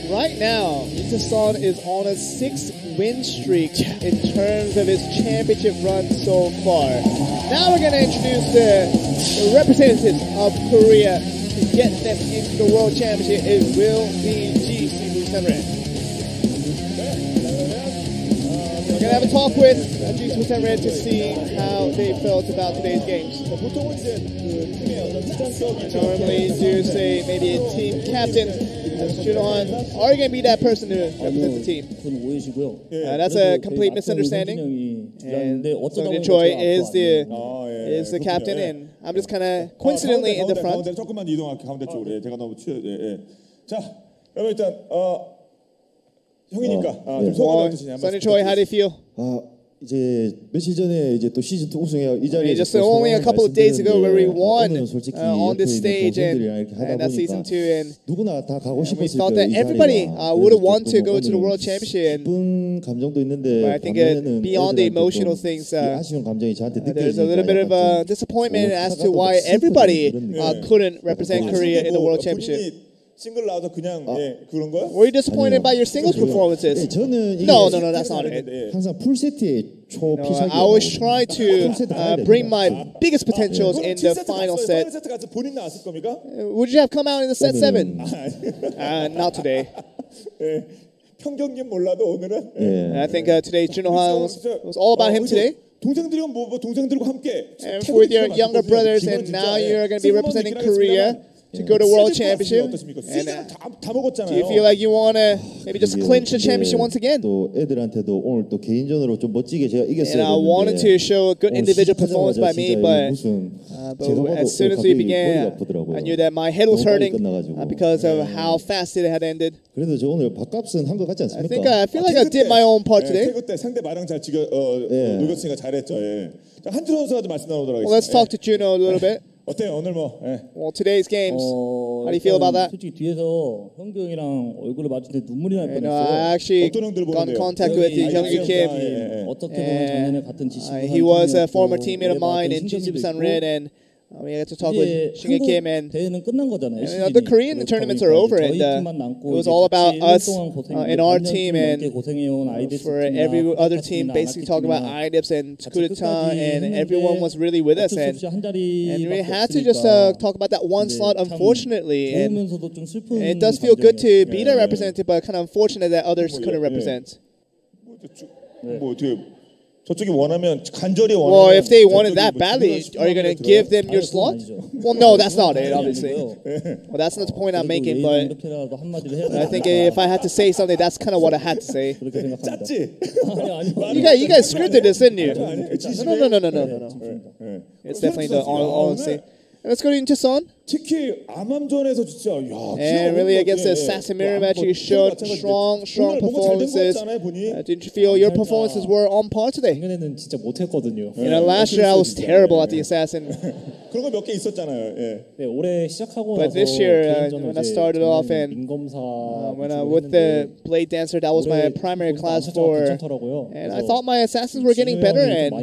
Right now, Yuta-san is on a 6-win streak in terms of his championship run so far. Now we're gonna introduce the representatives of Korea to get them into the World Championship. It will be GC Busan Red. We're going to have a talk with GC Busan Red to see how they felt about today's games. I normally do say maybe a team captain, as Junohan, are you going to be that person to represent the team? That's a complete misunderstanding. And Sung Choi is the captain, and I'm just kind of coincidentally in the front. 조금만 이동할게요. 가운데 쪽으로. 제가 너무 자, 여러분 일단 형이니까 좀 소감이 어떠시냐? Sung Choi, how do you feel? 이제 며칠 전에 이제 또 시즌 2 우승해 이 자리에 just only a couple of days ago where we won on this stage and that's season 2 and 누구나 다 가고 we 싶었을 thought that 거예요. everybody would want to go to the World Championship. 기쁜 감정도 있는데 I think beyond the emotional things, 아쉬운 감정이 저한테 there's a little bit of disappointment as to why everybody couldn't represent Korea in the World Championship. 싱글 나와서 그냥 그런 거야? Were you disappointed by your singles performances? 저는 No, that's not it. 항상 풀 세트의 초피ሻ기. I always try to bring my biggest potentials in the final set. 본인 나왔을 겁니까? Would you have come out in the set 7? Not today. 평경기는 몰라도 오늘은. I think today's Juno Han was all about him today. 동생들이랑 뭐 동생들과 함께. And with your younger brothers, and now you're going to be representing Korea to go to World Championship. And do you feel like you want to maybe just clinch the championship once again? 또 애들한테도 오늘 또 개인전으로 좀 멋지게 제가 이겼어요. And I wanted to show a good individual performance by me, but as soon as we began, I knew that my head was hurting because of how fast it had ended. 그래도 저 오늘 밥값은 한 것 같지 않습니까? I feel like I did my own part today. 태그 때 상대 마랑 잘 녹였으니까 잘했죠. 자, 한준호 선수가 좀 말씀 나오도록 하겠습니다. Well, let's talk to Juno a little bit. 어때요 오늘 뭐? Well, today's games. How do you feel about that? 솔직히 뒤에서 형규 형이랑 얼굴을 마주칠 때 눈물이 날 I 뻔했어요. actually 어떤 형들 got in 보는데요? contact with Youngju Kim. 어떻게 보면 작년에 같은 He was a former teammate of mine in GC Busan Red, and we had to talk with Shinga Kim. And 대회는 끝난 거잖아요. the Korean tournaments are over, and it was all about us in our team, and for every other team basically talking about IDIPS and coup d'etat, and everyone was really with us, and we had to just talk about that one slot, unfortunately. And it does feel good to be the representative, but kind of unfortunate that others couldn't represent. 뭐 어떻게 저쪽이 원하면 간절히 원하면. Well, if they wanted that badly, are you going to give them your slot? Well, no, that's not it, obviously. Well, that's not the point I'm making, but I think if I had to say something, that's kind of what I had to say. 짰지? You guys scripted this, didn't you? No. It's definitely the honesty. Let's go into Son. 특히 암암전에서 진짜 야. And really against the assassin mirror match, you showed strong performances. Didn't you feel your performances were on par today? 작년에는 진짜 못했거든요. Last year I was terrible at the assassin. 그런 거 몇 개 있었잖아요. 네, 올해 시작하고 But this year, when I started off and with the blade dancer, that was my primary class for. And I thought my assassins were getting better, and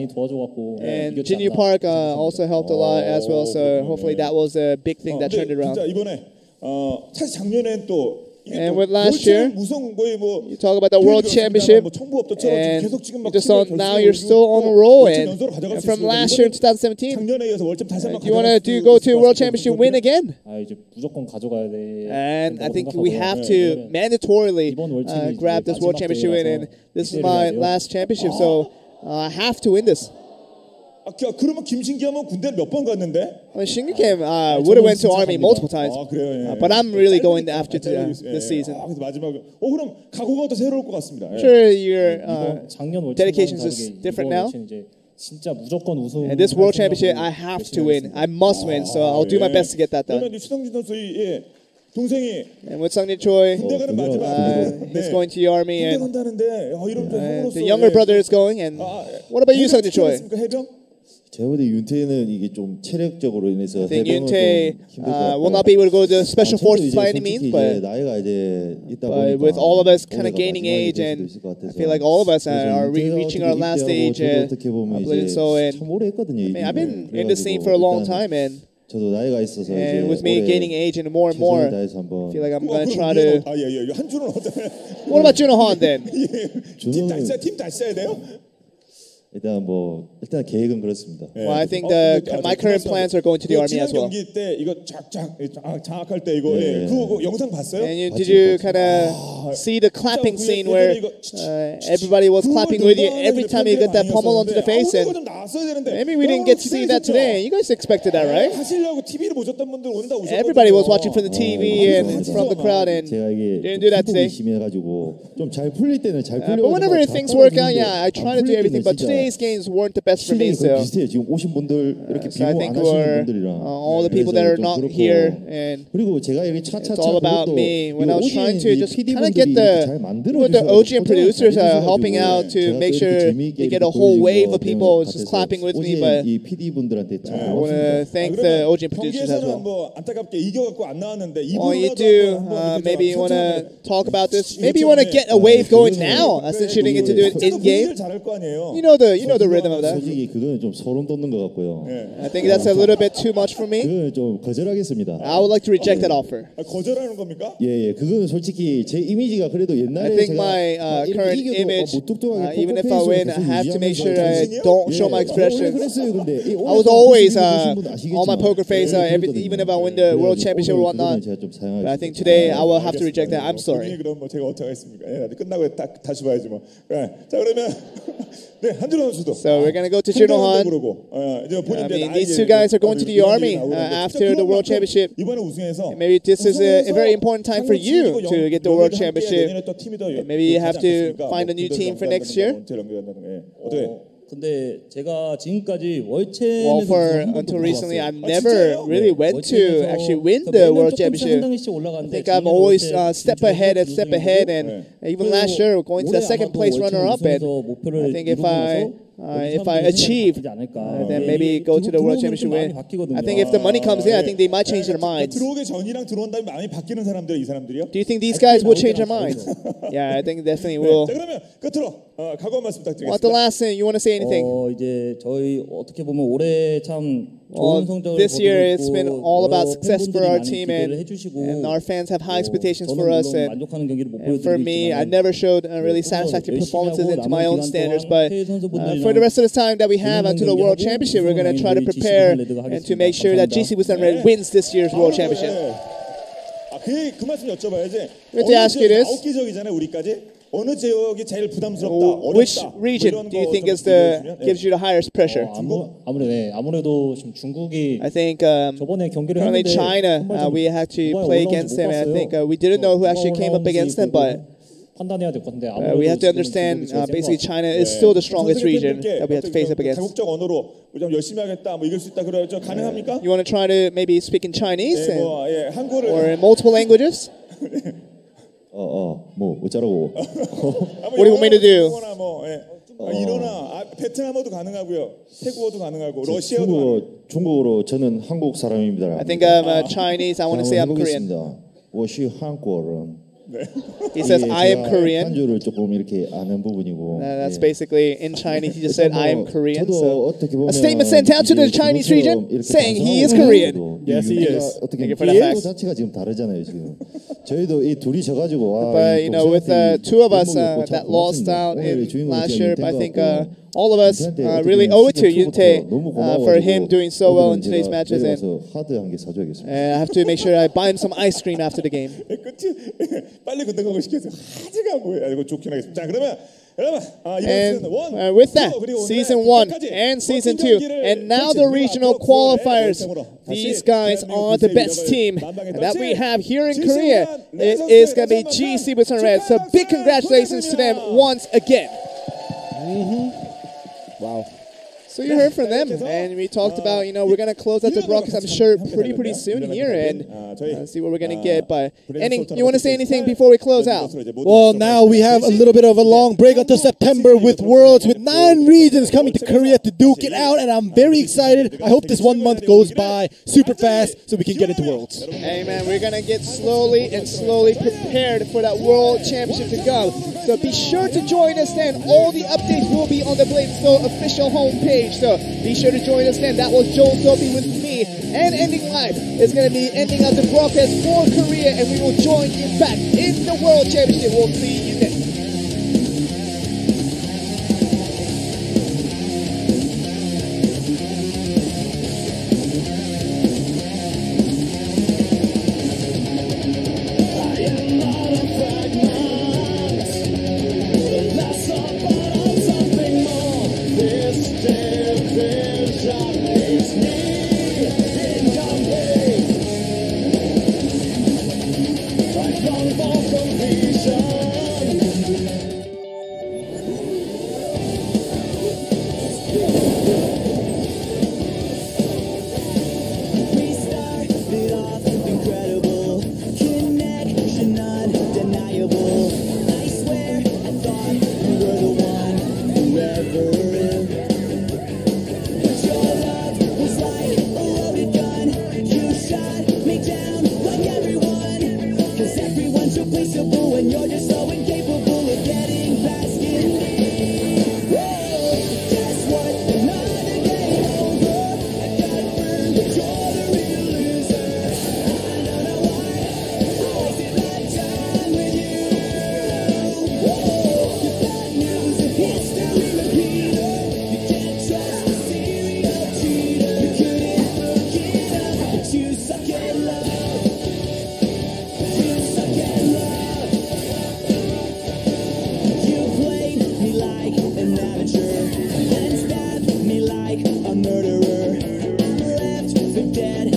Jinyu Park also helped a lot as well. So hopefully that was a big thing that turned it around. 진짜 이번에 사실 작년엔 또 And with last year, you talk about the World Championship, and now you're still on a roll. And from last year in 2017, you want to go to World Championship win again. And I think we have to mandatorily grab this World Championship win. And this is my last championship, so I have to win this. 그러면 김신기하면 군대 몇 번 갔는데? I mean, Shinga Kim would have went to army multiple times, but I'm really going after this season. 그래서 마지막에 그럼 각오가 더 새로울 것 같습니다. Sure, your dedication is different now. And this World Championship, I have to win. I must win, so I'll do my best to get that done. 수성진 선수의 동생이 And with Sungjae Choi, he's going to the army, and the younger brother is going. And what about you, Sungjae Choi? 제가 볼 때 윤태는 이게 좀 체력적으로 인해서 I think Yoontae will not be able to go to special forces by any means, but with all of us kind of gaining age, and I feel like all of us are reaching our last age, so and I've been in this scene for a long time, and with me gaining age and more, I feel like I'm going to try to. What about Juno Han then? 팀 다시 써야 돼요? 일단 계획은 그렇습니다. Well, I think my current plans are going to the army as well. 경기 때 이거 장악할 때 이거 그 영상 봤어요? And did you kind of see the clapping scene where everybody was clapping with you every time you got that pummel onto the face? And 왔어야 되는데. Maybe we didn't get to see that today. You guys expected that, right? 하시려고 TV를 보셨던 분들 오늘 다 오셨거든요. Everybody was watching from the TV and from the crowd, and 제가 이게 didn't do that today. 심해가지고 좀 잘 풀릴 때는 잘 풀려. But whenever things work out, yeah, I try to do everything. But today's games weren't the best for me, so. 비슷해요. 지금 오신 분들 이렇게 So I 비교 think 안 하시는 분들이랑 all the people that are not here, and 그리고 제가 여기 차차차 it's all about me. When I was trying to just PD kind of get the OGN producers helping out to make sure they get a whole wave of people just clapping with me. But 이 PD 분들한테 I want to thank the OGN producers as well. 뭐 안타깝게 이겨갖고 안 나왔는데 All you do, maybe you want to talk about this. Maybe you want to get a wave going now, since you didn't get to do it in game. You know the rhythm of that. 솔직히 그거는 좀 소름 돋는 것 같고요. I think that's a little bit too much for me. 그거는 좀 거절하겠습니다. I would like to reject that offer. 거절하는 겁니까? 예, 그거는 솔직히 제 이미지가 그래도 옛날에 I think my current image, even if I win, I have to make sure I don't show my expressions. I was always on my poker face, even if I win the world championship or whatnot. But I think today I will have to reject that. I'm sorry. 그럼 뭐 제가 어떻게 하겠습니까? 예, 끝나고 다시 봐야지 뭐. 자 그러면 네 한준호 선수도. So we're gonna go to Junohan. I mean, these two guys are going to the army after the world championship. 이번에 우승해서 Maybe this is a very important time for you to get the world championship. Maybe you have to find a new team for next year. 근데 제가 지금까지 Well, 월챔에서 until recently, I've never really went to actually win the world championship. I think I'm always step ahead, and even last year going to the second place runner-up. And I think if I achieve, then maybe go to the world championship win. I think if the money comes in, I think they might change their minds. 들어오기 전이랑 들어온 다음에 마음이 바뀌는 사람들 이 사람들이요? Do you think these guys will change their minds? Yeah, I think definitely will. 자 그러면 끝으로 각오 한 말씀 부탁드리겠습니다. What the last thing you want to say anything? 이제 저희 어떻게 보면 올해 참 좋은 성적을 This year it's been 거두고 all about 여러 success for our 팬분들이 team, 많이 기대를 해주시고 and our fans have high expectations for 저는 us. 물론 And 만족하는 경기를 못 for 보여드리고 me, I 있지만 never showed really satisfactory performances into my own standards. But for the rest of the time that we have until the World Championship, we're going to try to prepare and to make sure that GC Busan Red wins this year's World Championship. 그 말씀 여쭤봐야지. Let me ask you this. 9개 지역이잖아요, 우리까지. 어느 지역이 제일 부담스럽다, Which 어렵다. region do you think gives you the highest pressure? 아무래도 지금 중국이 I think 저번에 경기를 currently 했는데 China, we had to play against them, and I think we didn't know who actually came up against them, but 판단해야 될 건데 we have to understand basically China is still the strongest region that we have to face up against. 자국적 언어로 좀 열심히 하겠다, 뭐 이길 수 있다 그러죠. 가능합니까? You want to try to maybe speak in Chinese 한국어를 or in multiple languages? 뭐 어쩌라고? What do you want me to do? 일어나 베트남어도 가능하고요, 태국어도 가능하고 러시아어도 가능하고. 중국어로 저는 한국 사람입니다. I think I'm Chinese. I want to say I'm Korean. 我是韩国人. He says I am Korean. 한주를 조금 이렇게 아는 부분이고. That's basically in Chinese. He just said I am Korean. So a statement sent out to the Chinese region saying he is Korean. Yes, he is. 어떻게 for the facts. 자체가 지금 다르잖아요 지금. 저희도 이 둘이 져가지고. But you know, with two of us that lost out in last year, I think all of us really owe it to Yuntae for him doing so well in today's matches, and I have to make sure I buy him some ice cream after the game. 빨리 건너가고 시켜서 하지가 뭐야. 이거 좋긴 하겠습니다. 자 그러면 여러분 And with that, Season 1 and Season 2, and now the regional qualifiers. These guys are the best team that we have here in Korea. It is going to be GC Busan Red. So big congratulations to them once again. Wow. So you heard from them, and we talked about, we're going to close out the broadcast, I'm sure, pretty soon here, and see what we're going to get. But you want to say anything before we close out? Well, now we have a little bit of a long break until September with Worlds, with 9 regions coming to Korea to duke it out, and I'm very excited. I hope this 1 month goes by super fast so we can get into Worlds. Hey, man, we're going to get slowly prepared for that World Championship to go. So be sure to join us then. All the updates will be on the Bladestone official homepage. So be sure to join us then. That was Joel Sophie with me. And Ending Live is going to be ending out the broadcast for Korea. And we will join you back in the World Championship. We'll see you then. Something more this day. Then stabbed me like a murderer. Left for dead